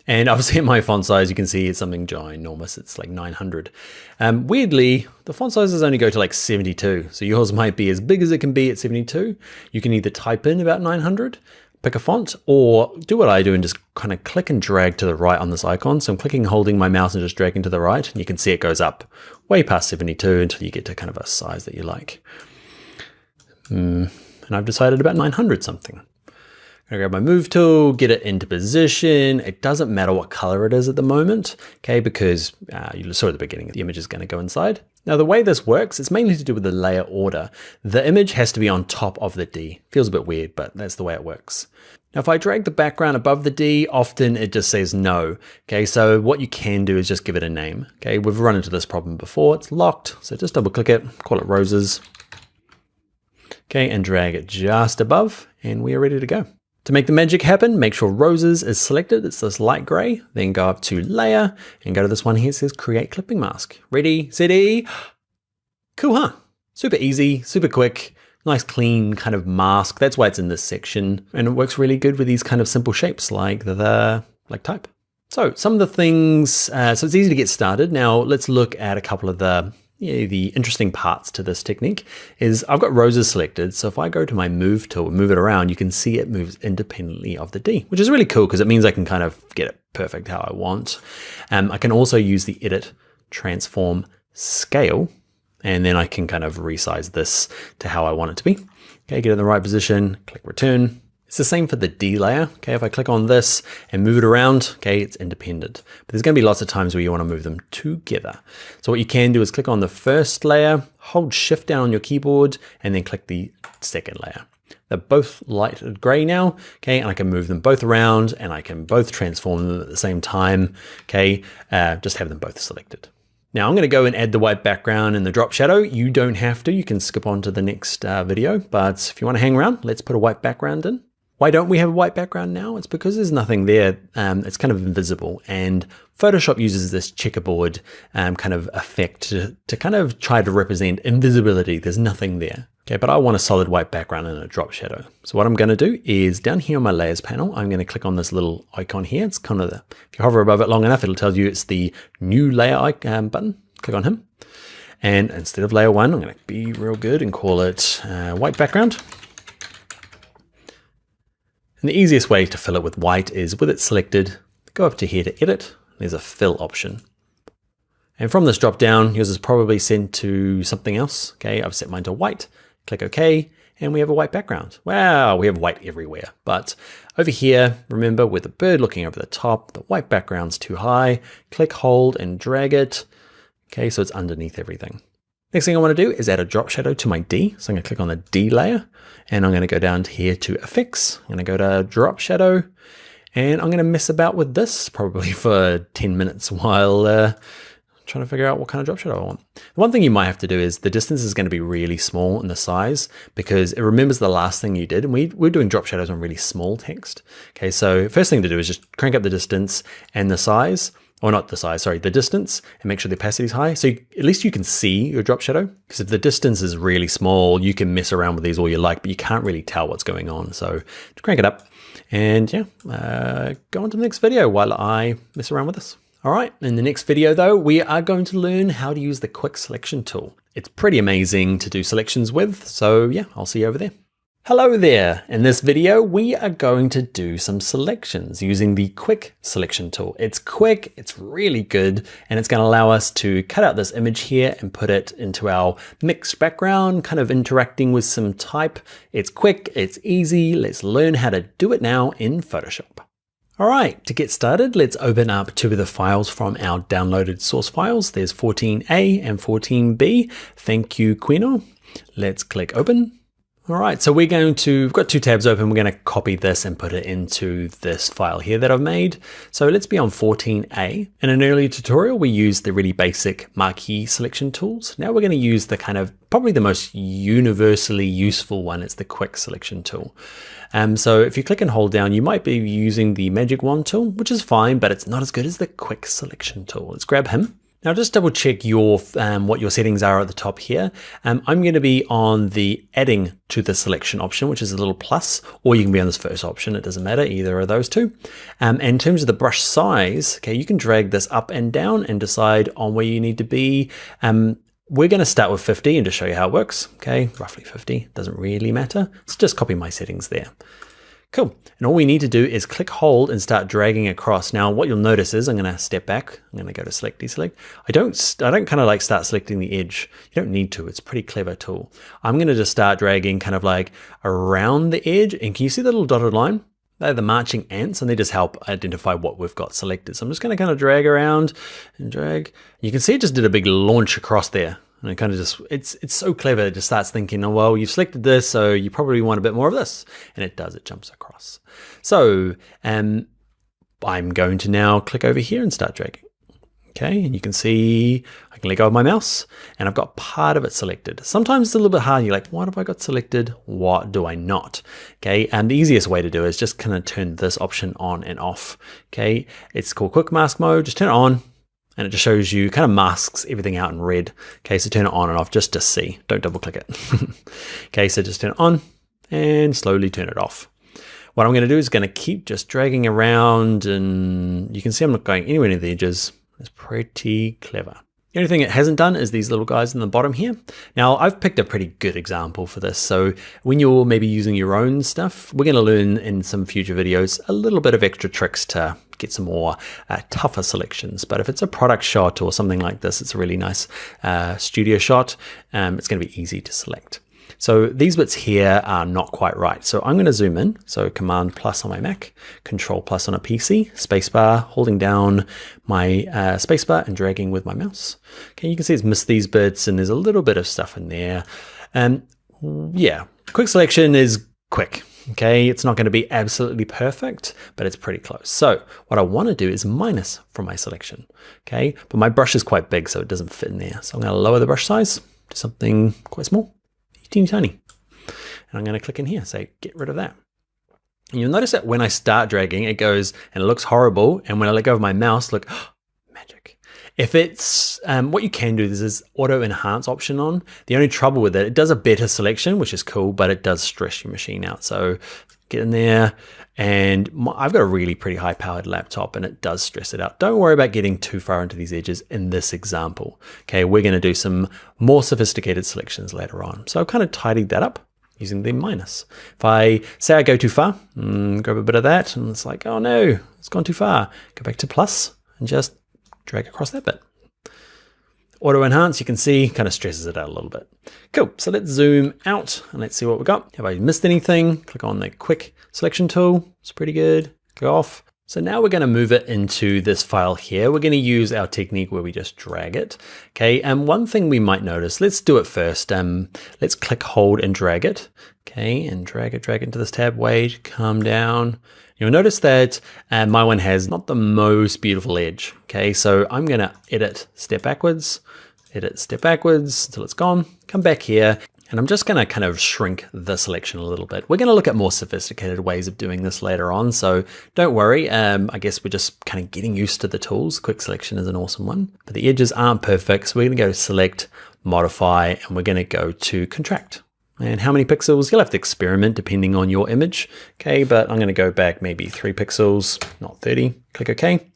And obviously in my font size, you can see it's something ginormous. It's like 900. Weirdly, the font sizes only go to like 72. So yours might be as big as it can be at 72. You can either type in about 900, pick a font, or do what I do and just kind of click and drag to the right on this icon. So I'm clicking, holding my mouse and just dragging to the right. And you can see it goes up way past 72 until you get to kind of a size that you like. And I've decided about 900 something. I'm gonna grab my move tool, get it into position. It doesn't matter what color it is at the moment, okay, because you saw at the beginning, the image is gonna go inside. Now the way this works, it's mainly to do with the layer order. The image has to be on top of the D. Feels a bit weird, but that's the way it works. Now if I drag the background above the D, often it just says no. Okay, so what you can do is just give it a name. Okay, we've run into this problem before. It's locked, so just double click it, call it roses. Okay, and drag it just above, and we are ready to go. To make the magic happen, make sure roses is selected. It's this light gray. Then go up to layer and go to this one here. It says create clipping mask. Ready, steady. Cool, huh? Super easy, super quick, nice clean kind of mask. That's why it's in this section. And it works really good with these kind of simple shapes like like type. So some of the things, so it's easy to get started. Now let's look at a couple of the interesting parts to this technique. Is I've got roses selected. So if I go to my move tool and move it around, you can see it moves independently of the D, which is really cool because it means I can kind of get it perfect how I want. I can also use the edit, transform, scale, and then I can kind of resize this to how I want it to be. Okay, get in the right position, click return. It's the same for the D layer. Okay, if I click on this and move it around, okay, it's independent. But there's gonna be lots of times where you wanna move them together. So what you can do is click on the first layer, hold shift down on your keyboard, and then click the second layer. They're both light gray now, okay, and I can move them both around and I can both transform them at the same time, okay, just have them both selected. Now I'm gonna go and add the white background and the drop shadow. You don't have to, you can skip on to the next video, but if you wanna hang around, let's put a white background in. Why don't we have a white background now? It's because there's nothing there. It's kind of invisible, and Photoshop uses this checkerboard kind of effect to kind of try to represent invisibility. There's nothing there. Okay, but I want a solid white background and a drop shadow. So what I'm gonna do is down here on my layers panel, I'm gonna click on this little icon here. It's kind of if you hover above it long enough, it'll tell you it's the new layer button. Click on him. And instead of layer 1, I'm gonna be real good and call it white background. And the easiest way to fill it with white is with it selected, go up to here to edit, there's a fill option. And from this drop down, yours is probably sent to something else. Okay, I've set mine to white, click OK, and we have a white background. Wow, we have white everywhere. But over here, remember with the bird looking over the top, the white background's too high, click, hold, and drag it. Okay, so it's underneath everything. Next thing I want to do is add a drop shadow to my D. So I'm going to click on the D layer and I'm going to go down to here to effects. I'm going to go to drop shadow and I'm going to mess about with this probably for 10 minutes while trying to figure out what kind of drop shadow I want. The one thing you might have to do is the distance is going to be really small in the size because it remembers the last thing you did. And we're doing drop shadows on really small text. Okay, so first thing to do is just crank up the distance and the size. Or not the size, sorry, the distance, and make sure the opacity is high. So at least you can see your drop shadow, because if the distance is really small, you can mess around with these all you like, but you can't really tell what's going on. So crank it up and yeah, go on to the next video while I mess around with this. All right, in the next video though, we are going to learn how to use the quick selection tool. It's pretty amazing to do selections with, so yeah, I'll see you over there. Hello there! In this video, we are going to do some selections using the quick selection tool. It's quick, it's really good, and it's going to allow us to cut out this image here and put it into our mixed background, kind of interacting with some type. It's quick, it's easy. Let's learn how to do it now in Photoshop. All right, to get started, let's open up two of the files from our downloaded source files. There's 14A and 14B. Thank you, Quino. Let's click open. All right, so we've got two tabs open. We're going to copy this and put it into this file here that I've made. So let's be on 14A. In an earlier tutorial, we used the really basic marquee selection tools. Now we're going to use the kind of probably the most universally useful one. It's the quick selection tool. So if you click and hold down, you might be using the magic wand tool, which is fine, but it's not as good as the quick selection tool. Let's grab him. Now just double check your what your settings are at the top here. I'm going to be on the adding to the selection option, which is a little plus, or you can be on this first option. It doesn't matter, either of those two. And in terms of the brush size, okay, you can drag this up and down and decide on where you need to be. We're going to start with 50 and just show you how it works. Okay, roughly 50, doesn't really matter. So just copy my settings there. Cool. And all we need to do is click hold and start dragging across. Now what you'll notice is I'm going to step back. I'm going to go to select, deselect. I don't kind of like start selecting the edge. You don't need to. It's a pretty clever tool. I'm going to just start dragging kind of like around the edge. And can you see the little dotted line? They're the marching ants, and they just help identify what we've got selected. So I'm just going to kind of drag around and drag. You can see it just did a big launch across there. And it kind of just, it's so clever. It just starts thinking, oh, well, you've selected this, so you probably want a bit more of this. And it does, it jumps across. So I'm going to now click over here and start dragging. Okay, and you can see I can let go of my mouse and I've got part of it selected. Sometimes it's a little bit hard. You're like, what have I got selected? What do I not? Okay, and the easiest way to do it is just kind of turn this option on and off. Okay, it's called quick mask mode. Just turn it on. And it just shows you, kind of masks everything out in red. Okay, so turn it on and off just to see. Don't double click it. Okay, so just turn it on and slowly turn it off. What I'm going to do is going to keep just dragging around, and you can see I'm not going anywhere near the edges. It's pretty clever. The only thing it hasn't done is these little guys in the bottom here. Now I've picked a pretty good example for this. So when you're maybe using your own stuff, we're going to learn in some future videos a little bit of extra tricks to get some more tougher selections. But if it's a product shot or something like this, it's a really nice studio shot. It's going to be easy to select. So these bits here are not quite right. So I'm going to zoom in. So Command plus on my Mac, Control plus on a PC, spacebar, holding down my spacebar and dragging with my mouse. Okay, you can see it's missed these bits and there's a little bit of stuff in there. Yeah, quick selection is quick. Okay, it's not going to be absolutely perfect, but it's pretty close. So what I want to do is minus from my selection. Okay, but my brush is quite big, so it doesn't fit in there. So I'm going to lower the brush size to something quite small. Teeny tiny. And I'm going to click in here, say get rid of that. And you'll notice that when I start dragging, it goes and it looks horrible. And when I let go of my mouse, look, oh, magic. If it's, what you can do, there's this auto enhance option on. The only trouble with it, it does a better selection, which is cool, but it does stress your machine out. So get in there. And I've got a really pretty high powered laptop and it does stress it out. Don't worry about getting too far into these edges in this example. Okay, we're going to do some more sophisticated selections later on. So I've kind of tidied that up using the minus. If I say I go too far, grab a bit of that and it's like, oh no, it's gone too far. Go back to plus and just drag across that bit. Auto enhance, you can see, kind of stresses it out a little bit. Cool, so let's zoom out and let's see what we got. Have I missed anything? Click on the quick selection tool, it's pretty good, go off. So now we're gonna move it into this file here. We're gonna use our technique where we just drag it. Okay, and one thing we might notice, let's do it first. Let's click, hold, and drag it. Okay, and drag it into this tab, wait, calm down. You'll notice that my one has not the most beautiful edge. Okay, so I'm gonna edit step backwards until it's gone. Come back here, and I'm just gonna kind of shrink the selection a little bit. We're gonna look at more sophisticated ways of doing this later on, so don't worry. I guess we're just kind of getting used to the tools. Quick selection is an awesome one, but the edges aren't perfect, so we're gonna go to select, modify, and we're gonna go to contract. And how many pixels? You'll have to experiment depending on your image. Okay, but I'm gonna go back maybe 3 pixels, not 30. Click OK.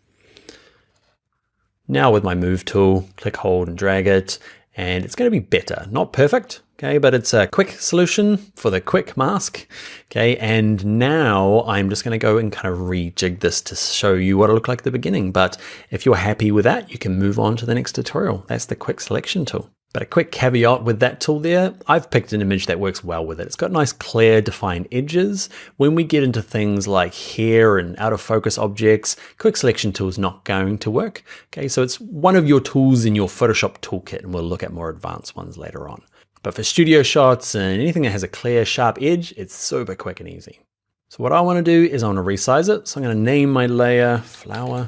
Now with my move tool, click, hold, and drag it, and it's gonna be better. Not perfect, okay, but it's a quick solution for the quick mask. Okay, and now I'm just gonna go and kind of rejig this to show you what it looked like at the beginning. But if you're happy with that, you can move on to the next tutorial. That's the quick selection tool. But a quick caveat with that tool there, I've picked an image that works well with it. It's got nice, clear, defined edges. When we get into things like hair and out of focus objects, quick selection tool is not going to work. Okay, so it's one of your tools in your Photoshop toolkit, and we'll look at more advanced ones later on. But for studio shots and anything that has a clear, sharp edge, it's super quick and easy. So what I want to do is I want to resize it. So I'm going to name my layer flower.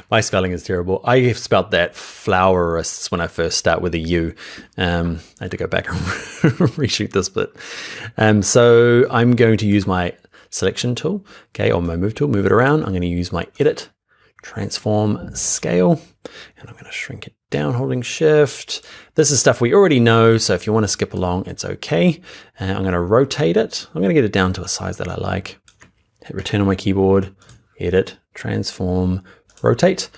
My spelling is terrible. I spelled that flowerists when I first start with a U. I had to go back and reshoot this bit. So I'm going to use my selection tool, okay, or my move tool, move it around. I'm going to use my edit, transform, scale, and I'm going to shrink it down holding shift. This is stuff we already know, so if you want to skip along, it's okay. I'm going to rotate it. I'm going to get it down to a size that I like. Hit return on my keyboard, edit, transform, rotate.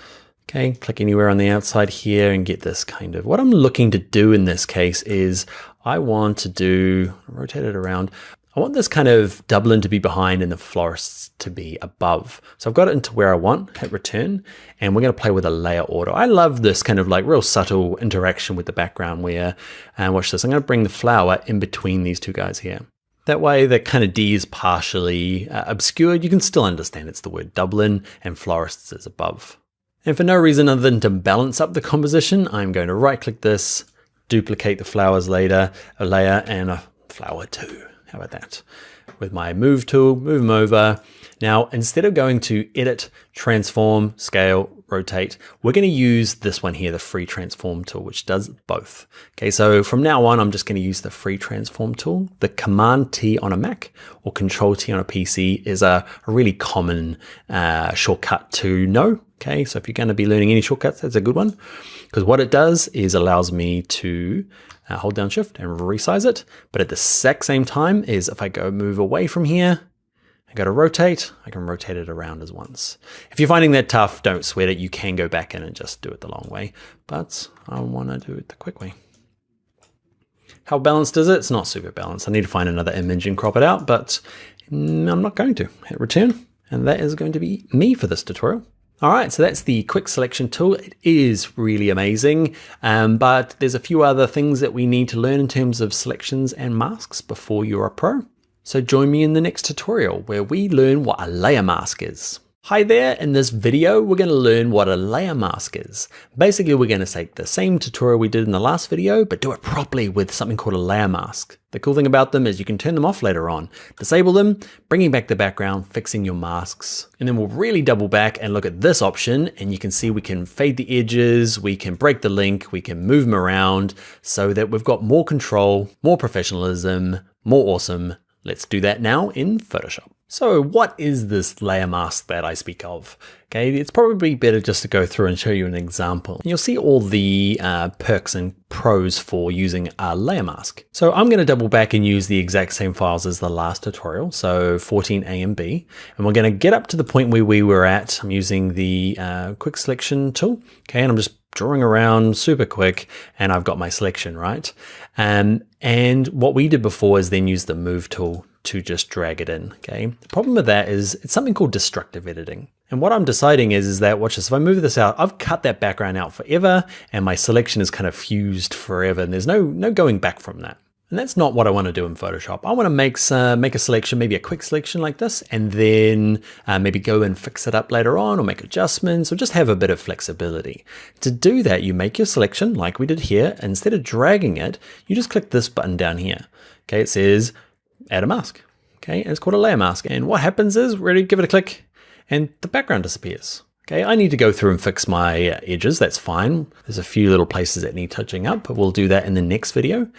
Okay, click anywhere on the outside here and get this kind of, what I'm looking to do in this case is I want to rotate it around. I want this kind of Dublin to be behind and the florists to be above. So I've got it into where I want, hit return, and we're going to play with a layer order. I love this kind of like real subtle interaction with the background where, and watch this, I'm going to bring the flower in between these two guys here. That way the kind of D is partially obscured. You can still understand it's the word Dublin and florists is above. And for no reason other than to balance up the composition, I'm going to right click this, duplicate the flowers layer, and a flower too. How about that? With my move tool, move them over. Now, instead of going to edit, transform, scale, rotate, we're going to use this one here, the free transform tool, which does both. Okay, so from now on, I'm just going to use the free transform tool. The Command T on a Mac or Control T on a PC is a really common shortcut to know. Okay, so if you're going to be learning any shortcuts, that's a good one, because what it does is allows me to hold down shift and resize it. But at the exact same time is if I go move away from here, I go to rotate, I can rotate it around as once. If you're finding that tough, don't sweat it. You can go back in and just do it the long way, but I want to do it the quick way. How balanced is it? It's not super balanced. I need to find another image and crop it out, but I'm not going to. Hit return, and that is going to be me for this tutorial. All right, so that's the quick selection tool. It is really amazing, but there's a few other things that we need to learn in terms of selections and masks before you're a pro. So join me in the next tutorial where we learn what a layer mask is. Hi there, in this video, we're going to learn what a layer mask is. Basically, we're going to take the same tutorial we did in the last video, but do it properly with something called a layer mask. The cool thing about them is you can turn them off later on, disable them, bringing back the background, fixing your masks. And then we'll really double back and look at this option, and you can see we can fade the edges, we can break the link, we can move them around so that we've got more control, more professionalism, more awesome. Let's do that now in Photoshop. So what is this layer mask that I speak of? Okay, it's probably better just to go through and show you an example. You'll see all the perks and pros for using a layer mask. So I'm going to double back and use the exact same files as the last tutorial, so 14A and B, and we're going to get up to the point where we were at. I'm using the quick selection tool, okay, and I'm just drawing around super quick, and I've got my selection, right? And what we did before is then use the move tool to just drag it in, okay? The problem with that is it's something called destructive editing. And what I'm deciding is that, watch this, if I move this out, I've cut that background out forever, and my selection is kind of fused forever, and there's no going back from that. And that's not what I want to do in Photoshop. I want to make a selection, maybe a quick selection like this, and then maybe go and fix it up later on or make adjustments or just have a bit of flexibility. To do that, you make your selection like we did here. Instead of dragging it, you just click this button down here. Okay, it says add a mask. Okay, and it's called a layer mask. And what happens is, ready, give it a click, and the background disappears. Okay, I need to go through and fix my edges. That's fine. There's a few little places that need touching up, but we'll do that in the next video.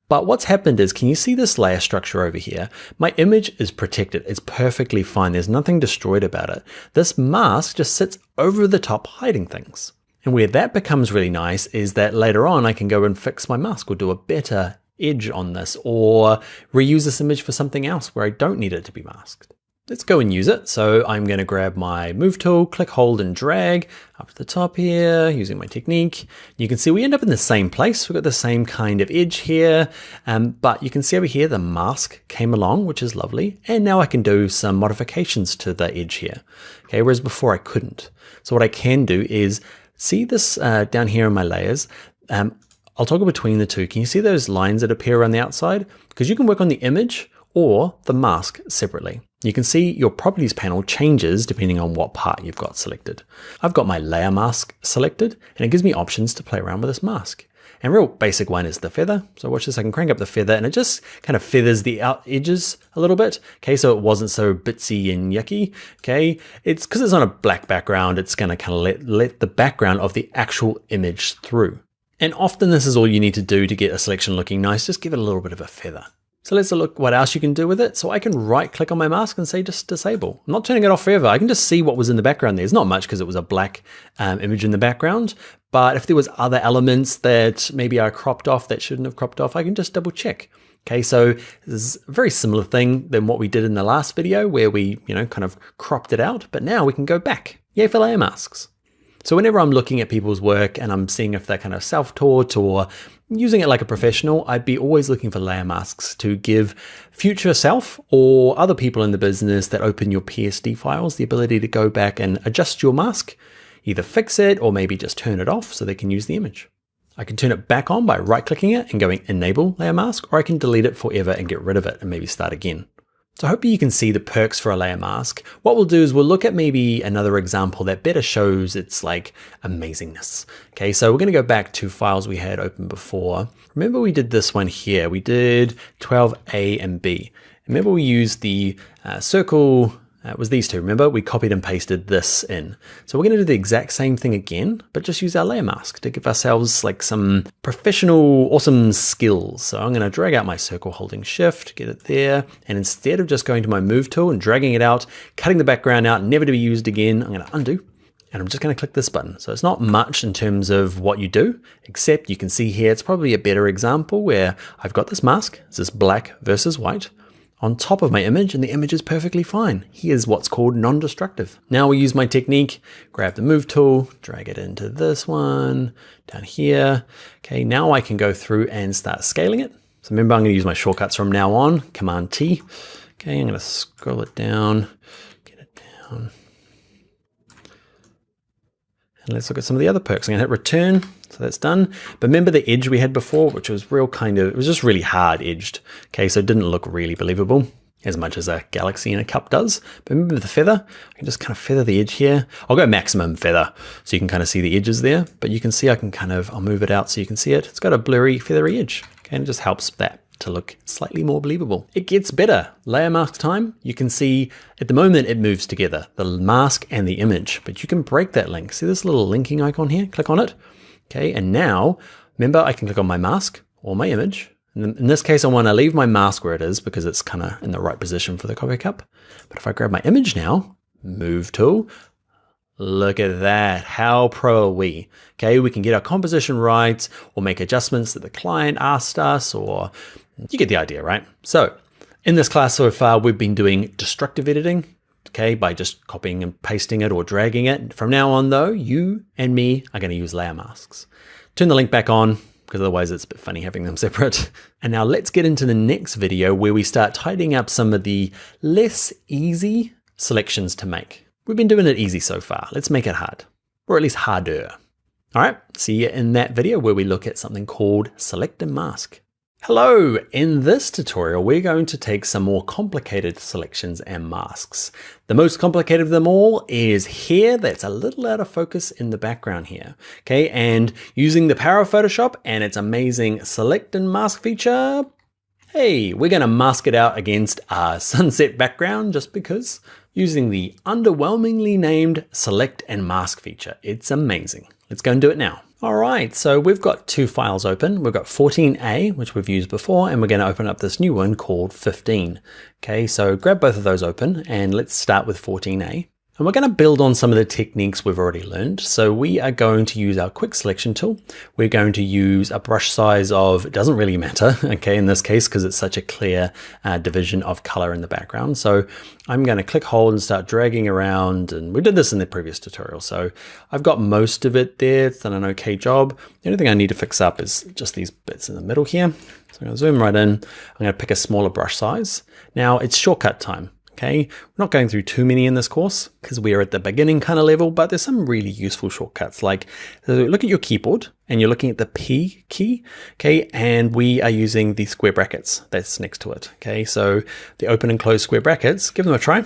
But what's happened is, can you see this layer structure over here? My image is protected. It's perfectly fine. There's nothing destroyed about it. This mask just sits over the top hiding things. And where that becomes really nice is that later on I can go and fix my mask or do a better edge on this or reuse this image for something else where I don't need it to be masked. Let's go and use it. So I'm going to grab my move tool, click, hold, and drag up to the top here using my technique. You can see we end up in the same place. We've got the same kind of edge here, but you can see over here the mask came along, which is lovely. And now I can do some modifications to the edge here. Okay, whereas before I couldn't. So what I can do is see this down here in my layers. I'll toggle between the two. Can you see those lines that appear around the outside? Because you can work on the image, or the mask separately. You can see your properties panel changes depending on what part you've got selected. I've got my layer mask selected, and it gives me options to play around with this mask. And real basic one is the feather. So watch this, I can crank up the feather and it just kind of feathers the out edges a little bit. Okay, so it wasn't so bitsy and yucky. Okay, it's because it's on a black background, it's gonna kind of let the background of the actual image through. And often this is all you need to do to get a selection looking nice, just give it a little bit of a feather. So let's look what else you can do with it. So I can right click on my mask and say just disable. I'm not turning it off forever. I can just see what was in the background there. It's not much because it was a black image in the background. But if there was other elements that maybe I cropped off that shouldn't have cropped off, I can just double check. Okay, so this is a very similar thing than what we did in the last video where we, kind of cropped it out, but now we can go back. Yay for layer masks. So whenever I'm looking at people's work and I'm seeing if they're kind of self-taught or using it like a professional, I'd be always looking for layer masks to give future self or other people in the business that open your PSD files the ability to go back and adjust your mask, either fix it or maybe just turn it off so they can use the image. I can turn it back on by right-clicking it and going enable layer mask, or I can delete it forever and get rid of it and maybe start again. So I hope you can see the perks for a layer mask. What we'll do is we'll look at maybe another example that better shows its like amazingness. Okay, so we're going to go back to files we had open before. Remember we did this one here. We did 12A and B. Remember we used the circle. It was these two, remember? We copied and pasted this in. So we're going to do the exact same thing again, but just use our layer mask to give ourselves like some professional, awesome skills. So I'm going to drag out my circle holding shift, get it there. And instead of just going to my move tool and dragging it out, cutting the background out, never to be used again, I'm going to undo. And I'm just going to click this button. So it's not much in terms of what you do, except you can see here, it's probably a better example where I've got this mask. It's this black versus white on top of my image, and the image is perfectly fine. Here's what's called non-destructive. Now we use my technique, grab the move tool, drag it into this one, down here. Okay, now I can go through and start scaling it. So remember, I'm gonna use my shortcuts from now on, Command T. Okay, I'm gonna scroll it down, get it down. And let's look at some of the other perks. I'm gonna hit return. So that's done. But remember the edge we had before, which was it was just really hard edged. Okay, so it didn't look really believable as much as a galaxy in a cup does. But remember the feather? I can just kind of feather the edge here. I'll go maximum feather so you can kind of see the edges there. But you can see I'll move it out so you can see it. It's got a blurry, feathery edge. Okay, and it just helps that to look slightly more believable. It gets better. Layer mask time. You can see at the moment it moves together, the mask and the image, but you can break that link. See this little linking icon here? Click on it. Okay, and now, remember I can click on my mask or my image. And in this case, I want to leave my mask where it is because it's kind of in the right position for the coffee cup. But if I grab my image now, move tool, look at that. How pro are we? Okay, we can get our composition right or make adjustments that the client asked us, or you get the idea, right? So in this class so far, we've been doing destructive editing. Okay, by just copying and pasting it or dragging it. From now on though, you and me are going to use layer masks. Turn the link back on because otherwise it's a bit funny having them separate. And now let's get into the next video where we start tidying up some of the less easy selections to make. We've been doing it easy so far. Let's make it hard, or at least harder. All right, see you in that video where we look at something called select and mask. Hello, in this tutorial, we're going to take some more complicated selections and masks. The most complicated of them all is here. That's a little out of focus in the background here. Okay, and using the power of Photoshop and its amazing select and mask feature, hey, we're gonna mask it out against a sunset background just because, using the underwhelmingly named select and mask feature. It's amazing. Let's go and do it now. All right, so we've got two files open. We've got 14A, which we've used before, and we're going to open up this new one called 15. Okay, so grab both of those open and let's start with 14A. And we're going to build on some of the techniques we've already learned. So we are going to use our quick selection tool. We're going to use a brush size of, it doesn't really matter, okay, in this case, because it's such a clear division of color in the background. So I'm going to click hold and start dragging around. And we did this in the previous tutorial. So I've got most of it there. It's done an okay job. The only thing I need to fix up is just these bits in the middle here. So I'm going to zoom right in. I'm going to pick a smaller brush size. Now it's shortcut time. Okay, we're not going through too many in this course because we are at the beginning kind of level, but there's some really useful shortcuts. Like, so look at your keyboard and you're looking at the P key, okay, and we are using the square brackets that's next to it. Okay, so the open and close square brackets, give them a try.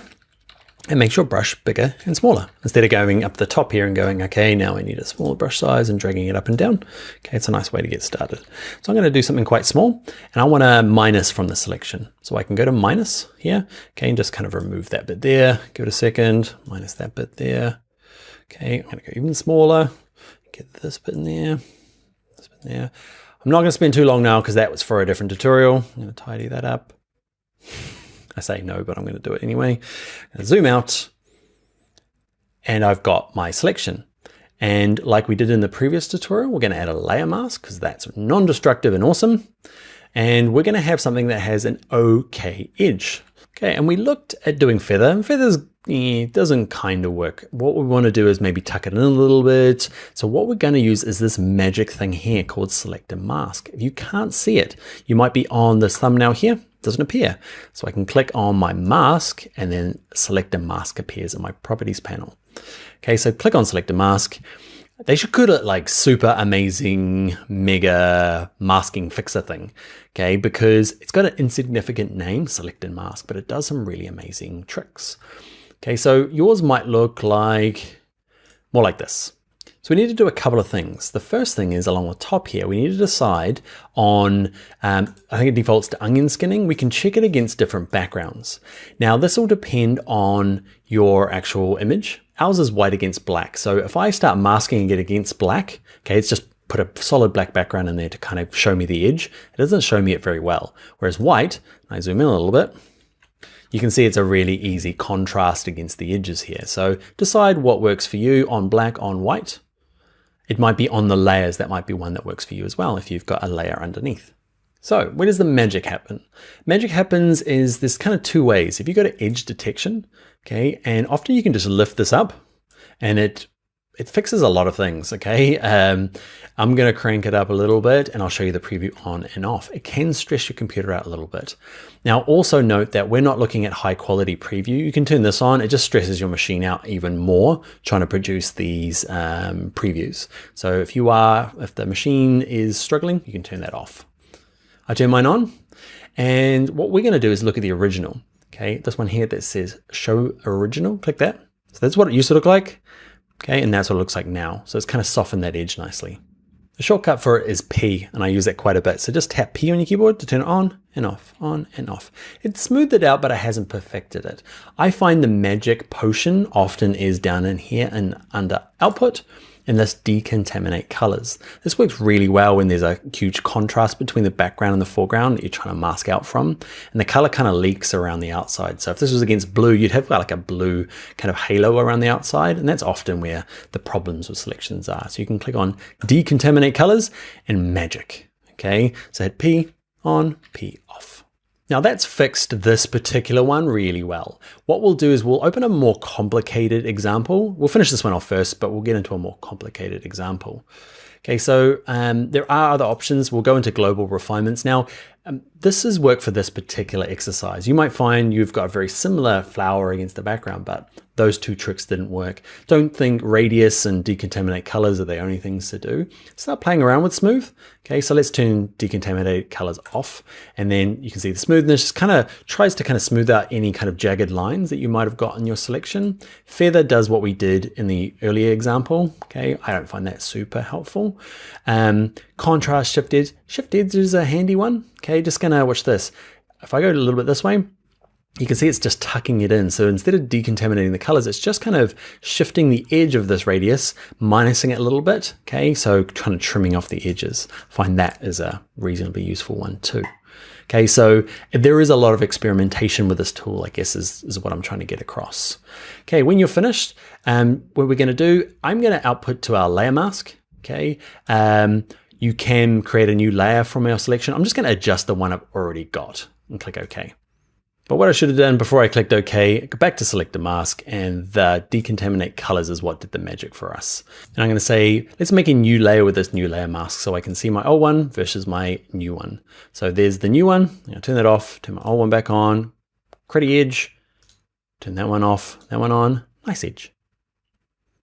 And makes your brush bigger and smaller. Instead of going up the top here and going, okay, now I need a smaller brush size and dragging it up and down. Okay, it's a nice way to get started. So I'm going to do something quite small and I want to minus from the selection. So I can go to minus here, okay, and just kind of remove that bit there. Give it a second, minus that bit there. Okay, I'm going to go even smaller, get this bit in there, this bit in there. I'm not going to spend too long now because that was for a different tutorial. I'm going to tidy that up. I say no, but I'm going to do it anyway. Zoom out and I've got my selection. And like we did in the previous tutorial, we're going to add a layer mask because that's non-destructive and awesome. And we're going to have something that has an okay edge. Okay, and we looked at doing feather, and feathers doesn't kind of work. What we want to do is maybe tuck it in a little bit. So what we're going to use is this magic thing here called select a mask. If you can't see it, you might be on this thumbnail here. Doesn't appear. So I can click on my mask and then select a mask appears in my properties panel. Okay, so click on select a mask. They should call it like super amazing mega masking fixer thing. Okay, because it's got an insignificant name, select and mask, but it does some really amazing tricks. Okay, so yours might look like more like this. So we need to do a couple of things. The first thing is along the top here, we need to decide on, I think it defaults to onion skinning. We can check it against different backgrounds. Now this will depend on your actual image. Ours is white against black. So if I start masking it against black, okay, it's just put a solid black background in there to kind of show me the edge. It doesn't show me it very well. Whereas white, I zoom in a little bit, you can see it's a really easy contrast against the edges here. So decide what works for you on black, on white. It might be on the layers, that might be one that works for you as well if you've got a layer underneath. So where does the magic happen? Magic happens is there's kind of two ways. If you go to edge detection, okay, and often you can just lift this up and it fixes a lot of things, okay? I'm gonna crank it up a little bit and I'll show you the preview on and off. It can stress your computer out a little bit. Now also note that we're not looking at high quality preview. You can turn this on, it just stresses your machine out even more trying to produce these previews. So if the machine is struggling, you can turn that off. I turn mine on and what we're gonna do is look at the original. Okay, this one here that says show original, click that. So that's what it used to look like. Okay, and that's what it looks like now. So it's kind of softened that edge nicely. The shortcut for it is P, and I use that quite a bit. So just tap P on your keyboard to turn it on and off, on and off. It smoothed it out, but it hasn't perfected it. I find the magic potion often is down in here and under output, and this decontaminate colors. This works really well when there's a huge contrast between the background and the foreground that you're trying to mask out from, and the color kind of leaks around the outside. So if this was against blue, you'd have like a blue kind of halo around the outside, and that's often where the problems with selections are. So you can click on decontaminate colors and magic. Okay, so hit P on, P off. Now that's fixed this particular one really well. What we'll do is we'll open a more complicated example. We'll finish this one off first, but we'll get into a more complicated example. Okay, so there are other options. We'll go into global refinements. Now, this is work for this particular exercise. You might find you've got a very similar flower against the background, but those two tricks didn't work. Don't think radius and decontaminate colors are the only things to do. Start playing around with smooth. Okay, so let's turn decontaminate colors off. And then you can see the smoothness just kind of tries to kind of smooth out any kind of jagged lines that you might have got in your selection. Feather does what we did in the earlier example. Okay, I don't find that super helpful. Contrast shift edge. Shift edge is a handy one. Okay, just gonna watch this. If I go a little bit this way, you can see it's just tucking it in. So instead of decontaminating the colors, it's just kind of shifting the edge of this radius, minusing it a little bit. Okay, so kind of trimming off the edges. Find that is a reasonably useful one too. Okay, so there is a lot of experimentation with this tool, I guess is what I'm trying to get across. Okay, when you're finished, what we're gonna do, I'm gonna output to our layer mask. Okay, you can create a new layer from our selection. I'm just gonna adjust the one I've already got and click OK. But what I should have done before I clicked OK, go back to select a mask, and the decontaminate colors is what did the magic for us. And I'm going to say, let's make a new layer with this new layer mask so I can see my old one versus my new one. So there's the new one. I'll turn that off, turn my old one back on, create edge, Turn that one off, that one on, nice edge.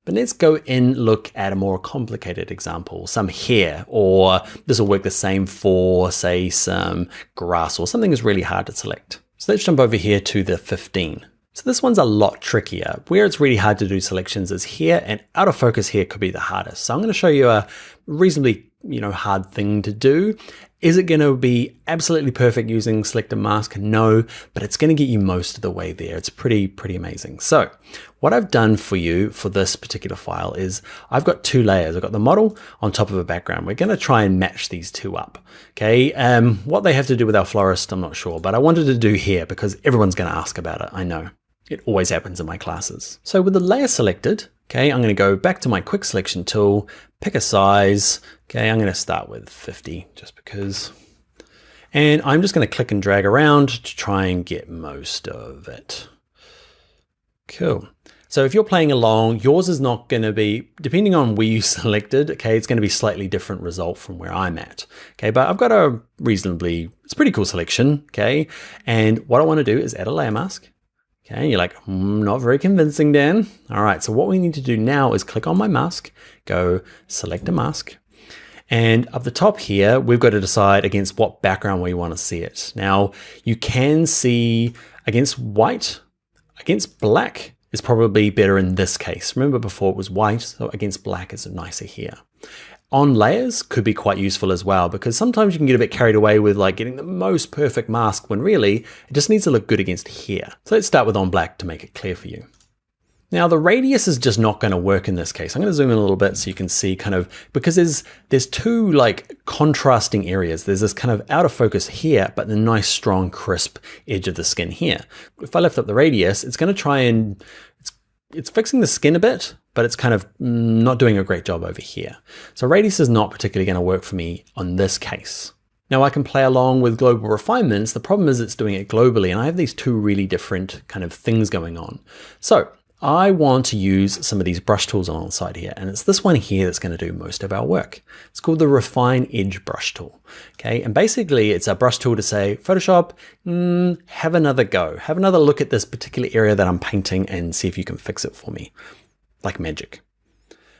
But let's go and look at a more complicated example, some hair, or this will work the same for, say, some grass or something that's really hard to select. So let's jump over here to the 15. So this one's a lot trickier. Where it's really hard to do selections is here, and out of focus here could be the hardest. So I'm going to show you a reasonably, hard thing to do. Is it going to be absolutely perfect using select and mask? No, but it's going to get you most of the way there. It's pretty amazing. So what I've done for you for this particular file is I've got two layers. I've got the model on top of a background. We're going to try and match these two up. Okay. What they have to do with our florist, I'm not sure, but I wanted to do here because everyone's going to ask about it. I know it always happens in my classes. So with the layer selected, okay, I'm going to go back to my quick selection tool, pick a size. Okay, I'm going to start with 50 just because. And I'm just going to click and drag around to try and get most of it. Cool. So if you're playing along, yours is not going to be, depending on where you selected, okay, it's going to be slightly different result from where I'm at. Okay, but I've got a reasonably, it's a pretty cool selection. Okay, and what I want to do is add a layer mask. Okay, you're like, not very convincing, Dan. All right, so what we need to do now is click on my mask, go select a mask. And up the top here, we've got to decide against what background we want to see it. Now, you can see against white, against black is probably better in this case. Remember before it was white, so against black is nicer here. On layers could be quite useful as well, because sometimes you can get a bit carried away with like getting the most perfect mask when really it just needs to look good against here. So let's start with on black to make it clear for you. Now the radius is just not going to work in this case. I'm going to zoom in a little bit so you can see kind of, because there's two like contrasting areas. There's this kind of out of focus here, but the nice strong crisp edge of the skin here. If I lift up the radius, it's going to try and, it's fixing the skin a bit, but it's kind of not doing a great job over here. So radius is not particularly going to work for me on this case. Now I can play along with global refinements. The problem is it's doing it globally, and I have these two really different kind of things going on. So I want to use some of these brush tools alongside here, and it's this one here that's going to do most of our work. It's called the Refine Edge brush tool. Okay, and basically it's a brush tool to say, Photoshop, have another go. Have another look at this particular area that I'm painting and see if you can fix it for me. Like magic.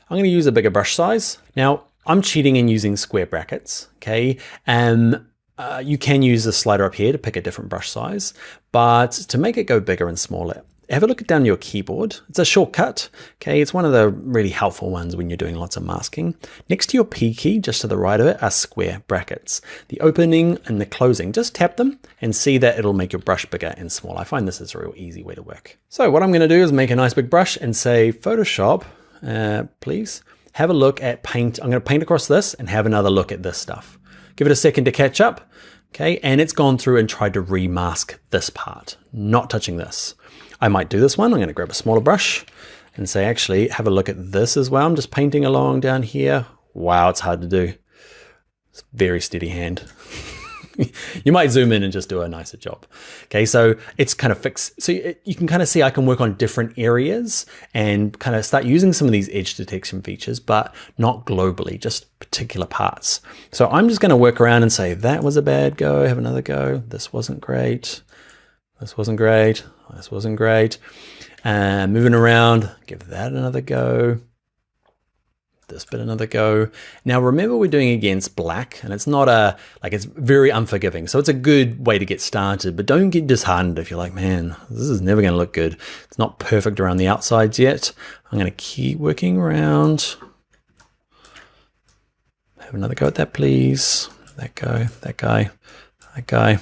I'm going to use a bigger brush size. Now, I'm cheating and using square brackets, okay? You can use the slider up here to pick a different brush size, but to make it go bigger and smaller, have a look down your keyboard. It's a shortcut, okay? It's one of the really helpful ones when you're doing lots of masking. Next to your P key, just to the right of it, are square brackets. The opening and the closing, just tap them and see that it'll make your brush bigger and smaller. I find this is a real easy way to work. So what I'm going to do is make a nice big brush and say, Photoshop, please have a look at paint. I'm going to paint across this and have another look at this stuff. Give it a second to catch up, okay? And it's gone through and tried to remask this part, not touching this. I might do this one. I'm going to grab a smaller brush and say, actually, have a look at this as well. I'm just painting along down here. Wow, it's hard to do. It's a very steady hand. You might zoom in and just do a nicer job. Okay, so it's kind of fixed. So you can kind of see I can work on different areas and kind of start using some of these edge detection features, but not globally, just particular parts. So I'm just going to work around and say, that was a bad go, have another go. This wasn't great. This wasn't great. This wasn't great. Moving around, give that another go. This bit another go. Now remember we're doing against black, and it's not it's very unforgiving. So it's a good way to get started, but don't get disheartened if you're like, man, this is never going to look good. It's not perfect around the outsides yet. I'm going to keep working around. Have another go at that, please. That guy, that guy, that guy.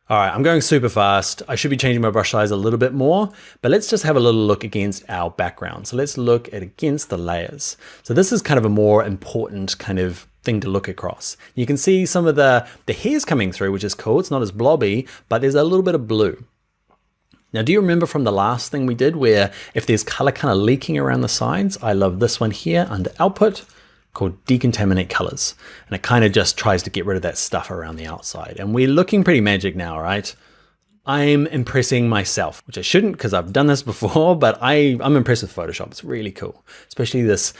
All right, I'm going super fast. I should be changing my brush size a little bit more, but let's just have a little look against our background. So let's look at against the layers. So this is kind of a more important kind of thing to look across. You can see some of the hairs coming through, which is cool. It's not as blobby, but there's a little bit of blue. Now, do you remember from the last thing we did where if there's color kind of leaking around the sides? I love this one here under output, called Decontaminate Colors. And it kind of just tries to get rid of that stuff around the outside. And we're looking pretty magic now, right? I'm impressing myself, which I shouldn't because I've done this before, but I'm impressed with Photoshop. It's really cool, especially this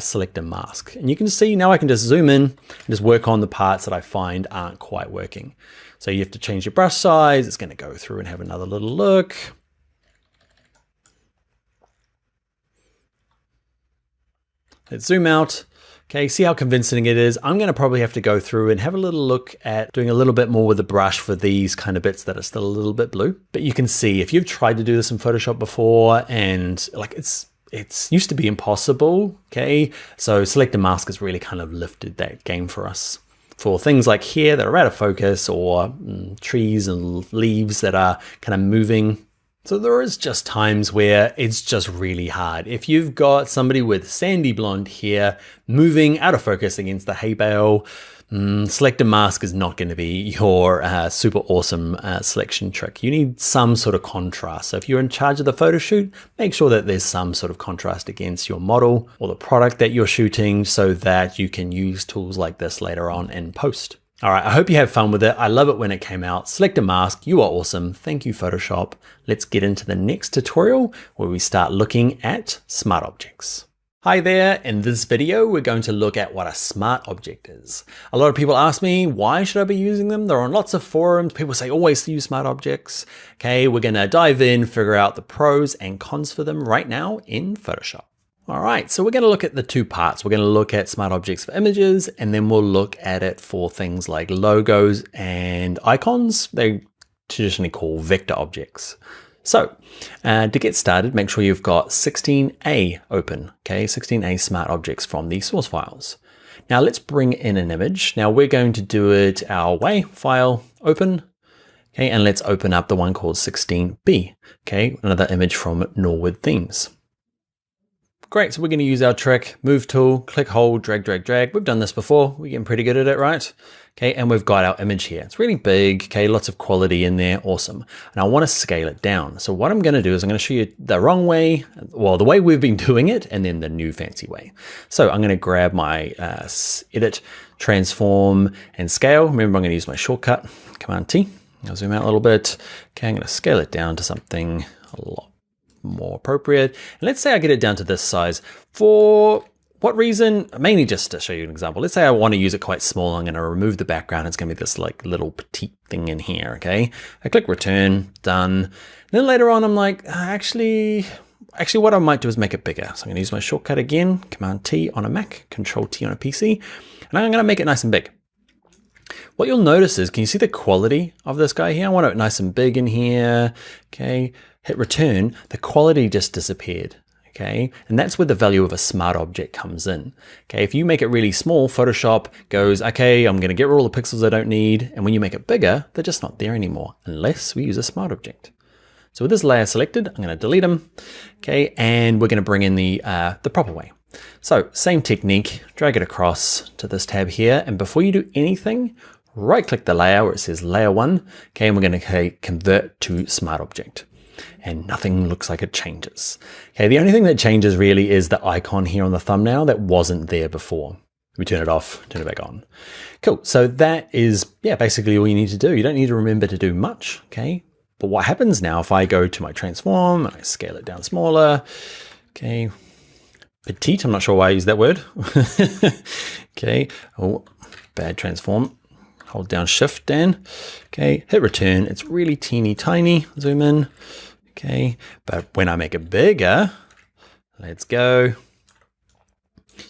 selector mask. And you can see now I can just zoom in and just work on the parts that I find aren't quite working. So you have to change your brush size. It's going to go through and have another little look. Let's zoom out. Okay, see how convincing it is. I'm going to probably have to go through and have a little look at doing a little bit more with the brush for these kind of bits that are still a little bit blue. But you can see if you've tried to do this in Photoshop before and like it's used to be impossible, okay? So selector mask has really kind of lifted that game for us. For things like here that are out of focus or trees and leaves that are kind of moving. So there is just times where it's just really hard. If you've got somebody with sandy blonde hair moving out of focus against the hay bale, selector mask is not going to be your super awesome selection trick. You need some sort of contrast. So if you're in charge of the photo shoot, make sure that there's some sort of contrast against your model or the product that you're shooting so that you can use tools like this later on in post. All right, I hope you have fun with it. I love it when it came out. Selector mask, you are awesome. Thank you, Photoshop. Let's get into the next tutorial where we start looking at smart objects. Hi there, in this video, we're going to look at what a smart object is. A lot of people ask me, why should I be using them? They're on lots of forums. People say, always use smart objects. Okay, we're gonna dive in, figure out the pros and cons for them right now in Photoshop. All right, so we're going to look at the two parts. We're going to look at smart objects for images, and then we'll look at it for things like logos and icons. They traditionally call vector objects. So to get started, make sure you've got 16A open, okay? 16A smart objects from the source files. Now let's bring in an image. Now we're going to do it our way, file, open. Okay, and let's open up the one called 16B, okay? Another image from Norwood Themes. Great, so we're going to use our trick, move tool, click, hold, drag, drag, drag. We've done this before. We're getting pretty good at it, right? Okay, and we've got our image here. It's really big, okay, lots of quality in there, awesome. And I want to scale it down. So what I'm going to do is I'm going to show you the wrong way, well, the way we've been doing it, and then the new fancy way. So I'm going to grab my edit, transform, and scale. Remember, I'm going to use my shortcut, Command T. I'll zoom out a little bit. Okay, I'm going to scale it down to something a lot more appropriate. And let's say I get it down to this size. For what reason? Mainly just to show you an example. Let's say I want to use it quite small. I'm going to remove the background. It's going to be this like little petite thing in here. Okay. I click return, done. And then later on, I'm like, actually what I might do is make it bigger. So I'm going to use my shortcut again, Command T on a Mac, Control T on a PC, and I'm going to make it nice and big. What you'll notice is, can you see the quality of this guy here? I want it nice and big in here. Okay. Hit return, the quality just disappeared, okay? And that's where the value of a smart object comes in, okay? If you make it really small, Photoshop goes, okay, I'm gonna get rid of all the pixels I don't need, and when you make it bigger, they're just not there anymore, unless we use a smart object. So with this layer selected, I'm gonna delete them, okay? And we're gonna bring in the proper way. So same technique, drag it across to this tab here, and before you do anything, right-click the layer where it says Layer 1, okay? And we're gonna convert to smart object. And nothing looks like it changes. Okay, the only thing that changes really is the icon here on the thumbnail that wasn't there before. We turn it off, turn it back on. Cool, so that is, yeah, basically all you need to do. You don't need to remember to do much, okay? But what happens now if I go to my transform and I scale it down smaller, okay, petite, I'm not sure why I use that word. Okay, oh, bad transform. Hold down Shift, Dan. Okay, hit return. It's really teeny tiny. Zoom in. Okay, but when I make it bigger, let's go.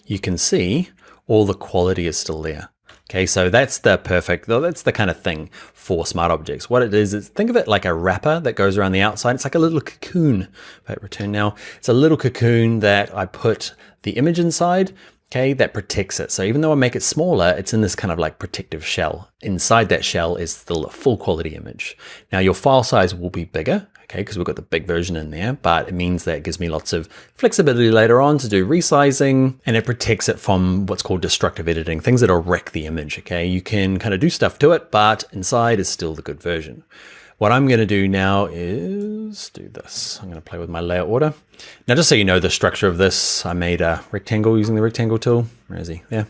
You can see all the quality is still there. Okay, so that's the kind of thing for smart objects. What it is think of it like a wrapper that goes around the outside. It's like a little cocoon. Hit return now. It's a little cocoon that I put the image inside. Okay, that protects it. So even though I make it smaller, it's in this kind of like protective shell. Inside that shell is still a full quality image. Now your file size will be bigger, okay, because we've got the big version in there, but it means that it gives me lots of flexibility later on to do resizing, and it protects it from what's called destructive editing, things that'll wreck the image, okay? You can kind of do stuff to it, but inside is still the good version. What I'm going to do now is do this. I'm going to play with my layer order. Now, just so you know the structure of this, I made a rectangle using the rectangle tool. Where is he? There.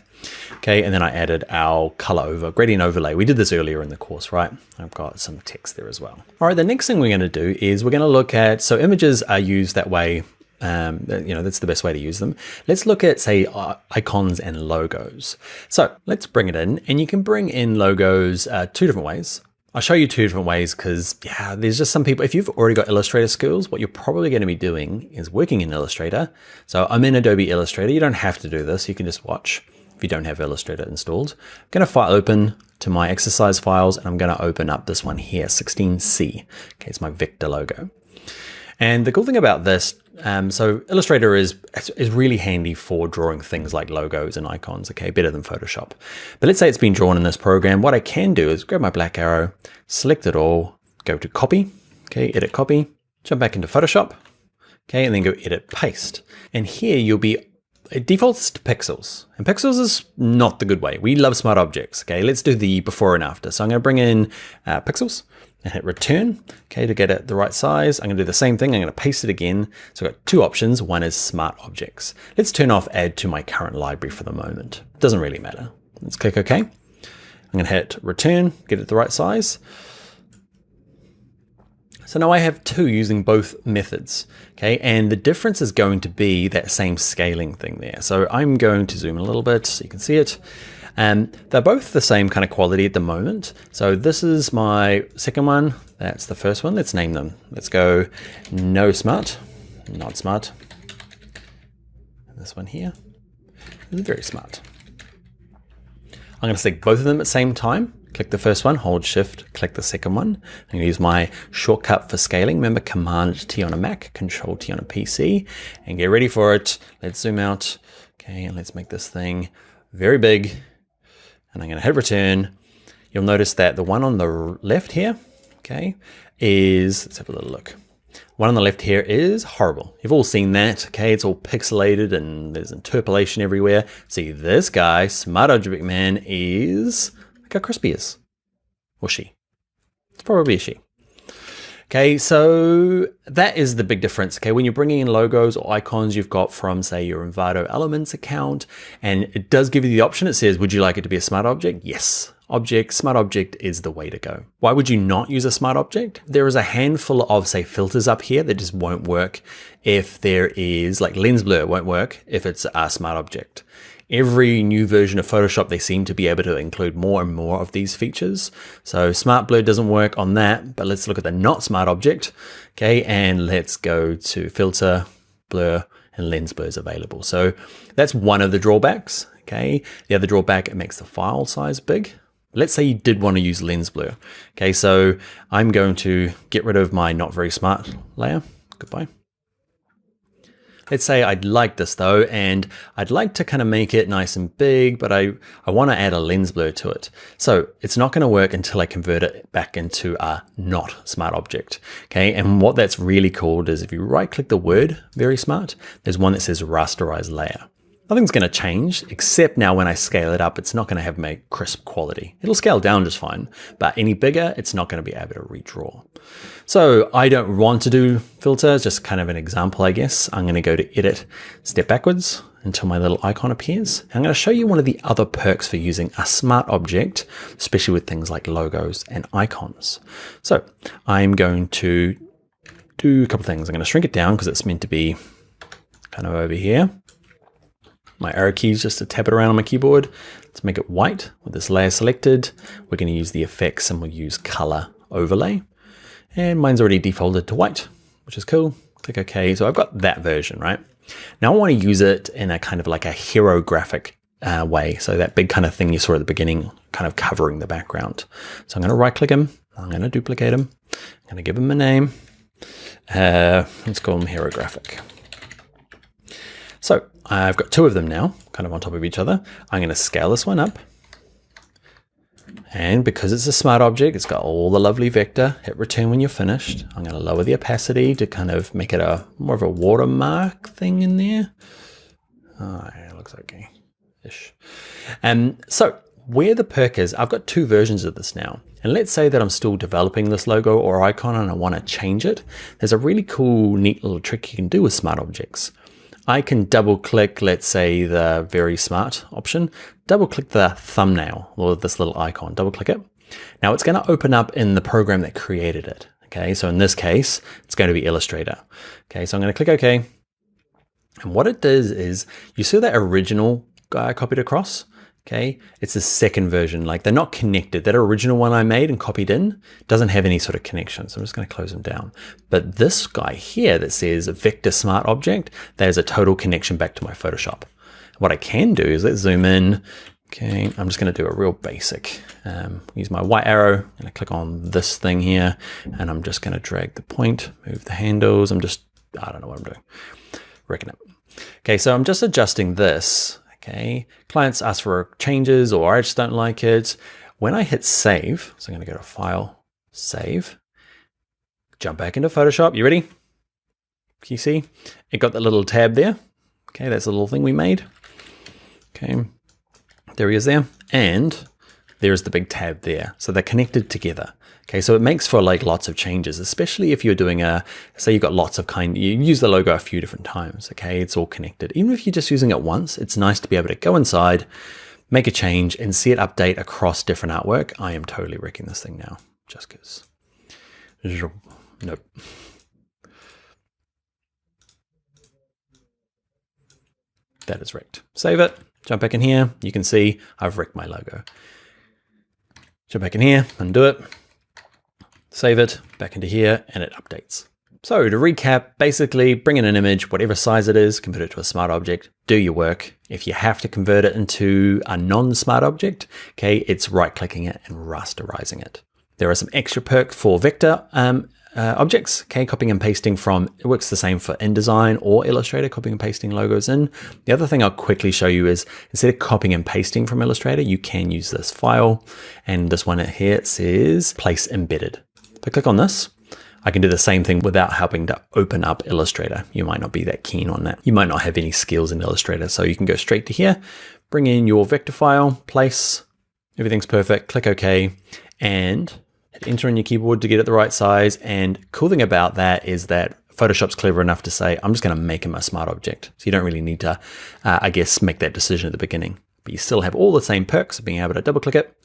Okay, and then I added our color gradient overlay. We did this earlier in the course, right? I've got some text there as well. All right, the next thing we're going to do is we're going to look at, so images are used that way. That's the best way to use them. Let's look at, say, icons and logos. So let's bring it in, and you can bring in logos two different ways. I'll show you two different ways because, yeah, there's just some people, if you've already got Illustrator skills, what you're probably going to be doing is working in Illustrator. So I'm in Adobe Illustrator. You don't have to do this. You can just watch if you don't have Illustrator installed. I'm going to file open to my exercise files, and I'm going to open up this one here, 16C. Okay, it's my vector logo. And the cool thing about this, so Illustrator is really handy for drawing things like logos and icons, okay, better than Photoshop. But let's say it's been drawn in this program. What I can do is grab my black arrow, select it all, go to copy, okay, edit copy, jump back into Photoshop, okay, and then go edit paste. And here it defaults to pixels, and pixels is not the good way. We love smart objects, okay? Let's do the before and after. So I'm gonna bring in pixels and hit return, okay, to get it the right size. I'm gonna do the same thing. I'm gonna paste it again. So I've got two options. One is smart objects. Let's turn off add to my current library for the moment. It doesn't really matter. Let's click OK. I'm gonna hit return, get it the right size. So now I have two using both methods, okay? And the difference is going to be that same scaling thing there. So I'm going to zoom in a little bit so you can see it. They're both the same kind of quality at the moment. So this is my second one. That's the first one. Let's name them. Let's go no smart, not smart. And this one here is very smart. I'm going to select both of them at the same time. Click the first one, hold shift, click the second one. I'm going to use my shortcut for scaling. Remember, Command T on a Mac, Control T on a PC, and get ready for it. Let's zoom out. Okay, and let's make this thing very big. And I'm going to hit return. You'll notice that the one on the left here, okay, let's have a little look. One on the left here is horrible. You've all seen that, okay? It's all pixelated and there's interpolation everywhere. See, this guy, Smart Object Man, is like how Crispy is, or she. It's probably a she. Okay, so that is the big difference. Okay, when you're bringing in logos or icons you've got from, say, your Envato Elements account, and it does give you the option. It says, would you like it to be a smart object? Yes. Smart object is the way to go. Why would you not use a smart object? There is a handful of, say, filters up here that just won't work if there is, like lens blur won't work if it's a smart object. Every new version of Photoshop, they seem to be able to include more and more of these features. So smart blur doesn't work on that, but let's look at the not smart object. Okay, and let's go to filter, blur, and lens blur is available. So that's one of the drawbacks. Okay, the other drawback, it makes the file size big. Let's say you did want to use lens blur. Okay, so I'm going to get rid of my not very smart layer. Goodbye. Let's say I'd like this though, and I'd like to kind of make it nice and big, but I want to add a lens blur to it. So it's not going to work until I convert it back into a not smart object. Okay, and what that's really called is if you right click the word very smart, there's one that says rasterize layer. Nothing's going to change, except now when I scale it up, it's not going to have my crisp quality. It'll scale down just fine, but any bigger, it's not going to be able to redraw. So I don't want to do filters, just kind of an example, I guess. I'm going to go to edit, step backwards until my little icon appears. I'm going to show you one of the other perks for using a smart object, especially with things like logos and icons. So I'm going to do a couple things. I'm going to shrink it down because it's meant to be kind of over here. My arrow keys just to tap it around on my keyboard. Let's make it white with this layer selected. We're going to use the effects and we'll use color overlay. And mine's already defaulted to white, which is cool. Click OK. So I've got that version, right? Now I want to use it in a kind of like a hero graphic way. So that big kind of thing you saw at the beginning, kind of covering the background. So I'm going to right click him. I'm going to duplicate him. I'm going to give him a name. Let's call him hero graphic. So I've got two of them now, kind of on top of each other. I'm going to scale this one up. And because it's a smart object, it's got all the lovely vector. Hit return when you're finished. I'm going to lower the opacity to kind of make it a more of a watermark thing in there. Oh, yeah, it looks okay-ish. So where the perk is, I've got two versions of this now. And let's say that I'm still developing this logo or icon and I want to change it. There's a really cool, neat little trick you can do with smart objects. I can double click, let's say the very smart option, double click the thumbnail or this little icon, double click it. Now it's going to open up in the program that created it. Okay, so in this case, it's going to be Illustrator. Okay, so I'm going to click OK. And what it does is, you see that original guy I copied across? Okay, it's the second version, like they're not connected. That original one I made and copied in doesn't have any sort of connection. So I'm just going to close them down. But this guy here that says Vector Smart Object, there's a total connection back to my Photoshop. What I can do is let's zoom in. Okay, I'm just going to do a real basic, use my white arrow and I click on this thing here and I'm just going to drag the point, move the handles. I don't know what I'm doing. Reckon it. Okay, so I'm just adjusting this. Okay, clients ask for changes or I just don't like it. When I hit save, so I'm going to go to File, Save, jump back into Photoshop. You ready? Can you see? It got that little tab there. Okay, that's a little thing we made. Okay, there he is there. And there's the big tab there. So they're connected together. Okay, so it makes for like lots of changes, especially if you're doing say you've got lots of you use the logo a few different times, okay, it's all connected. Even if you're just using it once, it's nice to be able to go inside, make a change and see it update across different artwork. I am totally wrecking this thing now, just because. Nope. That is wrecked. Save it, jump back in here. You can see I've wrecked my logo. Jump back in here, undo it. Save it back into here and it updates. So to recap, basically bring in an image, whatever size it is, convert it to a smart object, do your work. If you have to convert it into a non-smart object, okay, it's right clicking it and rasterizing it. There are some extra perks for vector objects, okay, copying and pasting from, it works the same for InDesign or Illustrator, copying and pasting logos in. The other thing I'll quickly show you is instead of copying and pasting from Illustrator, you can use this file. And this one here, it says place embedded. If I click on this, I can do the same thing without having to open up Illustrator. You might not be that keen on that. You might not have any skills in Illustrator. So you can go straight to here, bring in your vector file, place, everything's perfect, click OK, and hit enter on your keyboard to get it the right size. And cool thing about that is that Photoshop's clever enough to say, I'm just going to make him a smart object. So you don't really need to, I guess, make that decision at the beginning. But you still have all the same perks of being able to double click it,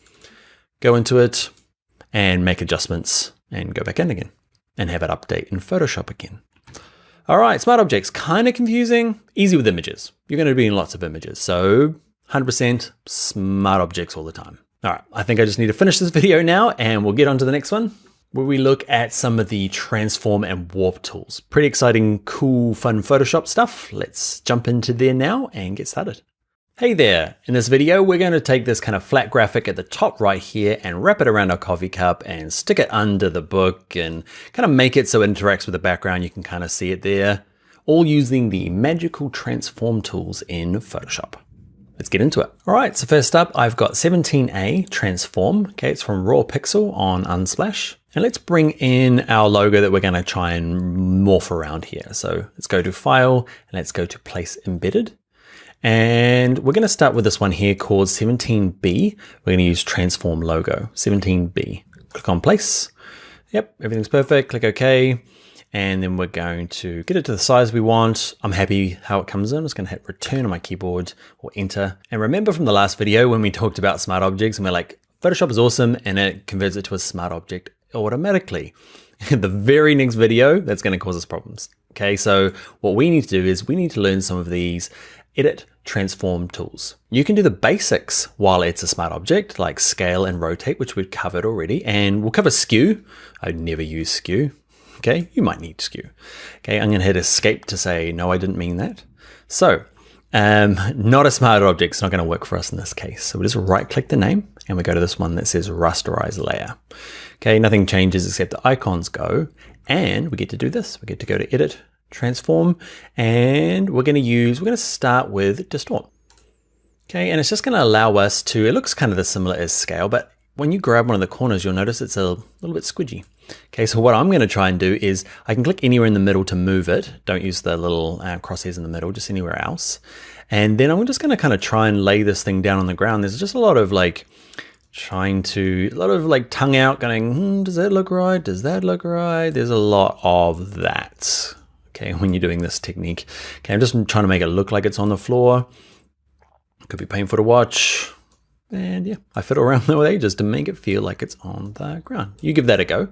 go into it, and make adjustments and go back in again and have it update in Photoshop again. All right, smart objects, kind of confusing, easy with images. You're going to be in lots of images. So 100% smart objects all the time. All right, I think I just need to finish this video now and we'll get on to the next one where we look at some of the transform and warp tools. Pretty exciting, cool, fun Photoshop stuff. Let's jump into there now and get started. Hey there, in this video, we're going to take this kind of flat graphic at the top right here and wrap it around our coffee cup and stick it under the book and kind of make it so it interacts with the background. You can kind of see it there, all using the magical transform tools in Photoshop. Let's get into it. All right, so first up, I've got 17A transform. Okay, it's from Raw Pixel on Unsplash. And let's bring in our logo that we're going to try and morph around here. So let's go to File and let's go to Place Embedded. And we're going to start with this one here called 17B. We're going to use transform logo, 17B. Click on place. Yep, everything's perfect. Click OK. And then we're going to get it to the size we want. I'm happy how it comes in. I'm just going to hit return on my keyboard or enter. And remember from the last video when we talked about smart objects and we're like, Photoshop is awesome and it converts it to a smart object automatically. In the very next video, that's going to cause us problems. Okay, so what we need to do is we need to learn some of these edit transform tools. You can do the basics while it's a smart object like scale and rotate, which we've covered already, and we'll cover skew. I never use skew. Okay, you might need skew. Okay, I'm going to hit escape to say, no, I didn't mean that. So, not a smart object, it's not going to work for us in this case. So we just right click the name and we go to this one that says rasterize layer. Okay, nothing changes except the icons go, and we get to do this. We get to go to edit, transform, and we're going to start with distort. Okay, and it's just going to allow us to, it looks kind of similar as scale, but when you grab one of the corners, you'll notice it's a little bit squidgy. Okay, so what I'm going to try and do is I can click anywhere in the middle to move it. Don't use the little crosshairs in the middle, just anywhere else. And then I'm just going to kind of try and lay this thing down on the ground. There's just a lot of like tongue out going, does that look right? Does that look right? There's a lot of that. Okay, when you're doing this technique. Okay, I'm just trying to make it look like it's on the floor. Could be painful to watch. And yeah, I fiddle around there with edges to make it feel like it's on the ground. You give that a go.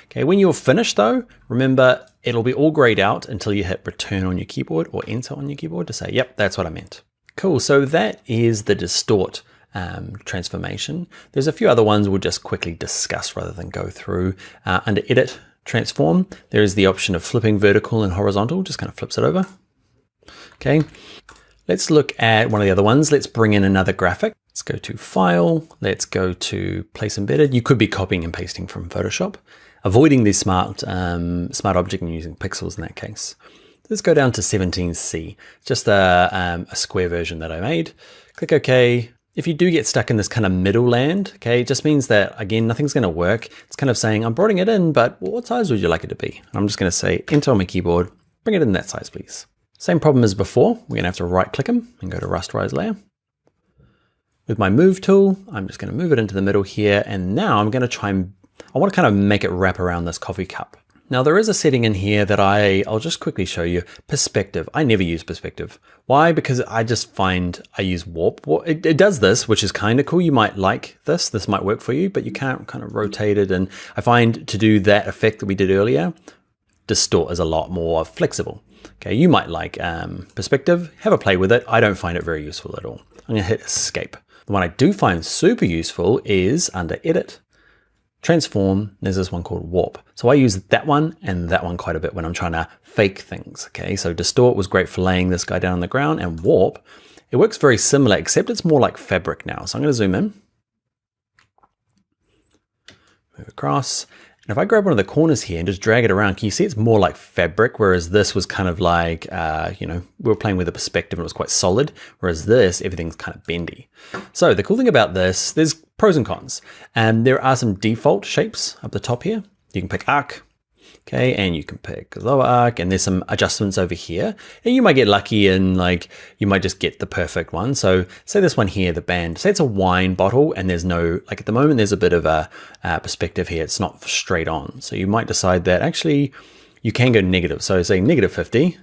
Okay, when you're finished though, remember it'll be all grayed out until you hit return on your keyboard or enter on your keyboard to say, yep, that's what I meant. Cool, so that is the distort transformation. There's a few other ones we'll just quickly discuss rather than go through. Under edit, transform, there is the option of flipping vertical and horizontal, just kind of flips it over. Okay, let's look at one of the other ones. Let's bring in another graphic. Let's go to File, let's go to Place Embedded. You could be copying and pasting from Photoshop, avoiding the smart object and using pixels in that case. Let's go down to 17C, just a square version that I made. Click OK. If you do get stuck in this kind of middle land, okay, it just means that, again, nothing's going to work. It's kind of saying, I'm bringing it in, but what size would you like it to be? And I'm just going to say, enter on my keyboard, bring it in that size, please. Same problem as before. We're going to have to right-click them and go to Rasterize Layer. With my Move tool, I'm just going to move it into the middle here, and now I'm going to I want to kind of make it wrap around this coffee cup. Now there is a setting in here that I'll just quickly show you. Perspective. I never use perspective. Why? Because I just find I use warp. It does this, which is kind of cool. You might like this. This might work for you, but you can't kind of rotate it. And I find to do that effect that we did earlier, distort is a lot more flexible. Okay, you might like perspective. Have a play with it. I don't find it very useful at all. I'm going to hit escape. The one I do find super useful is under edit, transform, there's this one called warp. So I use that one and that one quite a bit when I'm trying to fake things. Okay, so distort was great for laying this guy down on the ground, and warp, it works very similar, except it's more like fabric now. So I'm going to zoom in, move across. And if I grab one of the corners here and just drag it around, can you see it's more like fabric, whereas this was kind of like, we were playing with the perspective and it was quite solid, whereas this, everything's kind of bendy. So the cool thing about this, there's pros and cons. And there are some default shapes up the top here. You can pick arc, okay, and you can pick lower arc, and there's some adjustments over here. And you might get lucky and like, you might just get the perfect one. So say this one here, the band, say it's a wine bottle and there's no, like at the moment, there's a bit of a perspective here. It's not straight on. So you might decide that actually you can go negative. So say -50,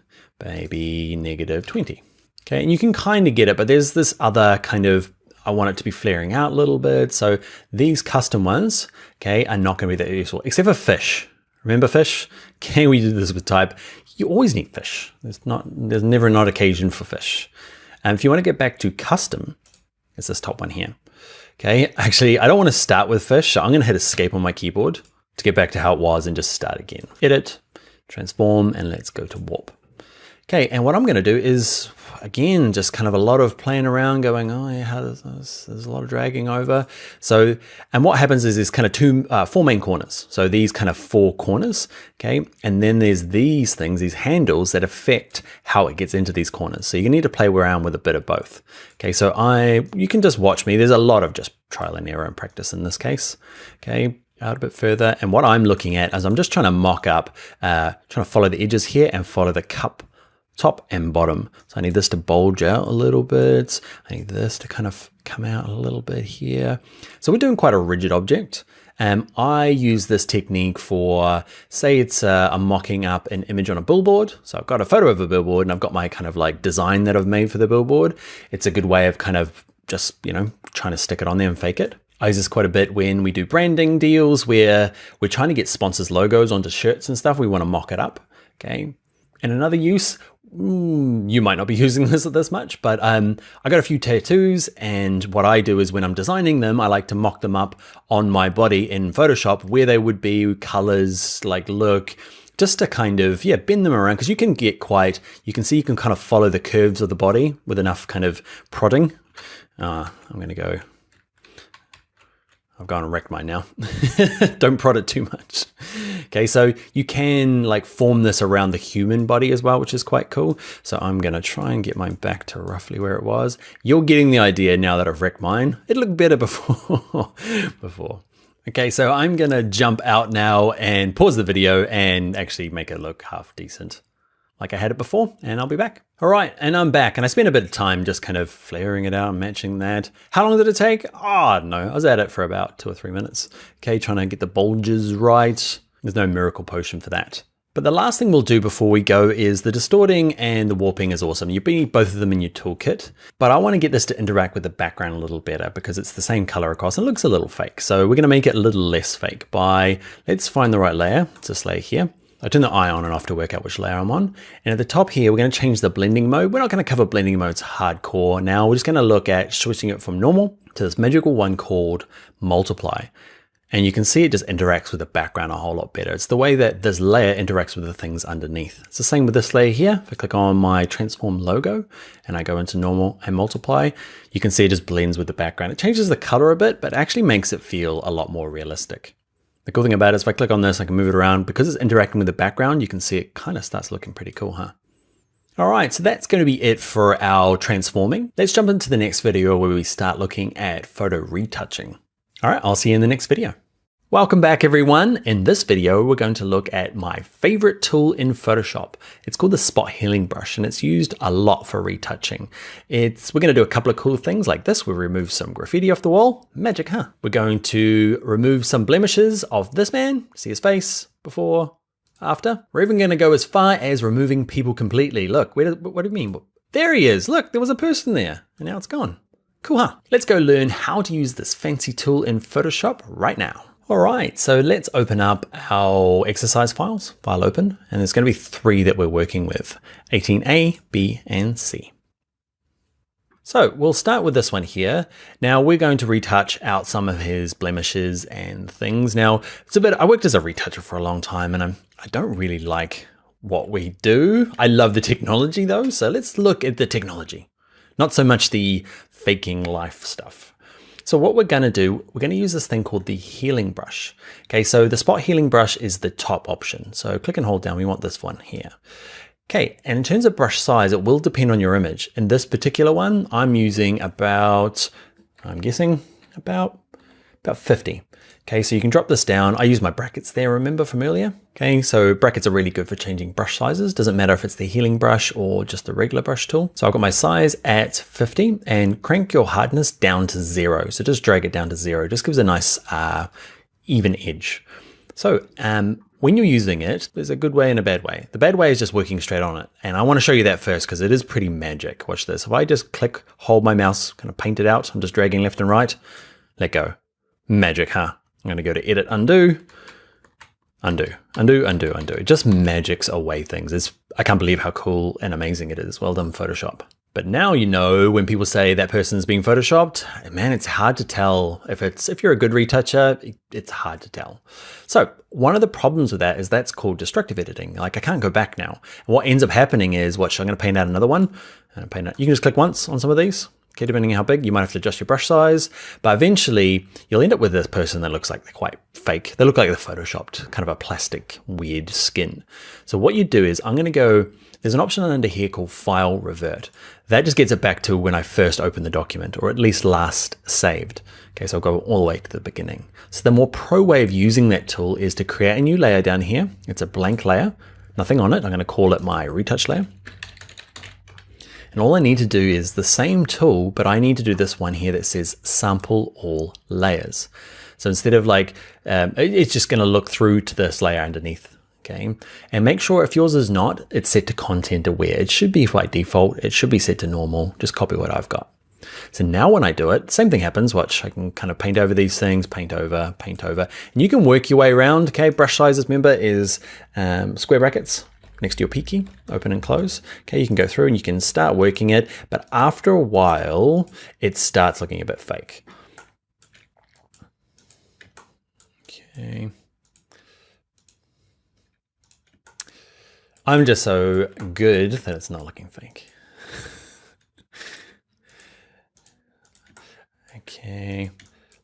maybe -20. Okay, and you can kind of get it, but there's this other kind of, I want it to be flaring out a little bit. So these custom ones, okay, are not going to be that useful, except for fish. Remember fish? Okay, we did this with type. You always need fish. There's never not occasion for fish. And if you want to get back to custom, it's this top one here. Okay, actually, I don't want to start with fish, so I'm going to hit escape on my keyboard to get back to how it was and just start again. Edit, transform, and let's go to warp. Okay, and what I'm going to do is, again, just kind of a lot of playing around going, oh yeah, there's a lot of dragging over. So, and what happens is there's kind of four main corners. So these kind of four corners, okay? And then there's these things, these handles that affect how it gets into these corners. So you need to play around with a bit of both. Okay, so you can just watch me. There's a lot of just trial and error and practice in this case, okay? Out a bit further. And what I'm looking at is I'm just trying to mock up, trying to follow the edges here and follow the cup top and bottom. So I need this to bulge out a little bit. I need this to kind of come out a little bit here. So we're doing quite a rigid object. I use this technique for, say it's I'm mocking up an image on a billboard. So I've got a photo of a billboard and I've got my kind of like design that I've made for the billboard. It's a good way of kind of just, trying to stick it on there and fake it. I use this quite a bit when we do branding deals where we're trying to get sponsors' logos onto shirts and stuff. We want to mock it up, okay? And another use, you might not be using this much, but I got a few tattoos, and what I do is when I'm designing them, I like to mock them up on my body in Photoshop where they would be colors, like look, just to kind of, bend them around, because you can get you can see you can kind of follow the curves of the body with enough kind of prodding. I'm going to go. I've gone and wrecked mine now. Don't prod it too much. Okay, so you can like form this around the human body as well, which is quite cool. So I'm gonna try and get mine back to roughly where it was. You're getting the idea now that I've wrecked mine. It looked better before. Okay, so I'm gonna jump out now and pause the video and actually make it look half decent like I had it before, and I'll be back. All right, and I'm back, and I spent a bit of time just kind of flaring it out and matching that. How long did it take? Oh, I don't know. I was at it for about 2 or 3 minutes. Okay, trying to get the bulges right. There's no miracle potion for that. But the last thing we'll do before we go is the distorting and the warping is awesome. You need both of them in your toolkit, but I want to get this to interact with the background a little better because it's the same color across and it looks a little fake. So we're going to make it a little less fake by, let's find the right layer. It's this layer here. I turn the eye on and off to work out which layer I'm on. And at the top here, we're going to change the blending mode. We're not going to cover blending modes hardcore now. We're just going to look at switching it from normal to this magical one called multiply. And you can see it just interacts with the background a whole lot better. It's the way that this layer interacts with the things underneath. It's the same with this layer here. If I click on my transform logo and I go into normal and multiply, you can see it just blends with the background. It changes the color a bit, but actually makes it feel a lot more realistic. The cool thing about it is if I click on this, I can move it around. Because it's interacting with the background, you can see it kind of starts looking pretty cool, huh? All right, so that's going to be it for our transforming. Let's jump into the next video where we start looking at photo retouching. All right, I'll see you in the next video. Welcome back, everyone. In this video, we're going to look at my favorite tool in Photoshop. It's called the Spot Healing Brush, and it's used a lot for retouching. We're going to do a couple of cool things like this. We'll remove some graffiti off the wall. Magic, huh? We're going to remove some blemishes of this man. See his face before, after. We're even going to go as far as removing people completely. Look, what do you mean? There he is. Look, there was a person there, and now it's gone. Cool, huh? Let's go learn how to use this fancy tool in Photoshop right now. All right, so let's open up our exercise files, file open, and there's going to be 3 that we're working with, 18A, B, and C. So we'll start with this one here. Now we're going to retouch out some of his blemishes and things. Now I worked as a retoucher for a long time and I don't really like what we do. I love the technology though, so let's look at the technology, not so much the faking life stuff. So what we're going to do, we're going to use this thing called the healing brush. Okay, so the spot healing brush is the top option. So click and hold down, we want this one here. Okay, and in terms of brush size, it will depend on your image. In this particular one, I'm using about 50. Okay, so you can drop this down. I use my brackets there, remember from earlier? Okay, so brackets are really good for changing brush sizes. Doesn't matter if it's the healing brush or just the regular brush tool. So I've got my size at 50 and crank your hardness down to 0. So just drag it down to 0. Just gives a nice even edge. So when you're using it, there's a good way and a bad way. The bad way is just working straight on it. And I want to show you that first because it is pretty magic. Watch this. If I just click, hold my mouse, kind of paint it out. I'm just dragging left and right. Let go. Magic, huh? I'm going to go to edit, undo, undo, undo, undo, undo. It just magics away things. I can't believe how cool and amazing it is. Well done, Photoshop. But now you know when people say that person's being photoshopped, man, it's hard to tell. If you're a good retoucher, it's hard to tell. So one of the problems with that is that's called destructive editing. Like I can't go back now. And what ends up happening is, I'm going to paint out another one. And paint out. You can just click once on some of these. Okay, depending on how big, you might have to adjust your brush size, but eventually you'll end up with this person that looks like they're quite fake. They look like they're photoshopped, kind of a plastic, weird skin. So what you do is there's an option under here called File Revert. That just gets it back to when I first opened the document, or at least last saved. Okay, so I'll go all the way to the beginning. So the more pro way of using that tool is to create a new layer down here. It's a blank layer, nothing on it. I'm going to call it my retouch layer. And all I need to do is the same tool, but I need to do this one here that says sample all layers. So instead of it's just going to look through to this layer underneath. Okay. And make sure if yours is not, it's set to content aware. It should be by default. It should be set to normal. Just copy what I've got. So now when I do it, same thing happens. Watch, I can kind of paint over these things, paint over, and you can work your way around. Okay. Brush sizes, remember, is square brackets next to your P key, open and close. Okay, you can go through and you can start working it, but after a while, it starts looking a bit fake. Okay. I'm just so good that it's not looking fake. Okay,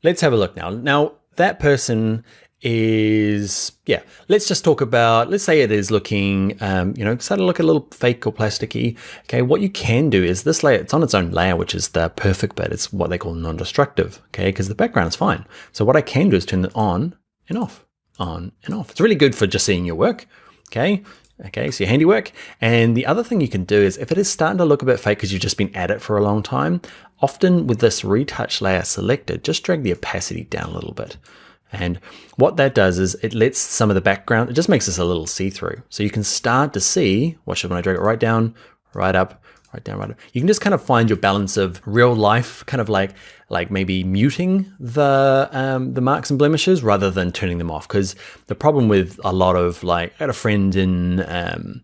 let's have a look now. Now, that person is, yeah, let's just talk about, let's say it is looking, you know, start to look a little fake or plasticky. Okay, what you can do is this layer, it's on its own layer, which is the perfect bit. It's what they call non-destructive, okay, because the background is fine. So what I can do is turn it on and off, on and off. It's really good for just seeing your work, okay? Okay, so your handiwork. And the other thing you can do is if it is starting to look a bit fake because you've just been at it for a long time, often with this retouch layer selected, just drag the opacity down a little bit. And what that does is it lets some of the background, it just makes this a little see-through. So you can start to see, watch it when I drag it right down, right up, right down, right up. You can just kind of find your balance of real life, kind of like maybe muting the marks and blemishes rather than turning them off. Because the problem with a lot of, like, I had a friend in,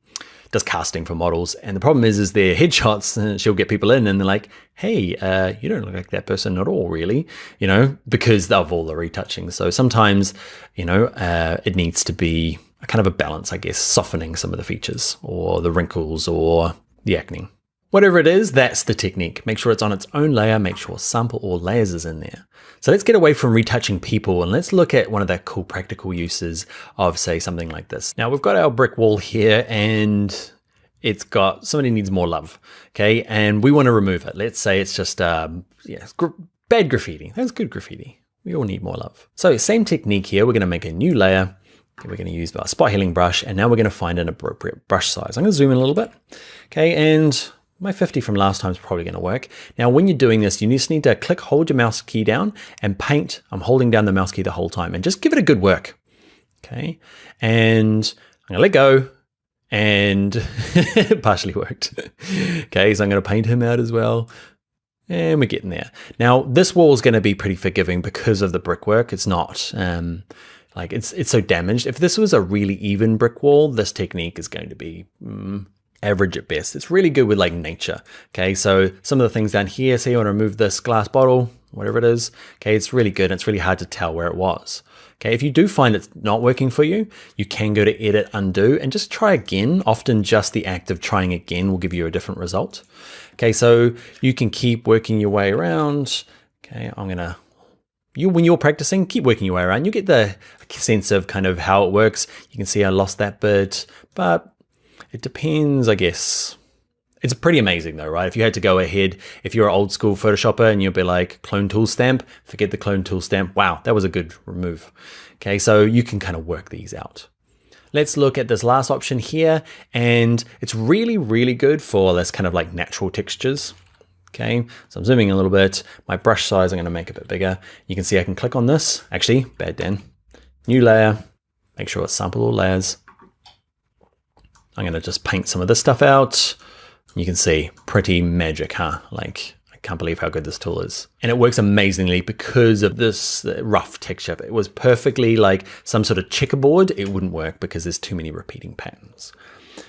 does casting for models, and the problem is their headshots, and she'll get people in and they're like, hey, you don't look like that person at all, really, you know, because of all the retouching. So sometimes, you know, it needs to be a kind of a balance, I guess, softening some of the features or the wrinkles or the acne. Whatever it is, that's the technique. Make sure it's on its own layer, make sure sample or layers is in there. So let's get away from retouching people and let's look at one of the cool practical uses of, say, something like this. Now we've got our brick wall here and it's got, somebody needs more love, okay? And we want to remove it. Let's say it's just, yeah, bad graffiti. That's good graffiti. We all need more love. So same technique here. We're going to make a new layer. We're going to use our spot healing brush and now we're going to find an appropriate brush size. I'm going to zoom in a little bit, okay? And my 50 from last time is probably going to work. Now, when you're doing this, you just need to click, hold your mouse key down and paint. I'm holding down the mouse key the whole time and just give it a good work. Okay. And I'm going to let go and it partially worked. Okay. So I'm going to paint him out as well. And we're getting there. Now, this wall is going to be pretty forgiving because of the brickwork. It's not, like it's so damaged. If this was a really even brick wall, this technique is going to be, average at best. It's really good with like nature. Okay, so some of the things down here, say you want to remove this glass bottle, whatever it is, okay, it's really good. It's really hard to tell where it was. Okay, if you do find it's not working for you, you can go to edit, undo, and just try again. Often just the act of trying again will give you a different result. Okay, so you can keep working your way around. Okay, when you're practicing, keep working your way around. You get the sense of kind of how it works. You can see I lost that bit, but it depends, I guess. It's pretty amazing though, right? If you had to go ahead, if you're an old school Photoshopper and you'll be like clone tool stamp, forget the clone tool stamp. Wow, that was a good remove. Okay, so you can kind of work these out. Let's look at this last option here. And it's really, really good for this kind of like natural textures. Okay, so I'm zooming a little bit. My brush size, I'm gonna make a bit bigger. You can see I can click on this. Actually, bad Dan. New layer, make sure it's sample all layers. I'm going to just paint some of this stuff out. You can see pretty magic, huh? Like, I can't believe how good this tool is. And it works amazingly because of this rough texture. If it was perfectly like some sort of checkerboard, it wouldn't work because there's too many repeating patterns.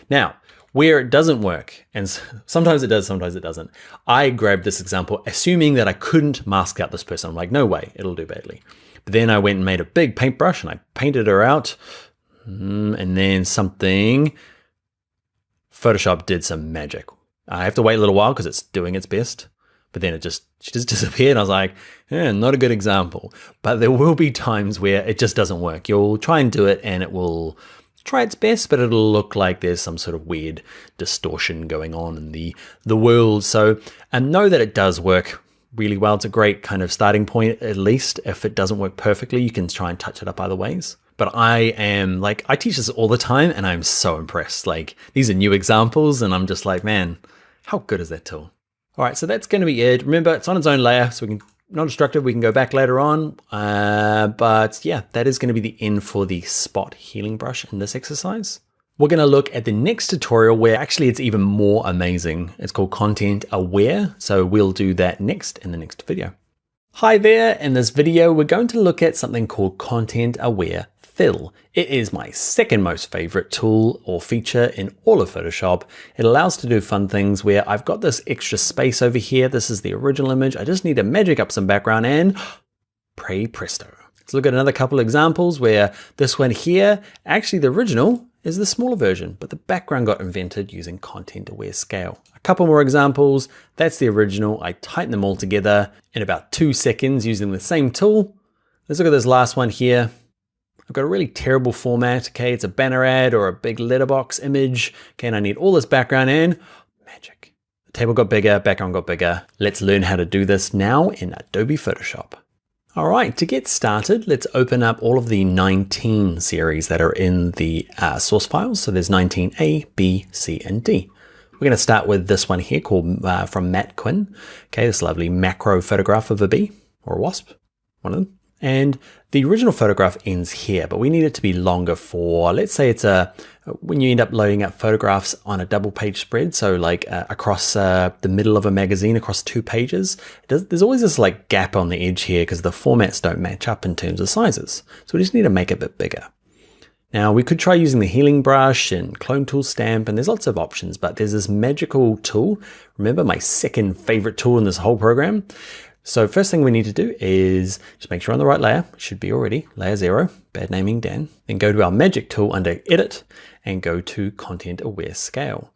Now, where it doesn't work, and sometimes it does, sometimes it doesn't. I grabbed this example, assuming that I couldn't mask out this person. I'm like, no way, it'll do badly. But then I went and made a big paintbrush and I painted her out. And then Photoshop did some magic. I have to wait a little while because it's doing its best, but then she just disappeared. I was like, not a good example. But there will be times where it just doesn't work. You'll try and do it and it will try its best, but it'll look like there's some sort of weird distortion going on in the world. So, and know that it does work really well. It's a great kind of starting point, at least. If it doesn't work perfectly, you can try and touch it up other ways. But I teach this all the time and I'm so impressed. Like, these are new examples and I'm just like, man, how good is that tool? All right, so that's going to be it. Remember, it's on its own layer, so we can, non-destructive, we can go back later on. But yeah, that is going to be the end for the spot healing brush in this exercise. We're going to look at the next tutorial where actually it's even more amazing. It's called Content Aware. So we'll do that next in the next video. Hi there, in this video, we're going to look at something called Content Aware Fill. It is my second most favorite tool or feature in all of Photoshop. It allows to do fun things where I've got this extra space over here. This is the original image. I just need to magic up some background and pray presto. Let's look at another couple examples where this one here, actually the original is the smaller version, but the background got invented using Content Aware Scale. A couple more examples. That's the original. I tighten them all together in about 2 seconds using the same tool. Let's look at this last one here. I've got a really terrible format, okay? It's a banner ad or a big letterbox image, okay? And I need all this background in. Magic. The table got bigger, background got bigger. Let's learn how to do this now in Adobe Photoshop. All right, to get started, let's open up all of the 19 series that are in the source files. So there's 19A, B, C, and D. We're going to start with this one here called from Matt Quinn. Okay, this lovely macro photograph of a bee or a wasp, one of them. And the original photograph ends here, but we need it to be longer for, let's say it's when you end up loading up photographs on a double page spread, so like across the middle of a magazine, across 2 pages, there's always this like gap on the edge here because the formats don't match up in terms of sizes. So we just need to make it a bit bigger. Now we could try using the healing brush and clone tool stamp, and there's lots of options, but there's this magical tool. Remember, my second favorite tool in this whole program. So first thing we need to do is just make sure on the right layer, should be already layer 0, bad naming Dan. Then go to our magic tool under edit and go to content aware scale.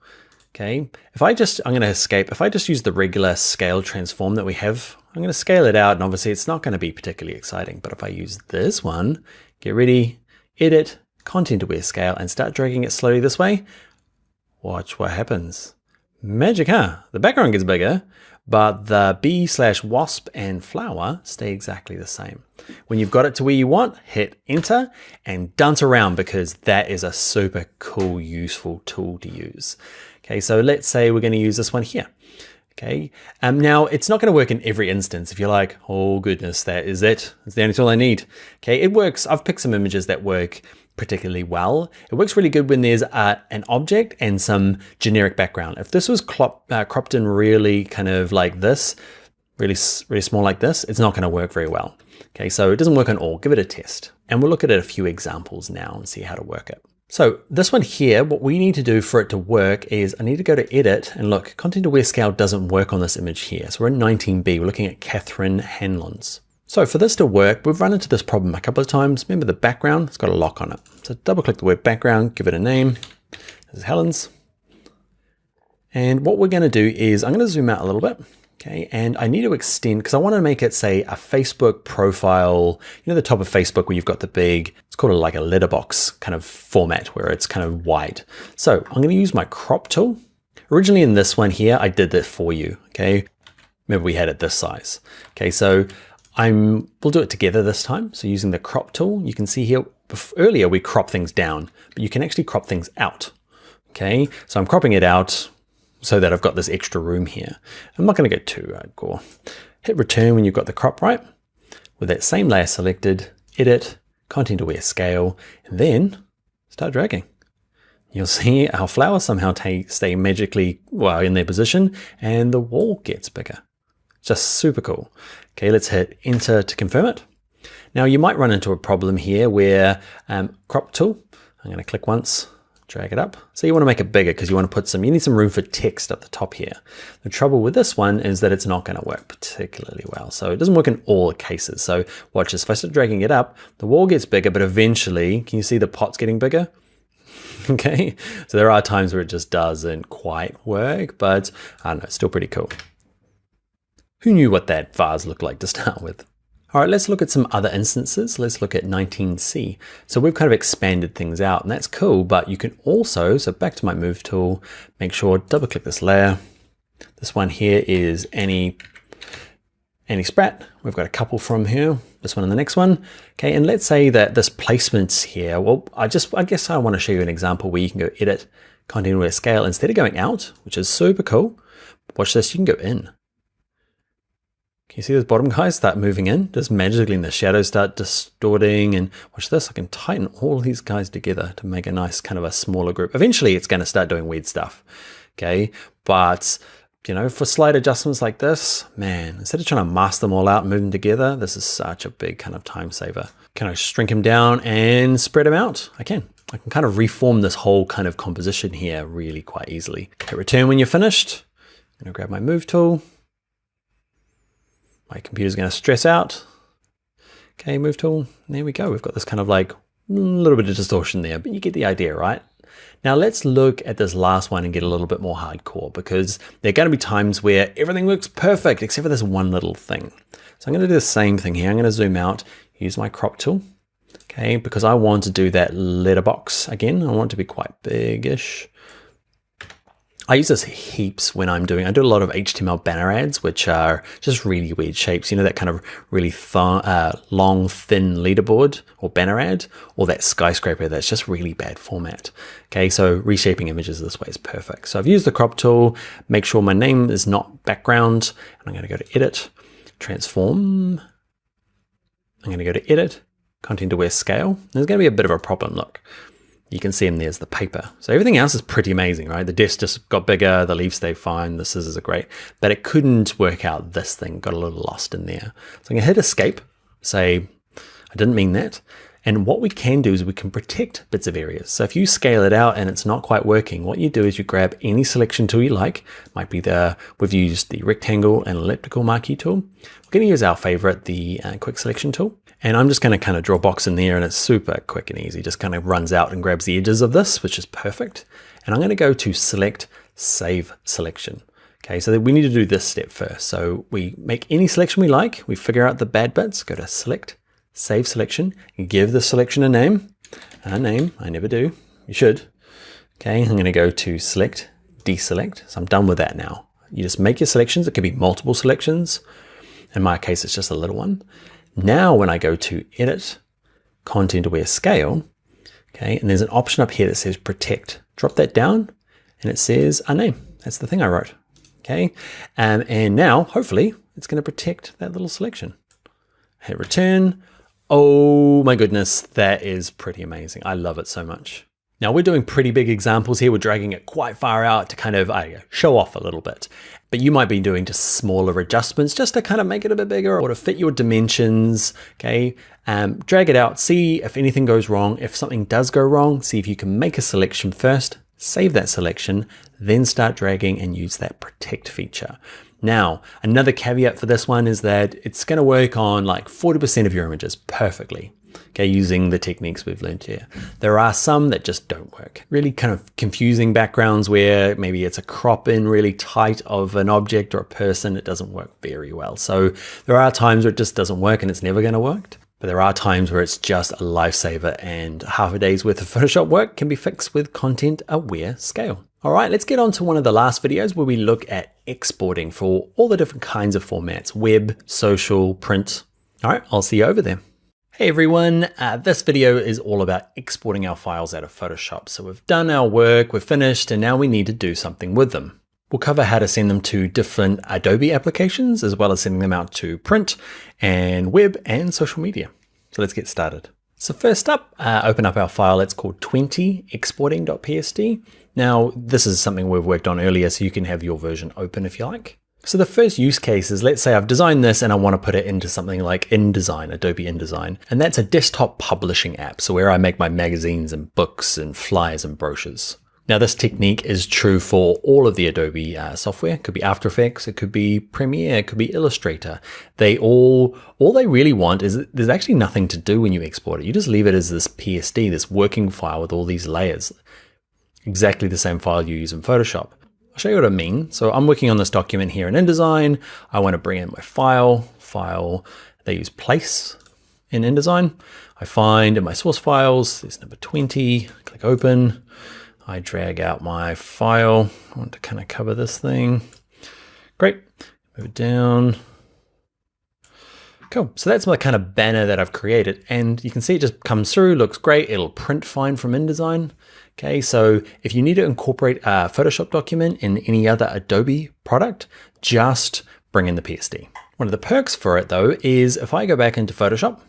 Okay, I'm going to escape. If I just use the regular scale transform that we have, I'm going to scale it out, and obviously it's not going to be particularly exciting. But if I use this one, get ready, edit, content aware scale, and start dragging it slowly this way, watch what happens. Magic, huh? The background gets bigger, but the bee/wasp and flower stay exactly the same. When you've got it to where you want, hit enter and dance around, because that is a super cool, useful tool to use. Okay, so let's say we're going to use this one here. Okay, now it's not going to work in every instance. If you're like, oh goodness, that is it. That's the only tool I need. Okay, it works. I've picked some images that work particularly well. It works really good when there's an object and some generic background. If this was cropped in really kind of like this, really small like this, it's not going to work very well. Okay, so it doesn't work on all. Give it a test. And we'll look at a few examples now and see how to work it. So this one here, what we need to do for it to work is I need to go to edit and look, content aware scale doesn't work on this image here. So we're in 19B, we're looking at Catherine Hanlon's. So for this to work, we've run into this problem a couple of times. Remember the background, it's got a lock on it. So double click the word background, give it a name. This is Helen's. And what we're going to do is I'm going to zoom out a little bit. Okay, and I need to extend, because I want to make it, say, a Facebook profile, you know, the top of Facebook where you've got the big, it's called like a letterbox kind of format where it's kind of wide. So I'm going to use my crop tool. Originally in this one here, I did that for you. Okay, remember we had it this size. Okay, so we'll do it together this time. So using the crop tool, you can see here, earlier we crop things down, but you can actually crop things out. Okay, so I'm cropping it out so that I've got this extra room here. I'm not going to go too hardcore. Hit return when you've got the crop right. With that same layer selected, edit, content aware scale, and then start dragging. You'll see our flowers somehow stay magically in their position, and the wall gets bigger. Just super cool. Okay, let's hit enter to confirm it. Now you might run into a problem here where crop tool, I'm going to click once, drag it up. So you want to make it bigger because you want to put you need some room for text at the top here. The trouble with this one is that it's not going to work particularly well. So it doesn't work in all cases. So watch this. If I start dragging it up, the wall gets bigger, but eventually, can you see the pot's getting bigger? Okay, so there are times where it just doesn't quite work, but I don't know, it's still pretty cool. Who knew what that vase looked like to start with? All right, let's look at some other instances. Let's look at 19C. So we've kind of expanded things out, and that's cool, but you can also, so back to my move tool, make sure, double click this layer. This one here is Annie Spratt. We've got a couple from here, this one and the next one. Okay, and let's say that this placement's here. Well, I guess I want to show you an example where you can go edit, content aware scale. Instead of going out, which is super cool, watch this, you can go in. Can you see those bottom guys start moving in? Just magically, and the shadows start distorting. And watch this, I can tighten all these guys together to make a nice kind of a smaller group. Eventually, it's going to start doing weird stuff. Okay, but you know, for slight adjustments like this, man, instead of trying to mask them all out and move them together, this is such a big kind of time saver. Can I shrink them down and spread them out? I can kind of reform this whole kind of composition here really quite easily. Hit return when you're finished. I'm going to grab my move tool. My computer's going to stress out. Okay, move tool. There we go. We've got this kind of like a little bit of distortion there, but you get the idea, right? Now let's look at this last one and get a little bit more hardcore, because there are going to be times where everything works perfect except for this one little thing. So I'm going to do the same thing here. I'm going to zoom out, use my crop tool. Okay, because I want to do that letterbox again. I want it to be quite big-ish. I use this heaps when I do a lot of HTML banner ads, which are just really weird shapes. You know, that kind of really long, thin leaderboard or banner ad, or that skyscraper that's just really bad format. Okay, so reshaping images this way is perfect. So I've used the crop tool, make sure my name is not background, and I'm going to go to edit, transform. I'm going to go to edit, content aware scale. There's going to be a bit of a problem, look. You can see them there's the paper. So everything else is pretty amazing, right? The desk just got bigger, the leaves stay fine, the scissors are great, but it couldn't work out this thing, got a little lost in there. So I'm gonna hit escape, say, I didn't mean that. And what we can do is we can protect bits of areas. So if you scale it out and it's not quite working, what you do is you grab any selection tool you like. Might be we've used the rectangle and elliptical marquee tool. We're gonna use our favorite, the quick selection tool. And I'm just going to kind of draw a box in there, and it's super quick and easy. Just kind of runs out and grabs the edges of this, which is perfect. And I'm going to go to select, save selection. Okay, so we need to do this step first. So we make any selection we like. We figure out the bad bits, go to select, save selection, give the selection a name. I never do. You should. Okay, I'm going to go to select, deselect. So I'm done with that now. You just make your selections. It could be multiple selections. In my case, it's just a little one. Now, when I go to edit, content aware scale, okay, and there's an option up here that says protect. Drop that down and it says a name. That's the thing I wrote, okay? And now, hopefully, it's gonna protect that little selection. Hit return. Oh my goodness, that is pretty amazing. I love it so much. Now we're doing pretty big examples here. We're dragging it quite far out to kind of show off a little bit, but you might be doing just smaller adjustments just to kind of make it a bit bigger or to fit your dimensions. Okay. Drag it out, see if anything goes wrong. If something does go wrong, see if you can make a selection first, save that selection, then start dragging and use that protect feature. Now, another caveat for this one is that it's going to work on like 40% of your images perfectly. Okay, using the techniques we've learned here. There are some that just don't work. Really kind of confusing backgrounds where maybe it's a crop in really tight of an object or a person. It doesn't work very well. So there are times where it just doesn't work and it's never going to work. But there are times where it's just a lifesaver and half a day's worth of Photoshop work can be fixed with content aware scale. All right, let's get on to one of the last videos where we look at exporting for all the different kinds of formats, web, social, print. All right, I'll see you over there. Hey everyone, this video is all about exporting our files out of Photoshop. So we've done our work, we're finished, and now we need to do something with them. We'll cover how to send them to different Adobe applications, as well as sending them out to print and web and social media. So let's get started. So first up, open up our file. It's called 20exporting.psd. Now, this is something we've worked on earlier, so you can have your version open if you like. So the first use case is, let's say I've designed this and I want to put it into something like InDesign, Adobe InDesign, and that's a desktop publishing app. So where I make my magazines and books and flyers and brochures. Now this technique is true for all of the Adobe software. It could be After Effects, it could be Premiere, it could be Illustrator. All they really want is there's actually nothing to do when you export it. You just leave it as this PSD, this working file with all these layers. Exactly the same file you use in Photoshop. I'll show you what I mean. So I'm working on this document here in InDesign. I want to bring in my file. They use place in InDesign. I find in my source files, there's number 20, click open. I drag out my file. I want to kind of cover this thing. Great, move it down. Cool, so that's my kind of banner that I've created. And you can see it just comes through, looks great. It'll print fine from InDesign. Okay, so if you need to incorporate a Photoshop document in any other Adobe product, just bring in the PSD. One of the perks for it though is if I go back into Photoshop,